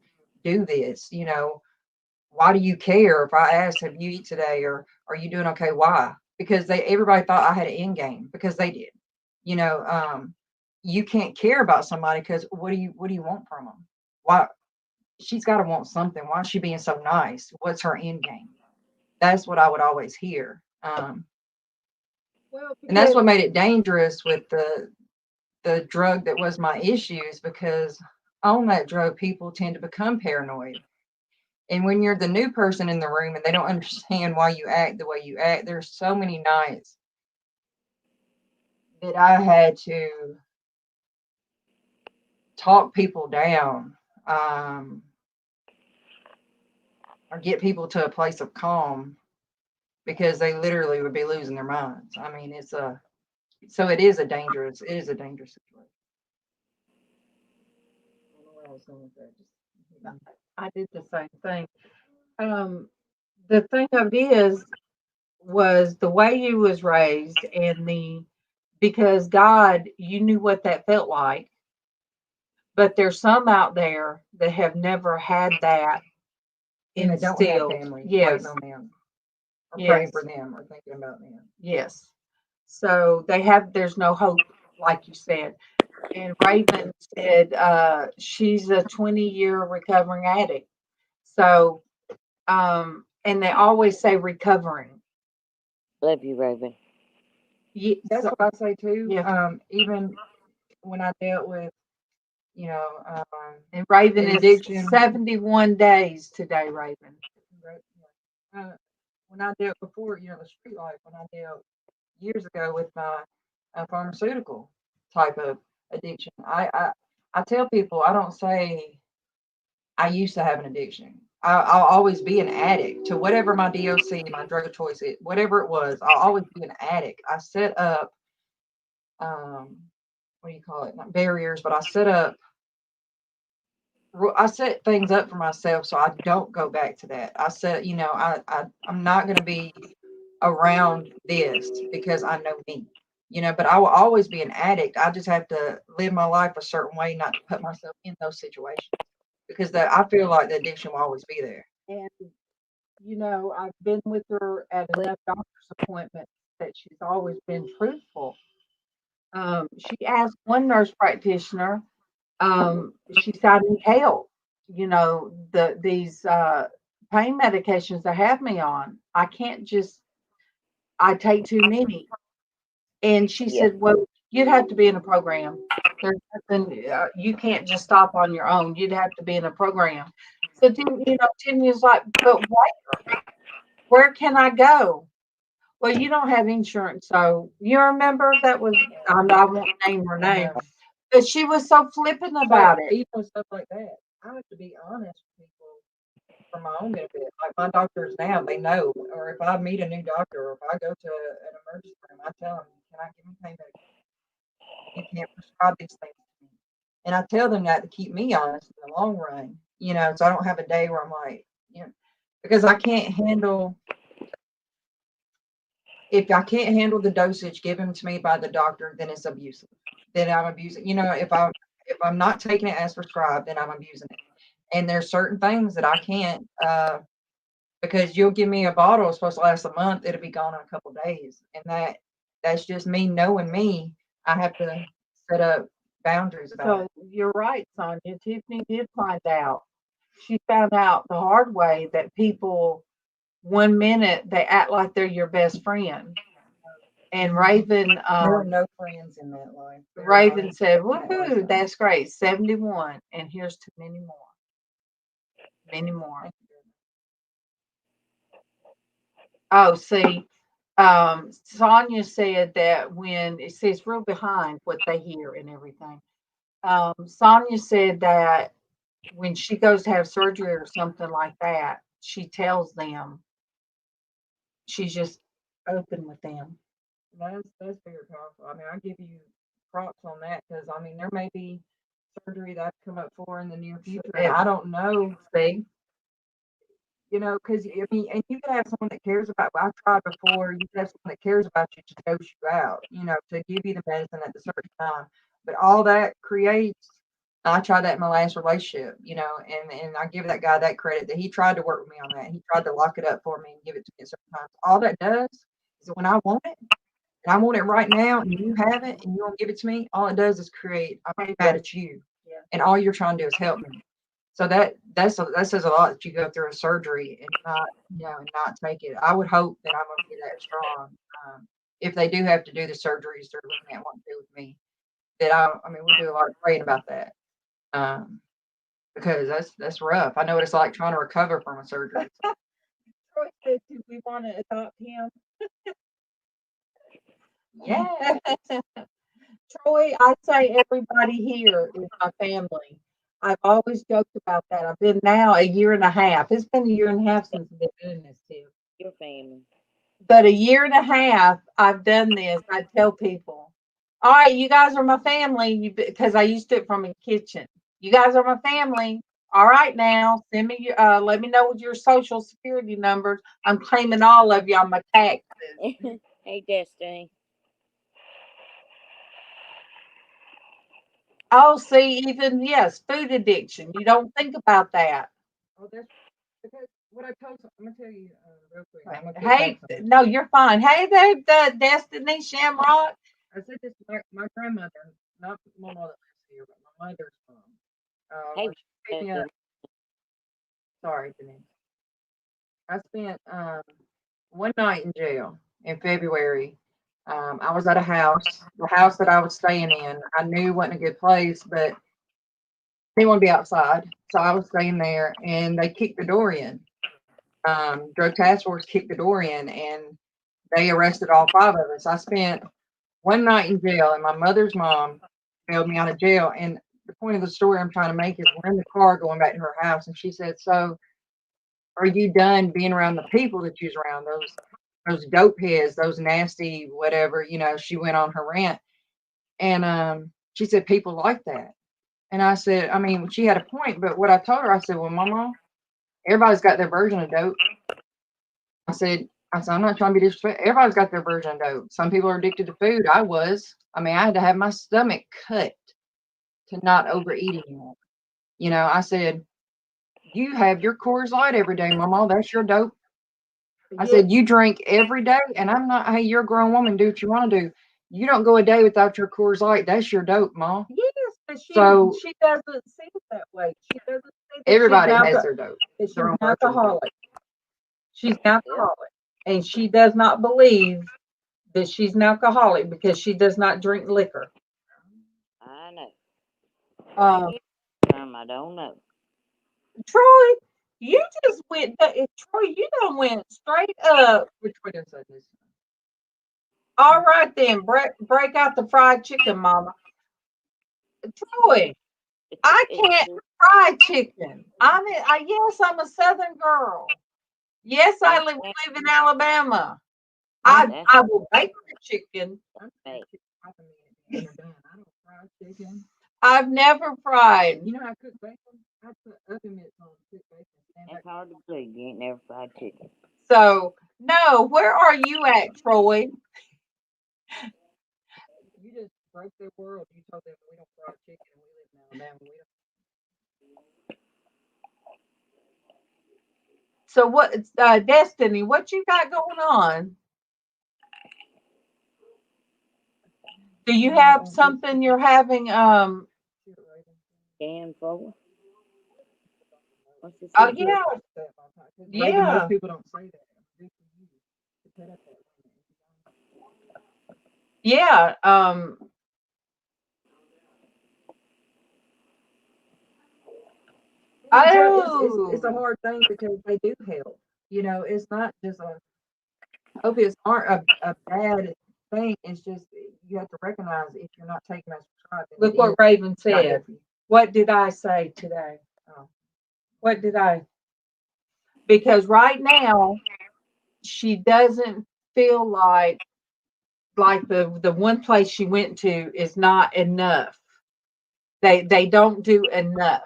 do this? Why do you care if I ask, have you eat today, or are you doing okay? Why? Because everybody thought I had an end game, because they did. You can't care about somebody because what do you want from them? Why? She's got to want something. Why is she being so nice? What's her end game? That's what I would always hear. And that's what made it dangerous with the drug that was my issues, because on that drug, people tend to become paranoid. And when you're the new person in the room and they don't understand why you act the way you act, there's so many nights that I had to talk people down, or get people to a place of calm, because they literally would be losing their minds. I mean, it is a dangerous situation. I did the same thing. The thing of it was the way you was raised, and because God, you knew what that felt like. But there's some out there that have never had that And they don't have family. Yes. Waiting on them, or Yes. praying for them, or thinking about them. Yes. So there's no hope, like you said. And Raven said she's a 20-year recovering addict. So, and they always say recovering. Love you, Raven. That's what I say too. Yeah. Even when I dealt with, you know, And Raven an is addiction. 71 days today, Raven. When I dealt before, you know, the street life, when I dealt years ago with my pharmaceutical type of addiction, I tell people, I don't say I used to have an addiction. I'll always be an addict to whatever my DOC, my drug of choice, whatever it was. I'll always be an addict. I set up, what do you call it? Not barriers, but I set things up for myself so I don't go back to that. I said, you know, I'm not going to be around this because I know me, you know, but I will always be an addict. I just have to live my life a certain way, not to put myself in those situations because I feel like the addiction will always be there. And, you know, I've been with her at enough doctor's appointments that she's always been truthful. She asked one nurse practitioner, she said, I need help. You know, these pain medications they have me on, I can't just, I take too many. And she Yeah. said, well, you'd have to be in a program. There's nothing, you can't just stop on your own. You'd have to be in a program. So then, you know, Timmy's like, but where can I go? Well, you don't have insurance. So you remember that was, I won't name her name, but she was so flippant about it. Even stuff like that, I have to be honest with people for my own benefit. Like my doctors now, they know, or if I meet a new doctor or if I go to an emergency room, I tell them, can I give me pain medication? You can't prescribe these things to me. And I tell them that to keep me honest in the long run, you know, so I don't have a day where I'm like, you know, because I can't handle, if I can't handle the dosage given to me by the doctor, then it's abusive. Then I'm abusing. You know, if I'm not taking it as prescribed, then I'm abusing it. And there's certain things that I can't, because you'll give me a bottle it's supposed to last a month, it'll be gone in a couple of days, and that's just me knowing me. I have to set up boundaries about it. So you're right, Sonia. Tiffany did find out. She found out the hard way that people, one minute they act like they're your best friend. And Raven, There are no friends in that life. Raven said, woohoo, that's great. 71. And here's to many more. Many more. Oh, see, Sonia said that when it says real behind what they hear and everything. Sonia said that when she goes to have surgery or something like that, she tells them she's just open with them. That's very powerful. I mean, I give you props on that because I mean there may be surgery that I've come up for in the near future. And I don't know, See, you know, because I mean, and you can have someone that cares about. Well, I've tried before. You can have someone that cares about you to dose you out, you know, to give you the medicine at the certain time. But all that creates. I tried that in my last relationship, you know, and I give that guy that credit that he tried to work with me on that. He tried to lock it up for me and give it to me at certain times. All that does is that when I want it, and I want it right now, and you have it, and you don't give it to me, all it does is create. I'm mad at you, and all you're trying to do is help me. So that says a lot that you go through a surgery and not, you know, and not take it. I would hope that I'm going to be that strong. If they do have to do the surgeries, they're looking at what to do with me. That I mean, we do a lot of praying about that, because that's rough. I know what it's like trying to recover from a surgery. Troy said, do we want to adopt him? Yeah. Troy, I say everybody here is my family. I've always joked about that. I've been now a year and a half. It's been a year and a half since I've been doing this, too. Your family. But a year and a half I've done this. I tell people, all right, you guys are my family, because I used to do it from a kitchen. You guys are my family. All right, now send me let me know with your social security numbers. I'm claiming all of you on my taxes. Hey, Destiny. Oh, see, even yes, food addiction. You don't think about that. Oh, that's because what I told. I'm gonna tell you real quick. I'm gonna Hey, no, you're fine. Hey there, the Destiny Shamrock. I said this to my grandmother, not my mother lives here, but my mother's mom. Hey, When she picked me up, sorry, Denise. I spent one night in jail in February. I was at a house, the house that I was staying in. I knew wasn't a good place, but didn't want to be outside, so I was staying there, and they kicked the door in. Drug task force kicked the door in, and they arrested all 5 of us. I spent one night in jail, and my mother's mom bailed me out of jail. And the point of the story I'm trying to make is we're in the car going back to her house, and she said, "So, are you done being around the people that you're around? Those dope heads, those nasty whatever." She went on her rant, and she said people like that. And I said, I mean, she had a point, but what I told her, I said, "Well, Mama, everybody's got their version of dope." I said, I'm not trying to be disrespectful. Everybody's got their version of dope. Some people are addicted to food. I was. I mean, I had to have my stomach cut to not overeat anymore. I said, "You have your Coors Light every day, Mama. That's your dope." I said, "You drink every day." And I'm not, hey, you're a grown woman. Do what you want to do. You don't go a day without your Coors Light. That's your dope, Mom. Yes, but she doesn't see it that way. She doesn't see that Everybody has their dope. she's an alcoholic. She's an alcoholic. And she does not believe that she's an alcoholic because she does not drink liquor. I know. Um, I don't know. Troy, you just went. Troy, you done went straight up. Which way does that this? All right then, break out the fried chicken, Mama. Troy, I can't fried chicken. Yes, I'm a Southern girl. Yes, I live in Alabama. I will bake the chicken. I don't fry chicken. I've never fried. You know how I cook bacon? I put oven mitts on to cook bacon. That's hard to believe. You ain't never fried chicken. So, no, where are you at, Troy? You just broke their world. You told them we don't fry chicken and we live in Alabama. We don't. So what, Destiny, what you got going on? Do you have something you're having, Can forward? What's this? oh yeah. Maybe most people don't say that. Yeah, it's a hard thing because they do help. It's not just opiates aren't a bad thing. It's just you have to recognize if you're not taking as prescribed. Look what Raven said. What did I say today? Oh. What did I? Because right now she doesn't feel like the one place she went to is not enough. They don't do enough.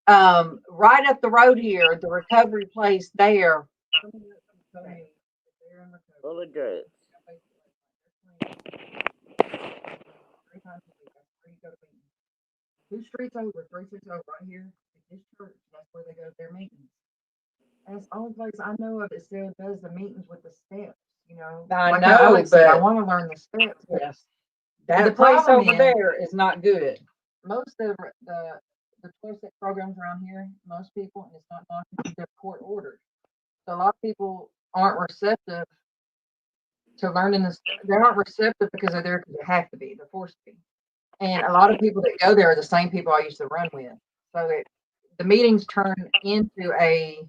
Right up the road here, the recovery place there. Full of drugs. Two streets over, 3 streets over, right here. This church, that's where they go to their meetings. That's the only place I know of that still does the meetings with the steps. I like know, Alex said, I want to learn the steps. Yes, that the place problem over there is not good. Most of the 12-step programs around here, most people, and it's not knocking, they're court ordered. So a lot of people aren't receptive to learning this. They aren't receptive because they're there because they have to be. They're forced to be. And a lot of people that go there are the same people I used to run with. So the meetings turn into a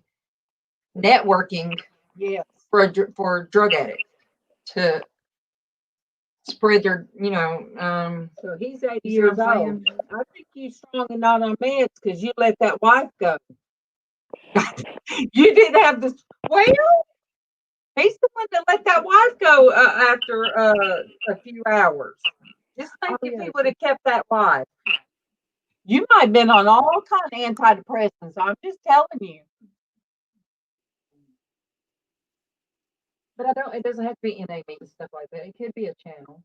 networking for drug addicts to spread their, So he's 80 years old. I think he's strong and not on meds because you let that wife go. You didn't have this. Well, he's the one that let that wife go after a few hours. Just think if he would have kept that wife. You might have been on all kind of antidepressants. I'm just telling you. But it doesn't have to be NA meetings and stuff like that. It could be a channel.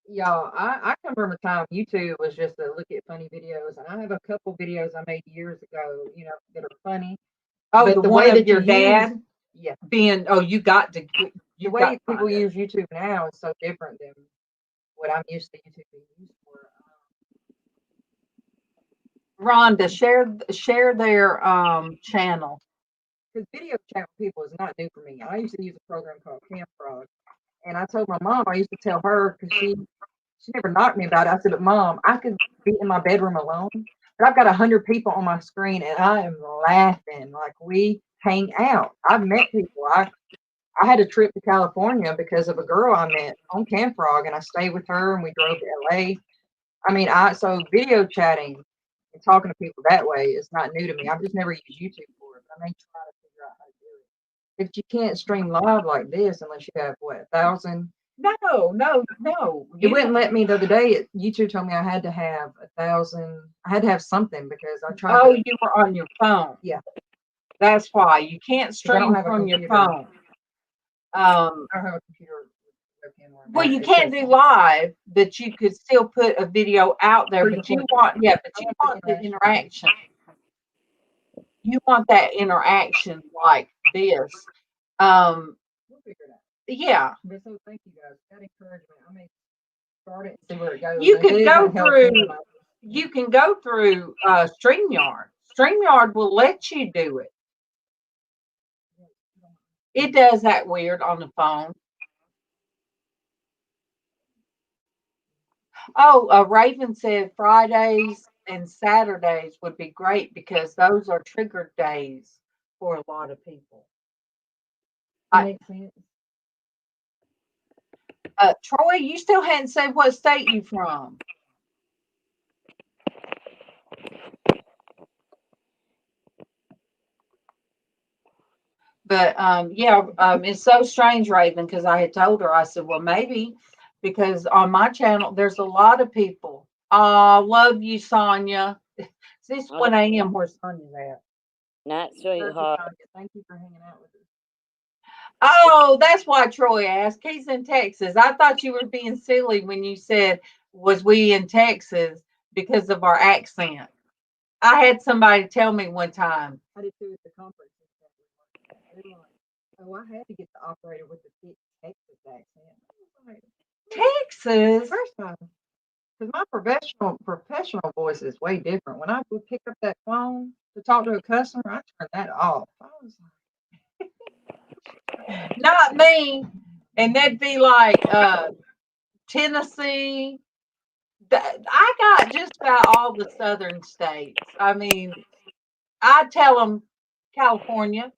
Y'all, I come from a time YouTube was just to look at funny videos, and I have a couple videos I made years ago, that are funny. Oh, but the way that your dad, you got to. The way people use YouTube now is so different than what I'm used to YouTube being used for. Rhonda, share their channel. Because video chat with people is not new for me. I used to use a program called Camfrog, and I told my mom I used to tell her because she never knocked me about it. I said, but Mom, I could be in my bedroom alone, but I've got 100 people on my screen and I am laughing like we hang out. I've met people. I had a trip to California because of a girl I met on Camp Frog, and I stayed with her and we drove to LA. I mean, so video chatting and talking to people that way is not new to me. I've just never used YouTube for it, but I may try to figure out how to do it. If you can't stream live like this unless you have what, 1,000? No. It wouldn't let me the other day. YouTube told me I had to have 1,000. I had to have something because I tried. Oh, you were on your phone. Yeah. That's why you can't stream from your phone. I don't have a computer. Well, you can't do live, but you could still put a video out there. But you want the interaction. You want that interaction like this. We'll figure it out. Yeah. But so thank you guys. That encouragement. I may start it and see where it goes. You can go through StreamYard. StreamYard will let you do it. It does that weird on the phone. Oh, Raven said Fridays and Saturdays would be great because those are triggered days for a lot of people. Makes sense. Troy, you still hadn't said what state you from. But it's so strange, Raven, because I had told her, I said, well, maybe because on my channel, there's a lot of people. Love you, Sonia. It's 1 a.m. where Sonia's at. Night, sweetheart. Thank you for hanging out with us. Oh, that's why Troy asked. He's in Texas. I thought you were being silly when you said, was we in Texas because of our accent? I had somebody tell me one time. I did too at the conference. Oh, I had to get the operator with the thick Texas accent. Texas? First time. Because my professional voice is way different. When I would pick up that phone to talk to a customer, I turned that off. I was like, not me. And that'd be like Tennessee. I got just about all the southern states. I mean, I tell them California.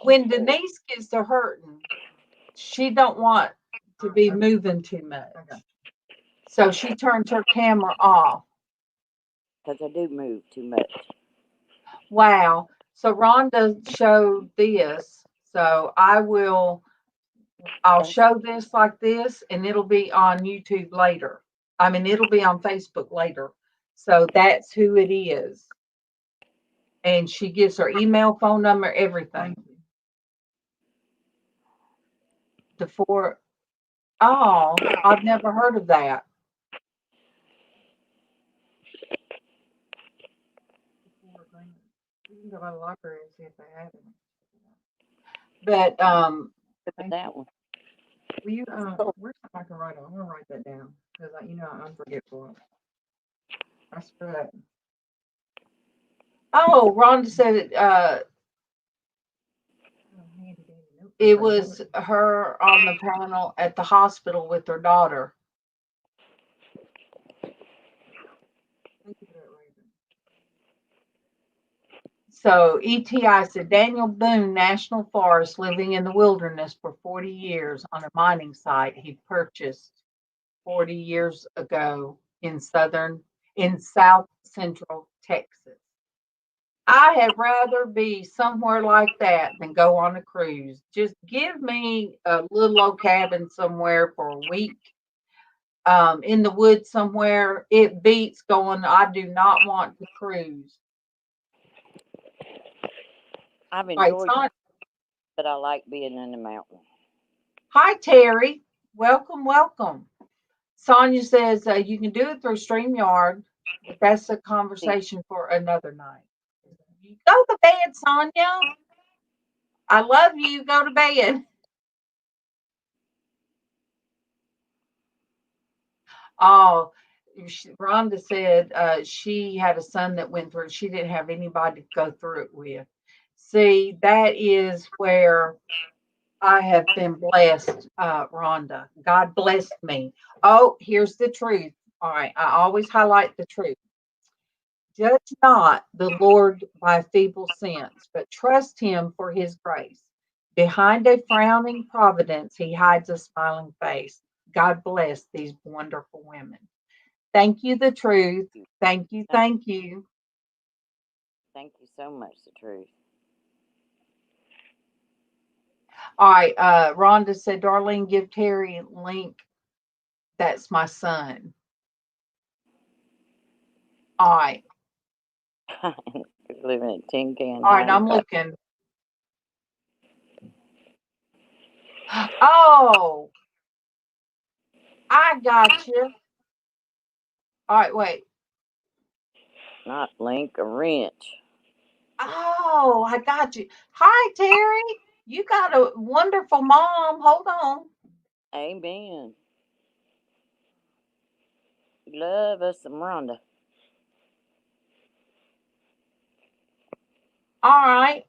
When Denise gets to hurting, she don't want to be moving too much. So she turns her camera off. Because I do move too much. Wow. So Rhonda showed this. So I'll show this like this, and it'll be on YouTube later. I mean, it'll be on Facebook later. So that's who it is. And she gives her email, phone number, everything. I've never heard of that. You can go by the library and see if they have it. But that one. Will you where's I can write on? I'm gonna write that down because I'm forgetful. I swear. Oh, Rhonda said it was her on the panel at the hospital with her daughter. So ETI said Daniel Boone National Forest, living in the wilderness for 40 years on a mining site he purchased 40 years ago in South Central Texas. I had rather be somewhere like that than go on a cruise. Just give me a little old cabin somewhere for a week, in the woods somewhere. It beats going. I do not want to cruise. I've enjoyed it, but I like being in the mountain. Hi, Terry. Welcome. Sonia says you can do it through StreamYard, but that's a conversation for another night. Go to bed, Sonia. I love you. Go to bed. Oh, Rhonda said she had a son that went through it. She didn't have anybody to go through it with. See, that is where I have been blessed, Rhonda. God blessed me. Oh, here's the truth. All right. I always highlight the truth. Judge not the Lord by feeble sense, but trust him for his grace. Behind a frowning providence, he hides a smiling face. God bless these wonderful women. Thank you, the truth. Thank you. Thank you. Thank you so much, the truth. All right. Rhonda said, Darlene, give Terry a link. That's my son. All right. Living in a tin can. All right. I'm looking. Oh, I got you. All right. Wait. Not link, a wrench. Oh, I got you. Hi, Terry. You got a wonderful mom. Hold on. Amen. Love us some Rhonda. All right.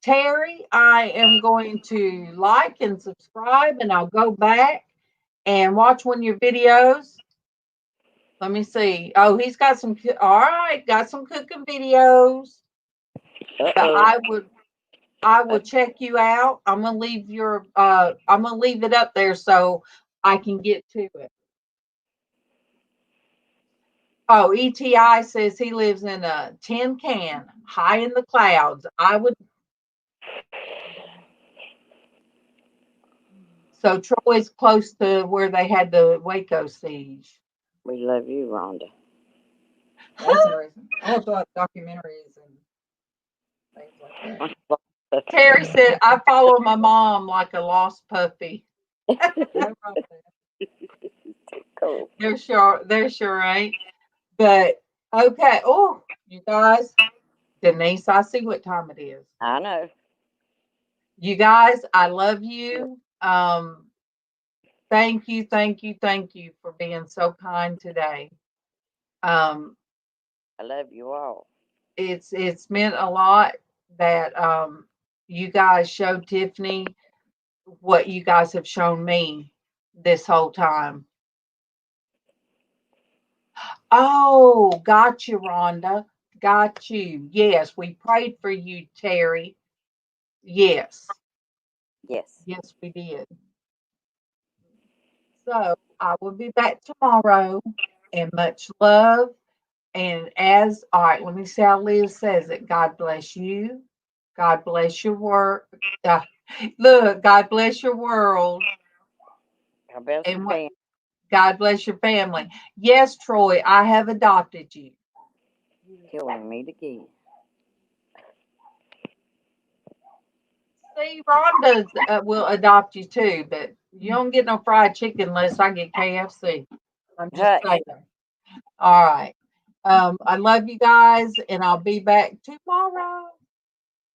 Terry, I am going to like and subscribe, and I'll go back and watch one of your videos. Let me see. Oh, he's got some. All right, got some cooking videos. But I will check you out. I'm gonna leave I'm gonna leave it up there so I can get to it. Oh, ETI says he lives in a tin can, high in the clouds. I would. So Troy's close to where they had the Waco siege. We love you, Rhonda. That's the reason. I also like documentaries and things like that. Terry said, I follow my mom like a lost puppy. No problem there. Cool. There sure ain't. But okay. Oh, you guys, Denise, I see what time it is. I know. You guys, I love you. Thank you for being so kind today. I love you all. It's meant a lot that you guys showed Tiffany what you guys have shown me this whole time. Oh, got you, Rhonda. Got you. Yes, we prayed for you, Terry. Yes. Yes. Yes, we did. So I will be back tomorrow, and much love. And all right, let me see how Liz says it. God bless you. God bless your work. Look, God bless your world. God bless And your family. God bless your family. Yes, Troy, I have adopted you. Till we meet again. See, Rhonda will adopt you too, but you don't get no fried chicken unless I get KFC. I'm just saying. All right. I love you guys, and I'll be back tomorrow.